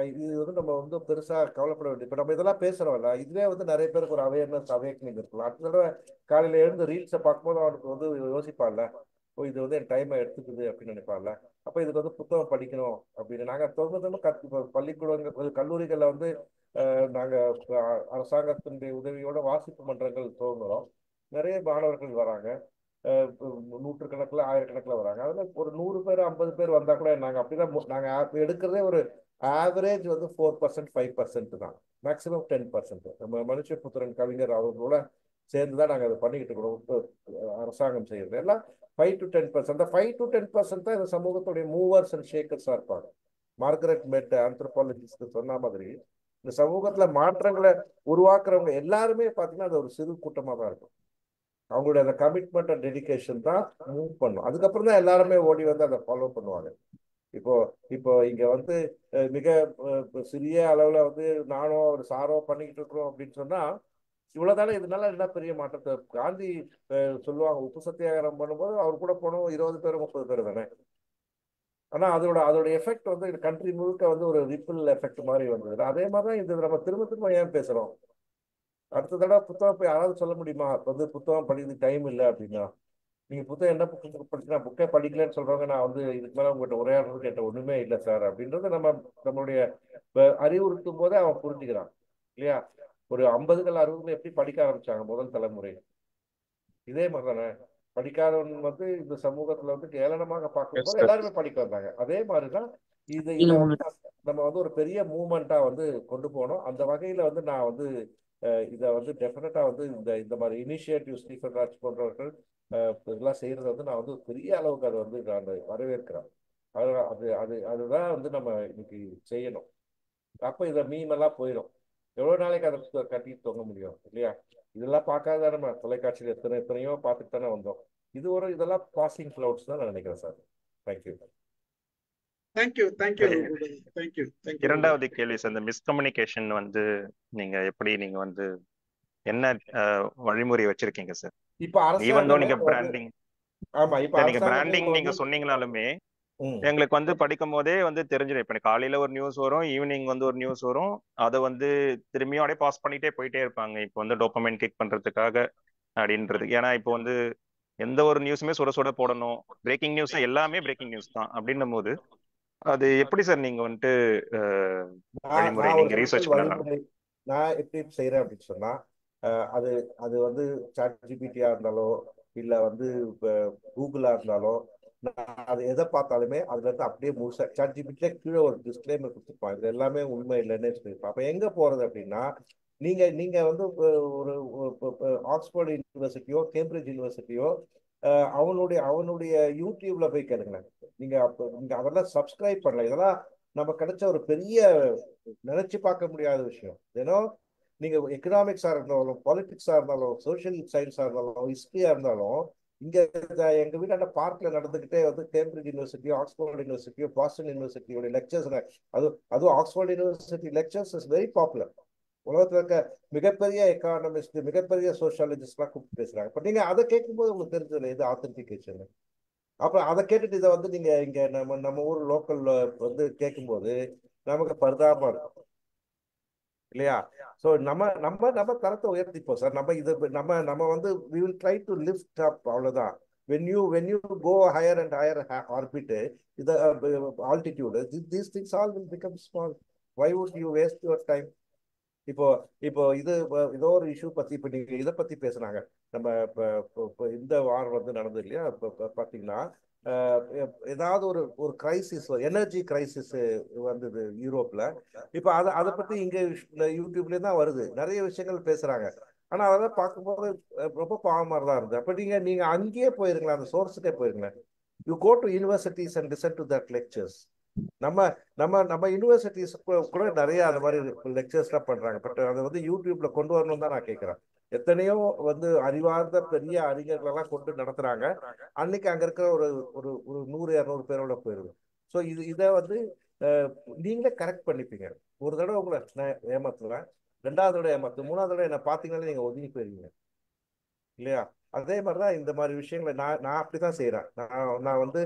இது வந்து நம்ம வந்து பெருசா கவலைப்பட வேண்டிய. இப்போ நம்ம இதெல்லாம் பேசுறோம்ல, இதுவே வந்து நிறைய பேருக்கு ஒரு அவேர்னஸ் அவேக்னிங் இருக்கலாம். அடுத்த தடவை காலையில எழுந்து ரீல்ஸை பார்க்கும்போது அவனுக்கு வந்து யோசிப்பான்ல, ஓ இது வந்து என் டைமை எடுத்துக்குது அப்படின்னு நினைப்பான்ல. அப்போ இதுக்கு வந்து புத்தகம் படிக்கணும் அப்படின்னு நாங்கள் தொடர்ந்து பள்ளிக்கூடங்கள் கல்லூரிகளில் வந்து நாங்கள் அரசாங்கத்தினுடைய உதவியோட வாசிப்பு மன்றங்கள் துவங்குறோம். நிறைய மாணவர்கள் வராங்க, நூற்றுக்கணக்கில் ஆயிரக்கணக்கில் வராங்க. அதில் ஒரு 100 பேர் 50 பேர் வந்தால் கூட நாங்கள் அப்படிதான் நாங்கள் எடுக்கிறதே ஒரு ஆவரேஜ் வந்து 4% 5% தான், மேக்ஸிமம் 10%. நம்ம மனுஷபுத்திரன் கவிஞர் அவர்களோட சேர்ந்து தான் நாங்கள் அதை பண்ணிக்கிட்டு இருக்கிறோம். அரசாங்கம் செய்யறது எல்லாம் 5 to 10%. அந்த 5 to 10% தான் இந்த சமூகத்துடைய மூவர்ஸ் அண்ட் ஷேக்கர்ஸாக இருப்பாங்க. மார்கரெட் மெட் ஆந்த்ரோபாலஜிஸ்ட் சொன்ன மாதிரி இந்த சமூகத்துல மாற்றங்களை உருவாக்குறவங்க எல்லாருமே பார்த்தீங்கன்னா அது ஒரு சிறு கூட்டமாக தான் இருக்கும். அவங்களுடைய அந்த கமிட்மெண்ட் அண்ட் டெடிகேஷன் தான் மூவ் பண்ணும். அதுக்கப்புறம் தான் எல்லாருமே ஓடி வந்து அதை ஃபாலோ பண்ணுவாங்க. இப்போ இப்போ இங்க வந்து மிக சிறிய அளவுல வந்து நானோ ஒரு சாரோ பண்ணிக்கிட்டு இருக்கிறோம் அப்படின்னு சொன்னா இவ்வளவுதானே. இதனால என்ன பெரிய மாற்றத்தை காந்தி சொல்லுவாங்க, உப்பு சத்தியாகிரகம் பண்ணும்போது அவர் கூட போனோம் 20 பேர் 30 பேர் தானே. ஆனா அதோட எஃபெக்ட் வந்து கண்ட்ரி முழுக்க வந்து ஒரு ரிப்பிள் எஃபெக்ட் மாதிரி வந்தது. அதே மாதிரிதான் இது நம்ம திரும்ப திரும்ப ஏன் பேசுறோம். அடுத்த தடவை புத்தகம் போய் யாராவது சொல்ல முடியுமா வந்து புத்தகம் படிக்கிறது டைம் இல்லை அப்படின்னா? நீங்க புத்தகம் என்ன புத்தகம் படிச்சுனா புக்கே படிக்கலன்னு சொல்றவங்க நான் வந்து இதுக்கு மேலே உங்கள்கிட்ட உரையாடுறது கேட்ட ஒண்ணுமே இல்லை சார் அப்படின்றத நம்மளுடைய அறிவுறுத்தும் போதே அவன் புரிஞ்சுக்கிறான் இல்லையா. ஒரு 50கள் 60கள் எப்படி படிக்க ஆரம்பிச்சாங்க முதல் தலைமுறை, இதே மாதிரி தானே. படிக்காதவன் வந்து இந்த சமூகத்துல வந்து ஏளனமாக பார்க்கும்போது எல்லாருமே படிக்க வந்தாங்க. அதே மாதிரிதான் இதை வந்து நம்ம வந்து ஒரு பெரிய மூவ்மெண்டா வந்து கொண்டு போனோம். அந்த வகையில வந்து நான் வந்து இதை வந்து டெஃபினட்டா வந்து இந்த மாதிரி இனிஷியேட்டிவ் ஸ்டீஃபன் ராஜ் போன்றவர்கள் இதெல்லாம் செய்யறத வந்து நான் வந்து பெரிய அளவுக்கு அதை வந்து நான் வரவேற்கிறேன். அதுதான் வந்து நம்ம இன்னைக்கு செய்யணும். அப்போ இதை மீமெல்லாம் போயிடும். எவ்வளவு நாளைக்கு அதை கட்டிட்டு தொங்க முடியும் இல்லையா. இதெல்லாம் பார்க்காத நம்ம தொலைக்காட்சியில் எத்தனையோ பார்த்துட்டு தானே வந்தோம். இதெல்லாம் பாசிங் கிளவுட்ஸ் தான் நான் நினைக்கிறேன் சார். தேங்க்யூ. இரண்டாவது கேள்வி சார், இந்த மிஸ்கம்யூனிகேஷன் வந்து நீங்க வந்து என்ன வழிமுறை வச்சிருக்கீங்க சார்? இப்ப அரசாங்கம் நீங்க பிராண்டிங் நீங்க சொன்னீங்கனாலுமே எங்களுக்கு வந்து படிக்கும் போதே வந்து தெரிஞ்சிடும். இப்ப காலையில ஒரு நியூஸ் வரும், ஈவினிங் வந்து ஒரு நியூஸ் வரும், அதை வந்து திரும்பியும் அப்படியே பாஸ் பண்ணிட்டே போயிட்டே இருப்பாங்க. இப்போ வந்து டோபமைன் கிளிக் பண்றதுக்காக அப்படின்றது. ஏன்னா இப்போ வந்து எந்த ஒரு நியூஸுமே சுட சுட போடணும், பிரேக்கிங் நியூஸ் எல்லாமே பிரேக்கிங் நியூஸ் தான் அப்படின்னும் போது அது எப்படி சார் நீங்க வந்துட்டு வழிமுறை நீங்க ரிசர்ச் பண்ணலாம்? நான் எப்படி செய்யறேன் அப்படின்னு சொன்னா அது வந்து சாட்ஜிபிடியா இருந்தாலோ இல்ல வந்து கூகுளா இருந்தாலோ அது எதை பார்த்தாலுமே அதுல இருந்து அப்படியே முழுசா சாட்ஜிபிடில கீழே ஒரு டிஸ்க்ளைமர் கொடுத்துருப்பான், இது எல்லாமே உண்மை இல்லைன்னு சொல்லியிருப்பான். அப்ப எங்க போறது அப்படின்னா நீங்க வந்து ஒரு ஆக்ஸ்போர்ட் யூனிவர்சிட்டியோ கேம்பிரிட்ஜ் யூனிவர்சிட்டியோ அவனுடைய யூடியூப்ல போய் கேளுங்களேன். நீங்க அதெல்லாம் சப்ஸ்கிரைப் பண்ணல. இதெல்லாம் நம்ம கிடைச்ச ஒரு பெரிய நினைச்சு பார்க்க முடியாத விஷயம். ஏன்னா நீங்க எக்கனாமிக்ஸா இருந்தாலும் பாலிடிக்ஸா இருந்தாலும் சோசியல் சயின்ஸா இருந்தாலும் ஹிஸ்டரியா இருந்தாலும் இங்க எங்க வீட்டாண்ட பார்க்ல நடந்துகிட்டே வந்து கேம்பிரிட்ஜ் யூனிவர்சிட்டியோ ஆக்ஸ்போர்ட் யூனிவர்சிட்டியோ பாஸ்டன் யூனிவர்சிட்டியோட லெக்சர்ஸ், அதுவும் Oxford university lectures is very popular. உலகத்துல இருக்க மிகப்பெரிய எக்கானமிஸ்ட், மிகப்பெரிய சோசியாலஜிஸ்ட்லாம் கூப்பிட்டு பேசுறாங்க. இப்ப நீங்க அதை கேட்கும்போது உங்களுக்கு தெரிஞ்சது இது ஆத்தென்டிகேஷன். அப்ப அதை கேட்டுட்டு இதை வந்து நீங்க இங்க நம்ம ஊர் லோக்கல்ல வந்து கேட்கும்போது நமக்கு பரிதாபமா இருக்கும் இல்லையா? ஸோ நம்ம நம்ம நம்ம தரத்தை உயர்த்திப்போம் சார். நம்ம இது நம்ம வந்து we will try to lift up, அவ்வளவுதான். when you go higher and higher orbit, the altitude, these things all will become small. Why would you waste your time? இப்போ இப்போ இதோ ஒரு இஷ்யூ பத்தி இப்போ நீங்க இதை பத்தி பேசுனாங்க. நம்ம இப்போ இந்த வாரம் வந்து நடந்தது இல்லையா? இப்போ பாத்தீங்கன்னா ஏதாவது ஒரு கிரைசிஸ், எனர்ஜி கிரைசிஸ் வந்தது யூரோப்ல. இப்போ அதை பத்தி இங்க யூடியூப்ல தான் வருது, நிறைய விஷயங்கள் பேசுறாங்க. ஆனா அதெல்லாம் பார்க்கும்போது ரொம்ப பாவமா தான் இருந்தது. அப்ப நீங்க அங்கேயே போயிருங்களா, அந்த சோர்ஸுக்கே போயிருங்களேன். You go to universities and listen to that lectures. நம்ம நம்ம நம்ம யூனிவர்சிட்டிஸ் கூட நிறைய அந்த மாதிரி லெக்சர்ஸ்லாம் பண்றாங்க. பட் அதை வந்து யூடியூப்ல கொண்டு வரணும் தான் நான் கேட்கிறேன். எத்தனையோ வந்து அறிவார்ந்த பெரிய அறிஞர்களெல்லாம் கொண்டு நடத்துறாங்க. அன்னைக்கு அங்க இருக்கிற ஒரு ஒரு ஒரு 100-200 பேரோட போயிருது. ஸோ இதை வந்து நீங்களே கரெக்ட் பண்ணிப்பீங்க. ஒரு தடவை உங்களை நான் ஏமாத்துவேன், 2வது தடவை ஏமாத்து, 3வது தடவை என்ன பார்த்தீங்கன்னாலே நீங்க ஒதுங்கி போயிருவீங்க இல்லையா? அதே மாதிரிதான் இந்த மாதிரி விஷயங்களை நான் அப்படிதான் செய்யறேன். நான் வந்து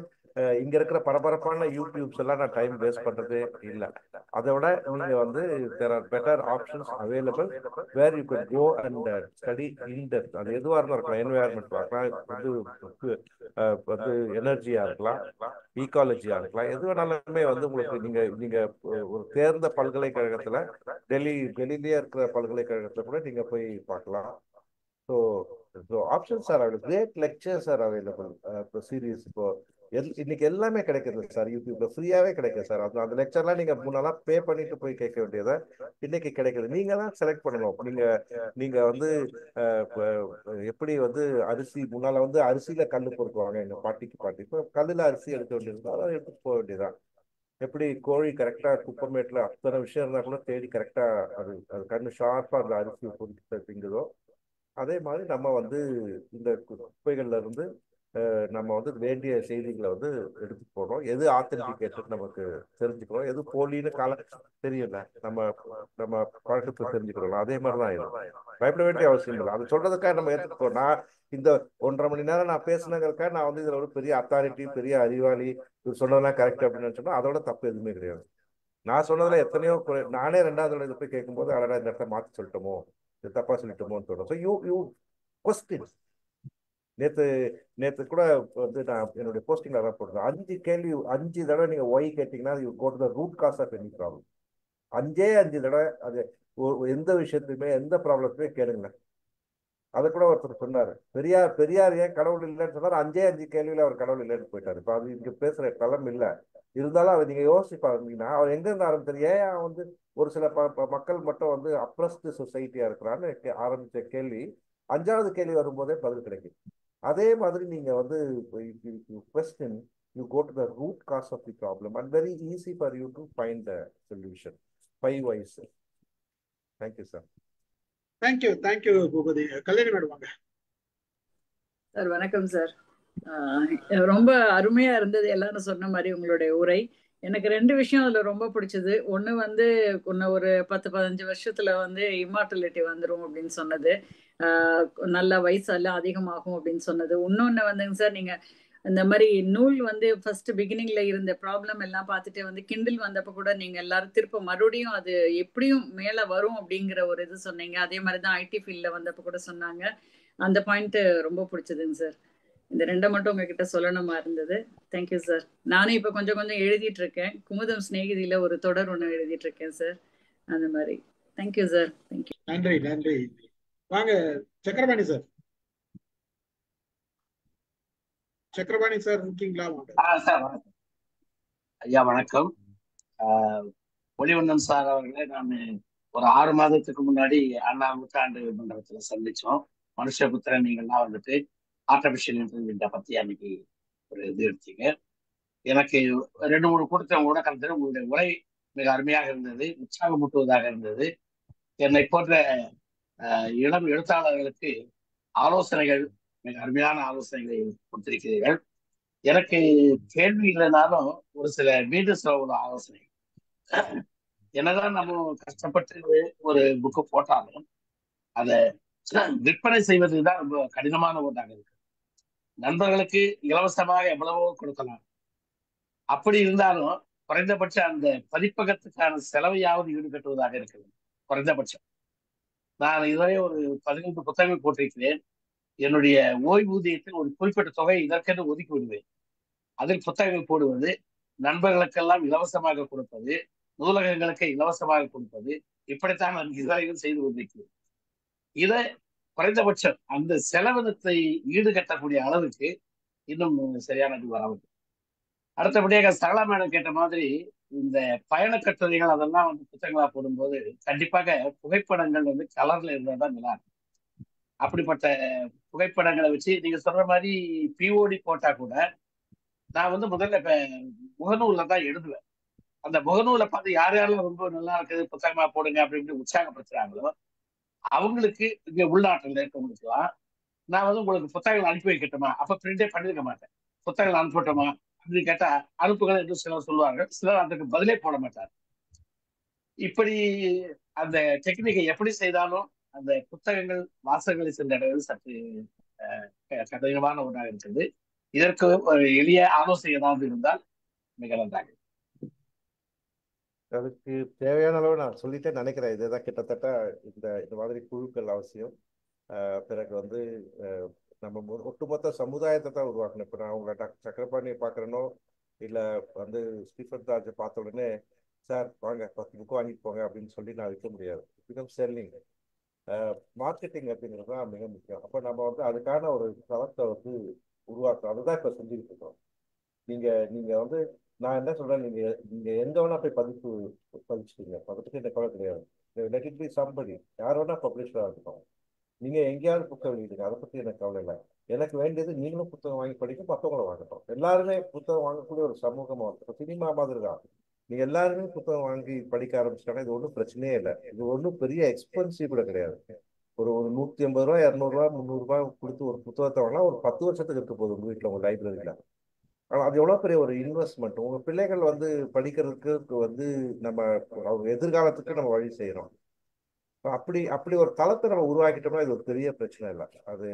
இங்க இருக்கிற பரபரப்பான யூடியூப்ஸ் எல்லாம் நான் டைம் வேஸ்ட் பண்றதே இல்லை. அதை விட நீங்க வந்து there are better options available where you can go and study in depth. அது எதுவா இருந்தா இருக்கலாம், என்வாயர்மெண்ட் பார்க்கலாம், வந்து எனர்ஜியா இருக்கலாம், ஈகாலஜியா இருக்கலாம், எது வேணாலுமே வந்து உங்களுக்கு நீங்க ஒரு தேர்ந்த பல்கலைக்கழகத்துல டெல்லியிலேயே இருக்கிற பல்கலைக்கழகத்துல கூட நீங்க போய் பார்க்கலாம். So options are available. Great lectures are available. Series இப்போ இன்னைக்கு எல்லாமே கிடைக்குது சார், யூடியூப்ல ஃப்ரீயாவே கிடைக்குது சார். அந்த லெக்சர்லாம் நீங்க முன்னெல்லாம் பே பண்ணிட்டு போய் கேட்க வேண்டியதை இன்னைக்கு கிடைக்குது. நீங்க தான் செலக்ட் பண்ணணும். நீங்க வந்து எப்படி வந்து அரிசி முன்னால வந்து அரிசியில கல்லு பொறுக்குவாங்க எங்க பாட்டி, இப்போ கல்லுல அரிசி எடுக்க வேண்டியது, அதான் எடுத்துட்டு போக வேண்டியதான். எப்படி கோழி கரெக்டா குப்பமேட்டுல அத்தனை விஷயம் இருந்தா கூட தேடி கரெக்டா அது கண்ணு ஷார்ப்பா அந்த அரிசி பொறுத்து திங்குதோ, அதே மாதிரி நம்ம வந்து இந்த குப்பைகள்ல இருந்து நம்ம வந்து வேண்டிய செய்திகளை வந்து எடுத்து போனோம். எது ஆத்தென்டிகேட்டட் நமக்கு தெரிஞ்சுக்கிறோம், எது போலின்னு தெரியல, நம்ம பழக்கத்தை தெரிஞ்சுக்கிறோம். அதே மாதிரிதான் இது. பயப்பட வேண்டிய அவசியம் இல்லை. அது சொல்றதுக்காக நம்ம ஏற்றுக்கோ. நான் இந்த 1.5 மணி நேரம் நான் பேசுனதுக்காக நான் வந்து இதுல ஒரு பெரிய அத்தாரிட்டி, பெரிய அறிவாளி, இது சொன்னதெல்லாம் கரெக்ட் அப்படின்னு சொன்னா அதோட தப்பு எதுவுமே கிடையாது. நான் சொன்னதுல எத்தனையோ நானே 2வது இதை போய் கேட்கும்போது அழகா இந்த இடத்த மாற்றி சொல்லிட்டோமோ, இது தப்பா சொல்லிட்டோமோன்னு தோணும். So you question. நேற்று கூட வந்து நான் என்னுடைய போஸ்டிங்ல தான் போடுறேன். 5 கேள்வி 5 தடவை நீங்க ஒய் கேட்டீங்கன்னா you go to the route cause of any problem. 5 தடவை அது எந்த விஷயத்துலையுமே எந்த ப்ராப்ளத்துமே கேளுங்க. அதை கூட ஒருத்தர் சொன்னாரு, பெரியார் ஏன் கடவுள் இல்லைன்னு சொன்னார். 5 கேள்வியில அவர் கடவுள் இல்லைன்னு போயிட்டாரு. இப்போ அது இங்க பேசுற களம் இல்லை. இருந்தாலும் அவர் நீங்க யோசிச்சு பாருங்கன்னா அவர் எங்க இருந்து ஆரம்பிச்சாரு, ஏன் வந்து ஒரு சில மக்கள் மட்டும் வந்து அப்ரஸ்டு சொசைட்டியா இருக்கிறான்னு ஆரம்பிச்ச கேள்வி 5வது கேள்வி வரும்போதே பதில் கிடைக்கும். அதே மாதிரி நீங்க வந்து question, you go to the root cause of the problem and very easy for you to find the solution. 5 whys. Thank you sir. Thank you Bhupathi. Kalyani madam வாங்க. சார் வணக்கம் சார். ரொம்ப அருமையா இருந்தது எல்லாரும் சொன்ன மாதிரி உங்களுடைய உரை. எனக்கு 2 விஷயம் அதுல ரொம்ப பிடிச்சது. ஒண்ணு வந்து ஒரு 10-15 வருஷத்துல வந்து இம்மார்டலிட்டி வந்துடும் அப்படின்னு சொன்னது, நல்ல வயசெல்லாம் அதிகமாகும் அப்படின்னு சொன்னது. இன்னொன்னு வந்துங்க சார், நீங்க இந்த மாதிரி நூல் வந்து ஃபர்ஸ்ட் பிகினிங்ல இருந்த ப்ராப்ளம் எல்லாம் பார்த்துட்டு வந்து கிண்டில் வந்தப்ப கூட நீங்க எல்லாரும் திருப்ப மறுபடியும் அது எப்படியும் மேல வரும் அப்படிங்கிற ஒரு இது சொன்னீங்க. அதே மாதிரிதான் ஐடி ஃபீல்ட்ல வந்தப்ப கூட சொன்னாங்க. அந்த பாயிண்ட் ரொம்ப பிடிச்சதுங்க சார். இந்த 2 மட்டும் உங்ககிட்ட சொல்லணுமா இருந்தது. Thank you sir. நானும் இப்ப கொஞ்சம் எழுதிட்டு இருக்கேன். குமுதம் சிநேகிதியில ஒரு தொடர் ஒண்ணு எழுதிட்டு இருக்கேன் சார். அந்த மாதிரி. Thank you sir. தேங்க்யூ. நன்றி. வாங்க சக்கரபாணி சார். சக்கரபாணி சார் இருக்கீங்களா? சார் வணக்கம் ஐயா. வணக்கம். ஒளிவண்ணன் சார் அவர்களே நான் ஒரு 6 மாதத்துக்கு முன்னாடி அண்ணா நூற்றாண்டு மண்டபத்துல சந்திச்சோம். மனுஷபுத்திரன் நீங்கள்லாம் வந்துட்டு ஆர்டிபிஷியல் இன்டெலிஜென்ஸை பத்தி அன்னைக்கு ஒரு இது எடுத்தீங்க. எனக்கு 2-3 கூட்டத்தை கூட கலந்து உங்களுடைய உரை மிக அருமையாக இருந்தது, உற்சாகமூட்டுவதாக இருந்தது. என்னை போன்ற இளம் எழுத்தாளர்களுக்கு ஆலோசனைகள் மிக அருமையான ஆலோசனைகளை கொடுத்திருக்கிறீர்கள். எனக்கு கேள்வி இல்லைனாலும் ஒரு சில மீண்டும் சொல்ல ஒரு ஆலோசனை. என்னதான் நம்ம கஷ்டப்பட்டு ஒரு புக்கு போட்டாலும் அதை விற்பனை செய்வது தான் ரொம்ப கடினமான ஒன்றாக இருக்கு. நண்பர்களுக்கு இலவசமாக எவ்வளவோ கொடுக்கலாம். அப்படி இருந்தாலும் குறைந்தபட்ச அந்த பதிப்பகத்துக்கான செலவையாவது ஈடுகட்டுவதாக இருக்கிறது. குறைந்தபட்சம் நான் இதுவரை ஒரு 15 புத்தகங்கள் போட்டிருக்கிறேன். என்னுடைய ஓய்வூதியத்தில் ஒரு குறிப்பிட்ட தொகை இதற்கென்று ஒதுக்கி விடுவேன். அதில் புத்தகங்கள் போடுவது, நண்பர்களுக்கெல்லாம் இலவசமாக கொடுப்பது, நூலகங்களுக்கு இலவசமாக கொடுப்பது, இப்படித்தான் நான் இதுவரையும் செய்து கொண்டிருக்கிறேன். இதை குறைந்தபட்சம் அந்த செலவினத்தை ஈடுகட்டக்கூடிய அளவுக்கு இன்னும் சரியானது வரவில்லை. அடுத்தபடியாக சரளா மேடம் கேட்ட மாதிரி இந்த பயண கட்டுரைகள் அதெல்லாம் வந்து புத்தகங்களா போடும்போது கண்டிப்பாக புகைப்படங்கள் வந்து கலர்ல இருந்தால் தான் நல்லா இருக்கும். அப்படிப்பட்ட புகைப்படங்களை வச்சு நீங்க சொல்ற மாதிரி பிஓடி போட்டா கூட நான் வந்து முதல்ல இப்ப முகநூல்ல தான் எழுதுவேன். அந்த முகநூலை பார்த்து யார் யாரெல்லாம் ரொம்ப நல்லா இருக்குது புத்தகமா போடுங்க அப்படின்னு உற்சாகப்படுத்துறாங்களோ அவங்களுக்கு இங்க உள்நாட்டில் இருக்கவங்களுக்குலாம் நான் வந்து உங்களுக்கு புத்தகங்கள் அனுப்பி வைக்கட்டுமா, அப்ப பிரிண்டே பண்ணிருக்க மாட்டேன், புத்தகங்கள் அனுப்பட்டுமா அப்படின்னு கேட்டா அனுப்புகள் என்று சிலர் சொல்லுவார்கள், சிலர் அதுக்கு பதிலே போட மாட்டார். இப்படி அந்த டெக்னிக்கை எப்படி செய்தாலும் அந்த புத்தகங்கள் வாசகங்களை சென்றடைவது சற்று கடினமான ஒன்றாக இருக்கிறது. இதற்கு ஒரு எளிய ஆலோசனை ஏதாவது இருந்தால் மிக நன்றாக. அதுக்கு தேவையான அளவு நான் சொல்லிட்டே நினைக்கிறேன். இதுதான் கிட்டத்தட்ட இந்த மாதிரி குழுக்கள் அவசியம். பிறகு வந்து நம்ம ஒட்டுமொத்த சமுதாயத்தை தான் உருவாக்கணும். இப்போ நான் உங்களை டாக்டர் சக்கரபாணியை பார்க்குறேனோ இல்லை வந்து ஸ்டீஃபன் தாஜை பார்த்த உடனே சார் வாங்க 10 புக்கு வாங்கிட்டு போங்க அப்படின்னு சொல்லி நான் விற்க முடியாது. பிகம் செல்லிங், மார்க்கெட்டிங் அப்படிங்கிறது தான் மிக முக்கியம். அப்போ நம்ம வந்து அதுக்கான ஒரு தளத்தை வந்து உருவாக்கணும். அதுதான் இப்போ செஞ்சுக்கிட்டு இருக்கோம். நீங்கள் வந்து நான் என்ன சொல்கிறேன், நீங்கள் எங்கே வேணால் போய் பதிச்சுட்டீங்க, அதை பற்றி எனக்கு கவலை கிடையாது. லெட் இட் பி சம்படி, யார் வேணால் பப்ளிஷராக இருக்கட்டும், நீங்கள் எங்கேயாவது புத்தகம் வெளியிடுங்க, அதை பற்றி எனக்கு கவலை இல்லை. எனக்கு வேண்டியது நீங்களும் புத்தகம் வாங்கி படிக்க, மற்றவங்கள வாங்கட்டும். எல்லாருமே புத்தகம் வாங்கக்கூடிய ஒரு சமூகமாக வந்து இப்போ சினிமா மாதிரி தான். நீங்கள் எல்லாருமே புத்தகம் வாங்கி படிக்க ஆரம்பிச்சிட்டாங்கன்னா இது ஒன்றும் பிரச்சனையே இல்லை. இது ஒன்றும் பெரிய எக்ஸ்பென்சிவ் கூட கிடையாது. ஒரு 150 ரூபா 200 ரூபா 300 ரூபாய் கொடுத்து ஒரு புத்தகத்தை வாங்கினா ஒரு 10 வருஷத்துக்கு இருக்க போகுது உங்கள் வீட்டில், உங்கள் லைப்ரரியில். ஆனால் அது எவ்வளோ பெரிய ஒரு இன்வெஸ்ட்மெண்ட். உங்கள் பிள்ளைகள் வந்து படிக்கிறதுக்கு வந்து நம்ம அவங்க எதிர்காலத்துக்கு நம்ம வழி செய்கிறோம். அப்படி ஒரு தளத்தை நம்ம உருவாக்கிட்டோம்னா இது ஒரு பெரிய பிரச்சனை இல்லை. அது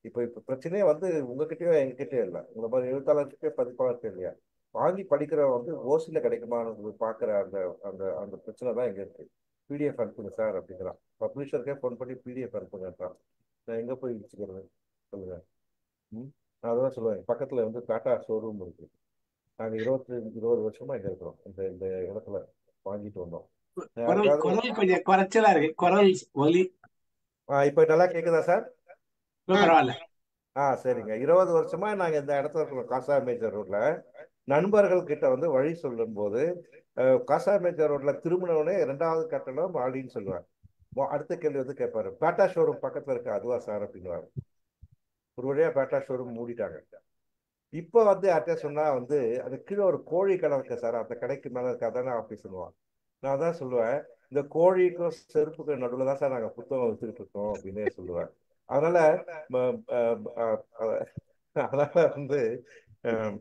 இப்போ பிரச்சனையே வந்து உங்ககிட்டயோ எங்ககிட்டயோ இல்லை, உங்களை மாதிரி எழுத்தாளர்கிட்டயோ பதிப்பாளர்கிட்ட இல்லையா. வாங்கி படிக்கிற வந்து ஓசியில் கிடைக்குமான்னு பார்க்குற அந்த அந்த அந்த பிரச்சனை தான் எங்கே இருக்குது. பிடிஎஃப் அனுப்புங்க சார் அப்படிங்கிறான், பப்ளிஷருக்கே ஃபோன் பண்ணி பிடிஎஃப் அனுப்புங்கன்றான். நான் எங்கே போய் வச்சுக்கிறது சொல்லுங்கள். நான் அதான் சொல்லுவேன், பக்கத்தில் வந்து டாட்டா ஷோரூம் இருக்குது. நாங்கள் 20 வருஷமா இங்கே இருக்கிறோம். இந்த இடத்துல வாங்கிட்டு வந்தோம். கொஞ்சம் குறைச்சலா இருக்கு குரல் ஒலி. இப்போ நல்லா கேட்குதா சார்? பரவாயில்ல. சரிங்க. 20 வருஷமா நாங்கள் இந்த இடத்துல இருக்கிறோம். காசா மேஜர் ரோட்ல நண்பர்கள் கிட்ட வந்து வழி சொல்லும் போது காசா மேஜர் ரோட்ல திரும்பினவுடனே 2வது கட்டணம் அப்படின்னு சொல்லுவார். அடுத்த கேள்வி வந்து கேட்பாரு, டாட்டா ஷோரூம் பக்கத்துல இருக்கு அதுவா சார் அப்படின்னுவாரு. ஒரு வழியா டாட்டா ஷோரூம் மூடிட்டாங்க. இப்போ வந்து யார்கிட்ட சொன்னா வந்து அது கீழே ஒரு கோழி கடை இருக்கு சார், அந்த கடைக்கு மேலே இருக்காதானே அப்படி சொல்லுவான். நான் தான் சொல்லுவேன், இந்த கோழிக்கும் செருப்புக்கு நடுவில் தான் சார் நாங்கள் புத்தகம் வச்சுக்கிட்டு இருக்கோம் அப்படின்னே சொல்லுவேன். அதனால வந்து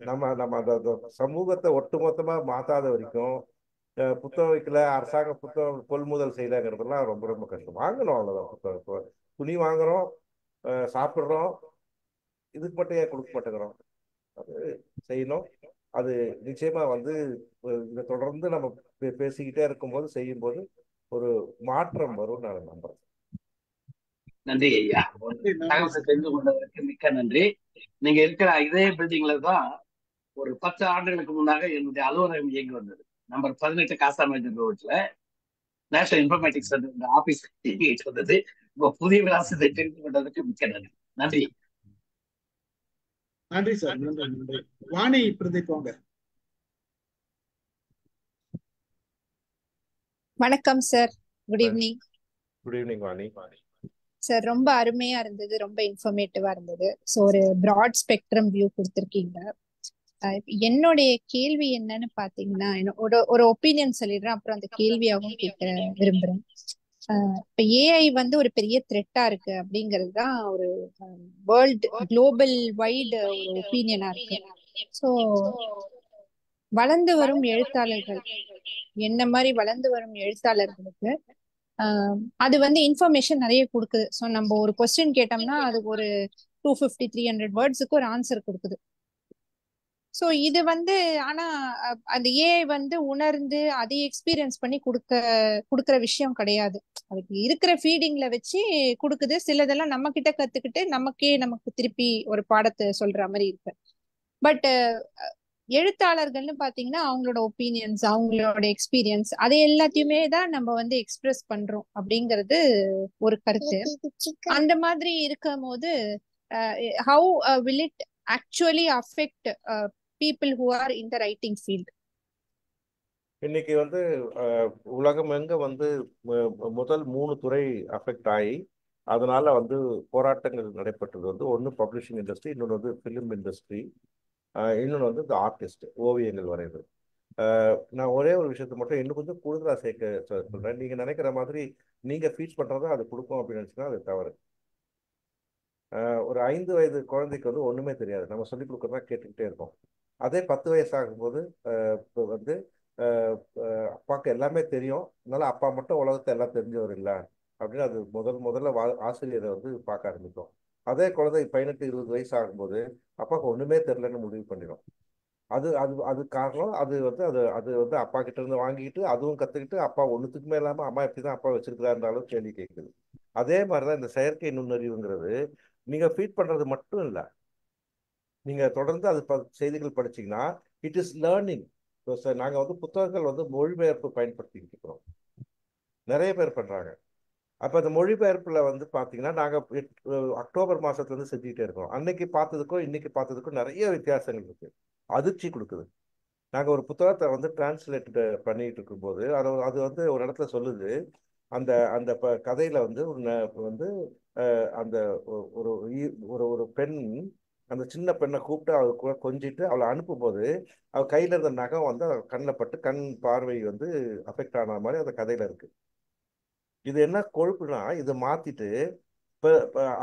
நம்ம அந்த சமூகத்தை ஒட்டுமொத்தமாக மாற்றாத வரைக்கும் புத்தகம் வைக்கல, அரசாங்க புத்தகம் கொள்முதல் செய்யலங்கிறதுலாம் ரொம்ப ரொம்ப கஷ்டம். வாங்கணும் அவ்வளோதான். புத்தகம் துணி வாங்குறோம், சாப்பிட்றோம், இதுக்கு மட்டும் ஏன் கொடுக்க மாட்டேங்கிறோம்? அது செய்யணும். அது நிச்சயமா வந்து இதை தொடர்ந்து நம்ம பேசிக்கிட்டே இருக்கும்போது செய்யும்போது ஒரு மாற்றம் வரும் நான் நம்புறேன். நன்றி ஐயா, தகவலை தெரிந்து கொண்டதற்கு மிக்க நன்றி. நீங்க இருக்கிற இதே பில்டிங்ல தான் ஒரு 10 ஆண்டுகளுக்கு முன்னாக என்னுடைய அலுவலகம் இயங்கி வந்தது. நம்பர் 18 காசா மேஜர் ரோட்ல நேஷனல் இன்ஃபர்மேட்டிக்ஸ் சென்டர் ஆபீஸ் இயங்கிட்டு வந்தது. இப்போ புதிய விலாசத்தை தெரிந்து கொண்டதற்கு மிக்க நன்றி. நன்றி நன்றி சார். நன்றி. வாணி பிரதீப் வாங்க. வணக்கம் sir. Good evening. Good evening Vani. Sir ரொம்ப அருமையா இருந்தது, ரொம்ப இன்ஃபர்மேட்டிவா இருந்தது. ஸோ ஒரு ப்ராட் ஸ்பெக்ட்ரம் வியூ கொடுத்துருக்கீங்க. என்னுடைய கேள்வி என்னன்னு பாத்தீங்கன்னா, ஒரு ஒப்பீனியன் சொல்லிடுறேன், அப்புறம் அந்த கேள்வியாகவும் கேட்க விரும்புறேன். இப்ப ஏஐ வந்து ஒரு பெரிய த்ரெட்டா இருக்கு அப்படிங்கிறது தான் ஒரு வேர்ல்டு குளோபல் வைடு ஒரு ஒப்பீனியனா இருக்கு. ஸோ வளர்ந்து வரும் எழுத்தாளர்கள், என்ன மாதிரி வளர்ந்து வரும் எழுத்தாளர்களுக்கு அது வந்து இன்ஃபர்மேஷன் நிறைய கொடுக்குது. ஸோ நம்ம ஒரு கொஸ்டின் கேட்டோம்னா அதுக்கு ஒரு 250-300 வேர்ட்ஸுக்கு ஒரு ஆன்சர் கொடுக்குது. ஸோ இது வந்து ஆனா அந்த ஏஐ வந்து உணர்ந்து அதை எக்ஸ்பீரியன்ஸ் பண்ணி கொடுக்குற விஷயம் கிடையாது. அதுக்கு இருக்கிற ஃபீடிங்ல வச்சு கொடுக்குது. சிலதெல்லாம் நம்ம கிட்ட கத்துக்கிட்டு நமக்கு திருப்பி ஒரு பாடத்தை சொல்ற மாதிரி இருக்கு. பட் எழுத்தாளர்கள்னு பாத்தீங்கன்னா அவங்களோட ஒப்பீனியன்ஸ், அவங்களோட எக்ஸ்பீரியன்ஸ், அதை எல்லாத்தையுமே தான் நம்ம வந்து எக்ஸ்பிரஸ் பண்றோம் அப்படிங்கிறது ஒரு கருத்து. அந்த மாதிரி இருக்கும் போது how will it actually affect people who are in the writing field? இன்னைக்கு வந்து உலகம் எங்க வந்து முதல் 3 துறை அஃபெக்ட் ஆகி அதனால வந்து போராட்டங்கள் நடைபெற்றது வந்து ஒன்று பப்ளிஷிங் இண்டஸ்ட்ரி, இன்னொன்று வந்து ஃபிலிம் இண்டஸ்ட்ரி, இன்னொன்று வந்து இந்த ஆர்டிஸ்ட், ஓவியங்கள் வரைகிறது. நான் ஒரே ஒரு விஷயத்தை மட்டும் இன்னும் கொஞ்சம் கூடுதலாக சேர்க்க சொல்கிறேன். நீங்கள் நினைக்கிற மாதிரி நீங்கள் ஃபீட் பண்ணுறதா அது கொடுக்கும் அப்படின்னு நினச்சிங்கன்னா அது தவறு. ஒரு 5 வயது குழந்தைக்கு வந்து ஒன்றுமே தெரியாது, நம்ம சொல்லிக் கொடுக்குறதா கேட்டுக்கிட்டே இருக்கோம். அதே 10 வயசு ஆகும்போது இப்போ வந்து அப்பாவுக்கு எல்லாமே தெரியும், அதனால அப்பா மட்டும் உலகத்தை எல்லாம் தெரிஞ்சவர் இல்லை அப்படின்னு அது முதல்ல ஆசிரியரை வந்து பார்க்க ஆரம்பிக்கும். அதே குழந்தை 18-20 வயசு ஆகும்போது அப்பாவுக்கு ஒன்றுமே தெரிலன்னு முடிவு பண்ணிடும். அது காரணம் அது வந்து அப்பா கிட்ட இருந்து வாங்கிக்கிட்டு அதுவும் கற்றுக்கிட்டு அப்பா ஒன்றுத்துக்குமே இல்லாமல் அம்மா எப்படி தான் அப்பா வச்சிருக்கிறாருந்தாலும் கேள்வி கேட்குது. அதே மாதிரி தான் இந்த செயற்கை நுண்ணறிவுங்கிறது நீங்கள் ஃபீட் பண்ணுறது மட்டும் இல்லை, நீங்கள் தொடர்ந்து அது செய்திகள் படிச்சிங்கன்னா இட் இஸ் லேர்னிங். நாங்கள் வந்து புத்தகங்கள் வந்து மொழிபெயர்ப்பு பயன்படுத்திக்கிட்டு இருக்கிறோம், நிறைய பேர் பண்ணுறாங்க. அப்போ அந்த மொழிபெயர்ப்பில் வந்து பார்த்தீங்கன்னா நாங்கள் அக்டோபர் மாதத்துலேருந்து செஞ்சுக்கிட்டே இருக்கோம். அன்னைக்கு பார்த்ததுக்கும் இன்னைக்கு பார்த்ததுக்கும் நிறைய வித்தியாசங்கள் இருக்குது, அதிர்ச்சி கொடுக்குது. நாங்கள் ஒரு புத்தகத்தை வந்து டிரான்ஸ்லேட் பண்ணிட்டு இருக்கும்போது அது வந்து ஒரு இடத்துல சொல்லுது, அந்த அந்த கதையில் வந்து வந்து அந்த ஒரு ஒரு பெண் அந்த சின்ன பெண்ணை கூப்பிட்டு அவள் கொஞ்சிட்டு அவளை அனுப்பும்போது அவள் கையில் இருந்த நகம் வந்து கண்ணில் பட்டு கண் பார்வை வந்து அஃபெக்ட் ஆன மாதிரி அந்த கதையில் இருக்கு. இது என்ன கொழுப்புனா இதை மாத்திட்டு இப்போ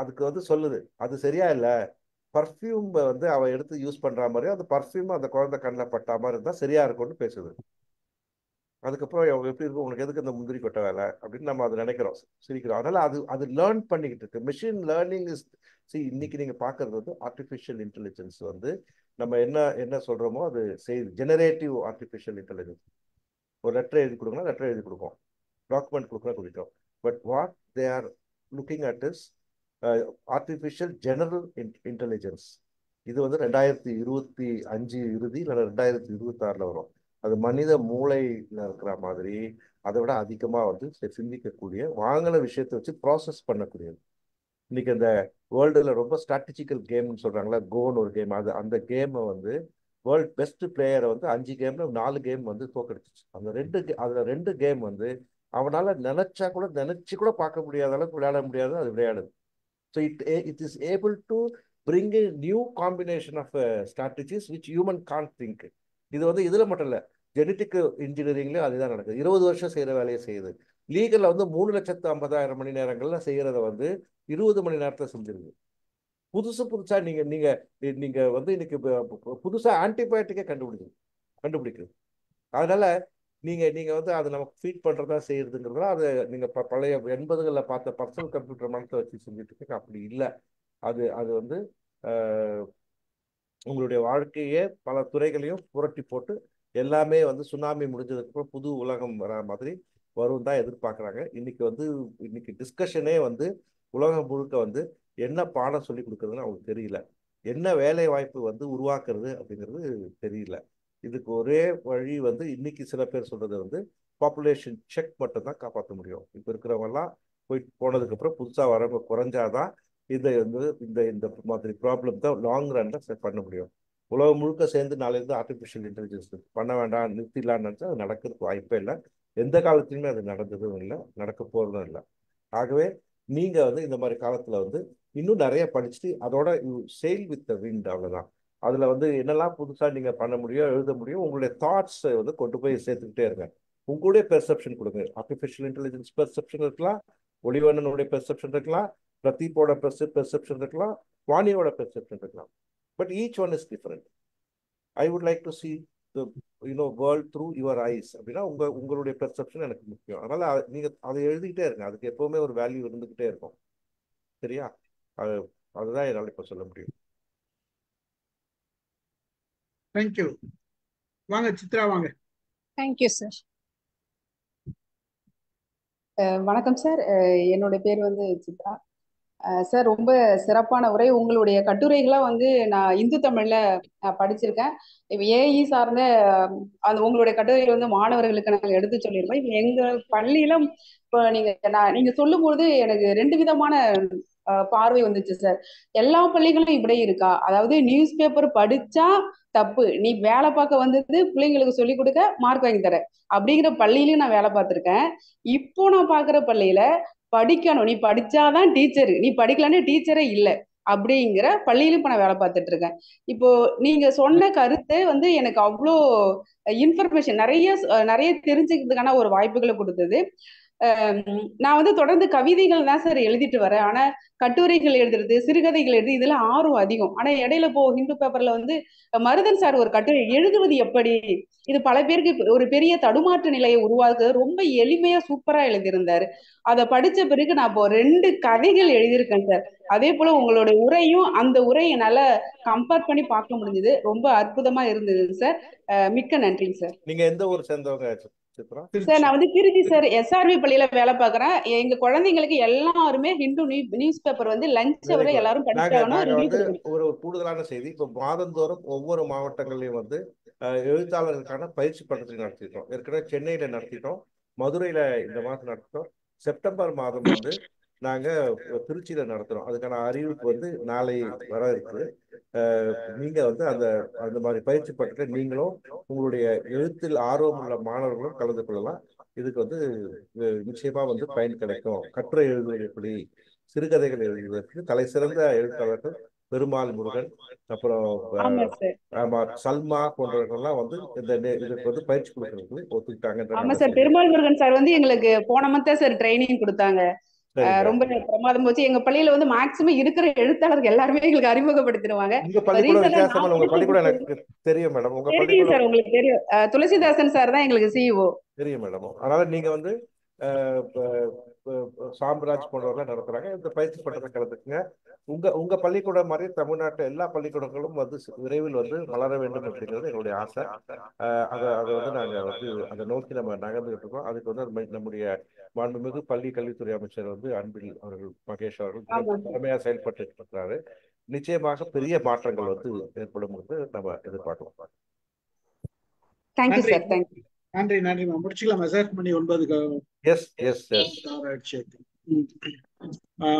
அதுக்கு வந்து சொல்லுது அது சரியா இல்லை, பர்ஃப்யூம் வந்து அவள் எடுத்து யூஸ் பண்ற மாதிரி அந்த பர்ஃப்யூம் அந்த குழந்தை கண்ணில் பட்டா மாதிரி இருந்தால் சரியா இருக்கும்னு பேசுது. அதுக்கப்புறம் எப்படி இருக்கும், உனக்கு எதுக்கு இந்த முந்திரி கொட்டை வேலை அப்படின்னு நம்ம அதை நினைக்கிறோம், சிரிக்கிறோம். அதனால அது லேர்ன் பண்ணிக்கிட்டு இருக்கு. மிஷின் லேர்னிங் இஸ் இன்னைக்கு நீங்க பாக்குறது வந்து ஆர்டிஃபிஷியல் இன்டெலிஜென்ஸ் வந்து நம்ம என்ன சொல்றோமோ அது செய்யுது. Generative artificial intelligence. ஒரு லெட்டர் எழுதி கொடுக்கணும், லெட்டர் எழுதி கொடுக்கும், டாக்குமெண்ட் கொடுக்கணும் கொடுக்கும். But what they are looking at is artificial general intelligence. இது வந்து 2025 இறுதி இல்லை 2026 வரும். அது மனித மூளையில் இருக்கிற மாதிரி அதை விட அதிகமாக வந்து சிந்திக்கக்கூடிய, வாங்கின விஷயத்தை வச்சு ப்ராசஸ் பண்ணக்கூடியது. இன்னைக்கு அந்த வேர்ல்டுல ரொம்ப ஸ்ட்ராட்டஜிக்கல் கேம்னு சொல்றாங்களா, கோன்னு ஒரு கேம், அந்த கேமை வந்து வேர்ல்ட் பெஸ்ட் பிளேயரை வந்து 5 கேம்ல 4 கேம் வந்து தோக்கடிச்சிச்சு. அதுல 2 கேம் வந்து அவனால நினைச்சு கூட பார்க்க முடியாத அளவுக்கு விளையாட முடியாது, அது விளையாடுது. So it is able to bring a new combination of strategies which human can't think. இது வந்து இதுல மட்டும் இல்லை, ஜெனட்டிக் இன்ஜினியரிங்லேயும் அதுதான் நடக்குது. 20 வருஷம் செய்கிற வேலையை செய்யுது. லீகலில் வந்து 3,50,000 மணி நேரங்கள்ல செய்கிறத வந்து 20 மணி நேரத்தில் செஞ்சிருக்கு. புதுசா நீங்க வந்து இன்னைக்கு புதுசா ஆன்டிபயோட்டிக்கே கண்டுபிடிக்குது. அதனால நீங்க வந்து அதை நமக்கு ஃபீட் பண்றதா செய்யறதுங்கிறதுலாம் அது நீங்க பழைய 80களில் பார்த்த பர்சனல் கம்ப்யூட்டர் மனத்தை வச்சு செஞ்சுட்டு இருக்கு. அப்படி இல்லை. அது வந்து உங்களுடைய வாழ்க்கையே பல துறைகளையும் புரட்டி போட்டு எல்லாமே வந்து சுனாமி முடிஞ்சதுக்கு அப்புறம் புது உலகம் வர மாதிரி வரும் தான் எதிர்பார்க்குறாங்க. இன்னைக்கு டிஸ்கஷனே வந்து உலகம் முழுக்க வந்து என்ன பாடம் சொல்லி கொடுக்குறதுன்னு அவங்களுக்கு தெரியல, என்ன வேலை வாய்ப்பு வந்து உருவாக்குறது அப்படிங்கிறது தெரியல. இதுக்கு ஒரே வழி வந்து இன்னைக்கு சில பேர் சொல்றது வந்து பாப்புலேஷன் செக் மட்டும் தான் காப்பாற்ற முடியும். இப்போ இருக்கிறவங்கலாம் போனதுக்கு அப்புறம் புதுசாக வரவங்க குறைஞ்சாதான் இதை வந்து இந்த மாதிரி ப்ராப்ளம் தான் லாங் ரன்ல பண்ண முடியும். உலகம் முழுக்க சேர்ந்து நாளையிலிருந்து ஆர்டிஃபிஷியல் இன்டெலிஜென்ஸ் பண்ண வேண்டாம், நிறுத்திடலான்னு நினச்சா அது நடக்கிறதுக்கு வாய்ப்பே இல்லை. எந்த காலத்துலையுமே அது நடந்ததும் இல்லை, நடக்க போகிறதும் இல்லை. ஆகவே நீங்க வந்து இந்த மாதிரி காலத்துல வந்து இன்னும் நிறைய படிச்சுட்டு அதோட செயில் வித் த விண்ட், அவ்வளவுதான். அதுல வந்து என்னெல்லாம் புதுசா நீங்க பண்ண முடியும், எழுத முடியும், உங்களுடைய தாட்ஸ் வந்து கொண்டு போய் சேர்த்துக்கிட்டே இருங்க. உங்களுடைய பெர்செப்ஷன் கொடுங்க. ஆர்டிஃபிஷியல் இன்டெலிஜென்ஸ் பெர்செப்ஷன் இருக்கலாம், ஒளிவண்ணனுடைய பெர்செப்ஷன் இருக்கலாம், பிரதீப்போட பெர்செப்ஷன் இருக்கலாம், வாணியோட பெர்செப்ஷன் இருக்கலாம். But each one is different. I would like to see the world through your eyes அப்படின்னா உங்களுடைய பெர்செப்ஷன் எனக்கு முக்கியம். அதனால நீங்கள் அதை எழுதிக்கிட்டே இருங்க. அதுக்கு எப்போவுமே ஒரு வேல்யூ இருந்துக்கிட்டே இருக்கும். சரியா? அதுதான் என்னால் இப்போ சொல்ல முடியும். தேங்க்யூ. வாங்க சித்ரா, வாங்க. Thank you sir. வணக்கம் சார். என்னோட பேர் வந்து சித்ரா. சார், ரொம்ப சிறப்பான உரை. உங்களுடைய கட்டுரைகள்லாம் வந்து நான் இந்து தமிழ்ல படிச்சிருக்கேன். இப்போ ஏஇ சார்ந்த அந்த உங்களுடைய கட்டுரைகள் வந்து மாணவர்களுக்கு நாங்கள் எடுத்து சொல்லியிருக்கோம். இப்போ எங்க பள்ளியில இப்போ நீங்க சொல்லும்போது எனக்கு 2 விதமான பார்வை வந்துச்சு சார். எல்லா பள்ளிகளும் இப்படி இருக்கா? அதாவது நியூஸ் பேப்பர் படிச்சா தப்பு, நீ வேலை பார்க்க வந்தது பிள்ளைங்களுக்கு சொல்லி கொடுக்க மார்க் வாங்கி தர அப்படிங்கிற பள்ளியிலையும் நான் வேலை பார்த்துருக்கேன். இப்போ நான் பாக்குற பள்ளியில படிக்கணும், நீ படிச்சாதான் டீச்சரு, நீ படிக்கலான்னு டீச்சரே இல்லை அப்படிங்கிற பள்ளியிலும் இப்ப நான் வேலை பார்த்துட்டு இருக்கேன். இப்போ நீங்க சொன்ன கருத்து வந்து எனக்கு அவ்வளோ இன்ஃபர்மேஷன் நிறைய தெரிஞ்சுக்கிறதுக்கான ஒரு வாய்ப்புகளை கொடுத்தது. நான் வந்து தொடர்ந்து கவிதைகள் தான் சார் எழுதிட்டு வரேன். ஆனா கட்டுரைகள் எழுதுறது, சிறுகதைகள் எழுது, இதுல ஆர்வம் அதிகம். ஆனா இடையில ஹிந்து பேப்பர்ல வந்து மருதன் சார் ஒரு கட்டுரை எழுதுவது எப்படி, இது பல பேருக்கு ஒரு பெரிய தடுமாற்று நிலையை உருவாக்க ரொம்ப எளிமையா சூப்பரா எழுதியிருந்தாரு. அதை படிச்ச பிறகு நான் இப்போ 2 கதைகள் எழுதியிருக்கேன் சார். அதே போல உங்களோட உரையும் அந்த உரை என்னால கம்பேர் பண்ணி பார்க்க முடிஞ்சது. ரொம்ப அற்புதமா இருந்தது சார். மிக்க நன்றிங்க சார். நீங்க எந்த ஊர் சேர்ந்தவங்க சார்? நான் வந்து திருச்சி சார், எஸ்ஆர்வி பள்ளியில வேலை பார்க்கறேன். எங்க குழந்தைங்களுக்கு எல்லாருமே ஹிந்து நியூஸ் பேப்பர் வந்து லஞ்ச் வரை எல்லாரும் படிச்சாகணும். ஒரு கூடுதலான செய்தி, இப்போ மாதந்தோறும் ஒவ்வொரு மாவட்டங்களையும் வந்து எழுத்தாளர்களுக்கான பயிற்சி பட்டத்தை நடத்திட்டோம். ஏற்கனவே சென்னையில நடத்திட்டோம், மதுரையில இந்த மாதம் நடத்திட்டோம். செப்டம்பர் மாதம் வந்து நாங்க திருச்சியில நடத்துறோம். அதுக்கான அறிவிப்பு வந்து நாளை வர இருக்குது. நீங்க வந்து அந்த மாதிரி பயிற்சி பட்டத்தை நீங்களும் உங்களுடைய எழுத்தில் ஆர்வம் உள்ள மாணவர்களும் கலந்து கொள்ளலாம். இதுக்கு வந்து நிச்சயமா வந்து பயன் கிடைக்கும். கட்டுரை எழுதுவது எப்படி, சிறுகதைகள் எழுதுவதற்கு தலை சிறந்த எழுத்தாளர்கள் பெருமாள் முருகன், அப்புறம் சல்மா போன்றவர்கள்லாம் வந்து இதுக்கு வந்து பயிற்சி கொடுக்கறதுக்கு ஒத்துக்கிட்டாங்க. ஆமா சார், பெருமாள் முருகன் சார் வந்து எங்களுக்கு போன மந்த் சார் ட்ரைனிங் கொடுத்தாங்க. ரொம்ப பிரமாதம் போச்சு. எங்க பள்ளியில வந்து மேக்சிமம் இருக்கிற எழுத்தாளர்கள் எல்லாருமே எங்களுக்கு அறிமுகப்படுத்திடுவாங்க. தெரியும் மேடம், தெரியும் சார், உங்களுக்கு தெரியும். துளசிதாசன் சார் தான் எங்களுக்கு சிஇஓ. தெரியும் மேடம். அதனால நீங்க வந்து சாம்ராஜ் போன்றவர்கள் நடத்துறாங்க. இந்த பயிற்சி பட்டத்தை கலந்துக்குங்க. உங்க பள்ளிக்கூடம் மாதிரி தமிழ்நாட்டு எல்லா பள்ளிக்கூடங்களும் வந்து விரைவில் வந்து வளர வேண்டும் அப்படிங்கிறது எங்களுடைய ஆசை. அதை வந்து நாங்கள் வந்து அதை நோக்கி நம்ம நகர்ந்துகிட்டு இருக்கோம். அதுக்கு வந்து நம்முடைய மாண்புமிகு பள்ளி கல்வித்துறை அமைச்சர் வந்து அன்பில் அவர்கள், மகேஷ் அவர்கள் திறமையா செயல்பட்டு இருக்கிறாரு. நிச்சயமாக பெரிய மாற்றங்கள் வந்து ஏற்படும் என்று நம்ம எதிர்பார்க்கலாம். நன்றி. முடிச்சுக்கலாமா சார்? மணி 9.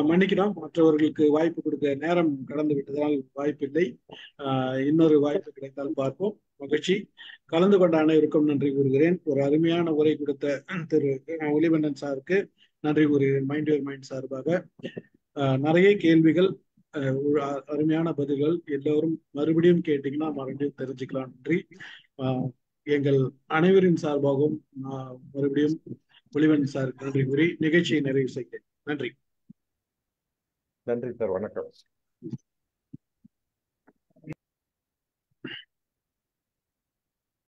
மன்னிக்கிறோம், மற்றவர்களுக்கு வாய்ப்பு கொடுக்க நேரம் கடந்து விட்டதால் வாய்ப்பில்லை. இன்னொரு வாய்ப்பு கிடைத்தால் பார்ப்போம். மகிழ்ச்சி. கலந்து கொண்ட அனைவருக்கும் நன்றி கூறுகிறேன். ஒரு அருமையான உரை கொடுத்த திரு ஒளிவண்ணன் சாருக்கு நன்றி கூறுகிறேன். மைண்ட் யுவர் மைண்ட் சார்பாக நிறைய கேள்விகள், அருமையான பதில்கள். எல்லோரும் மறுபடியும் கேட்டீங்கன்னா மறுபடியும் தெரிஞ்சுக்கலாம். நன்றி. எங்கள் அனைவரின் சார்பாகவும் மறுபடியும் ஒளிவண்ணன் சாருக்கு நன்றி கூறி நிகழ்ச்சியை நிறைவு செய்கிறேன். நன்றி. நன்றி சார். வணக்கம்.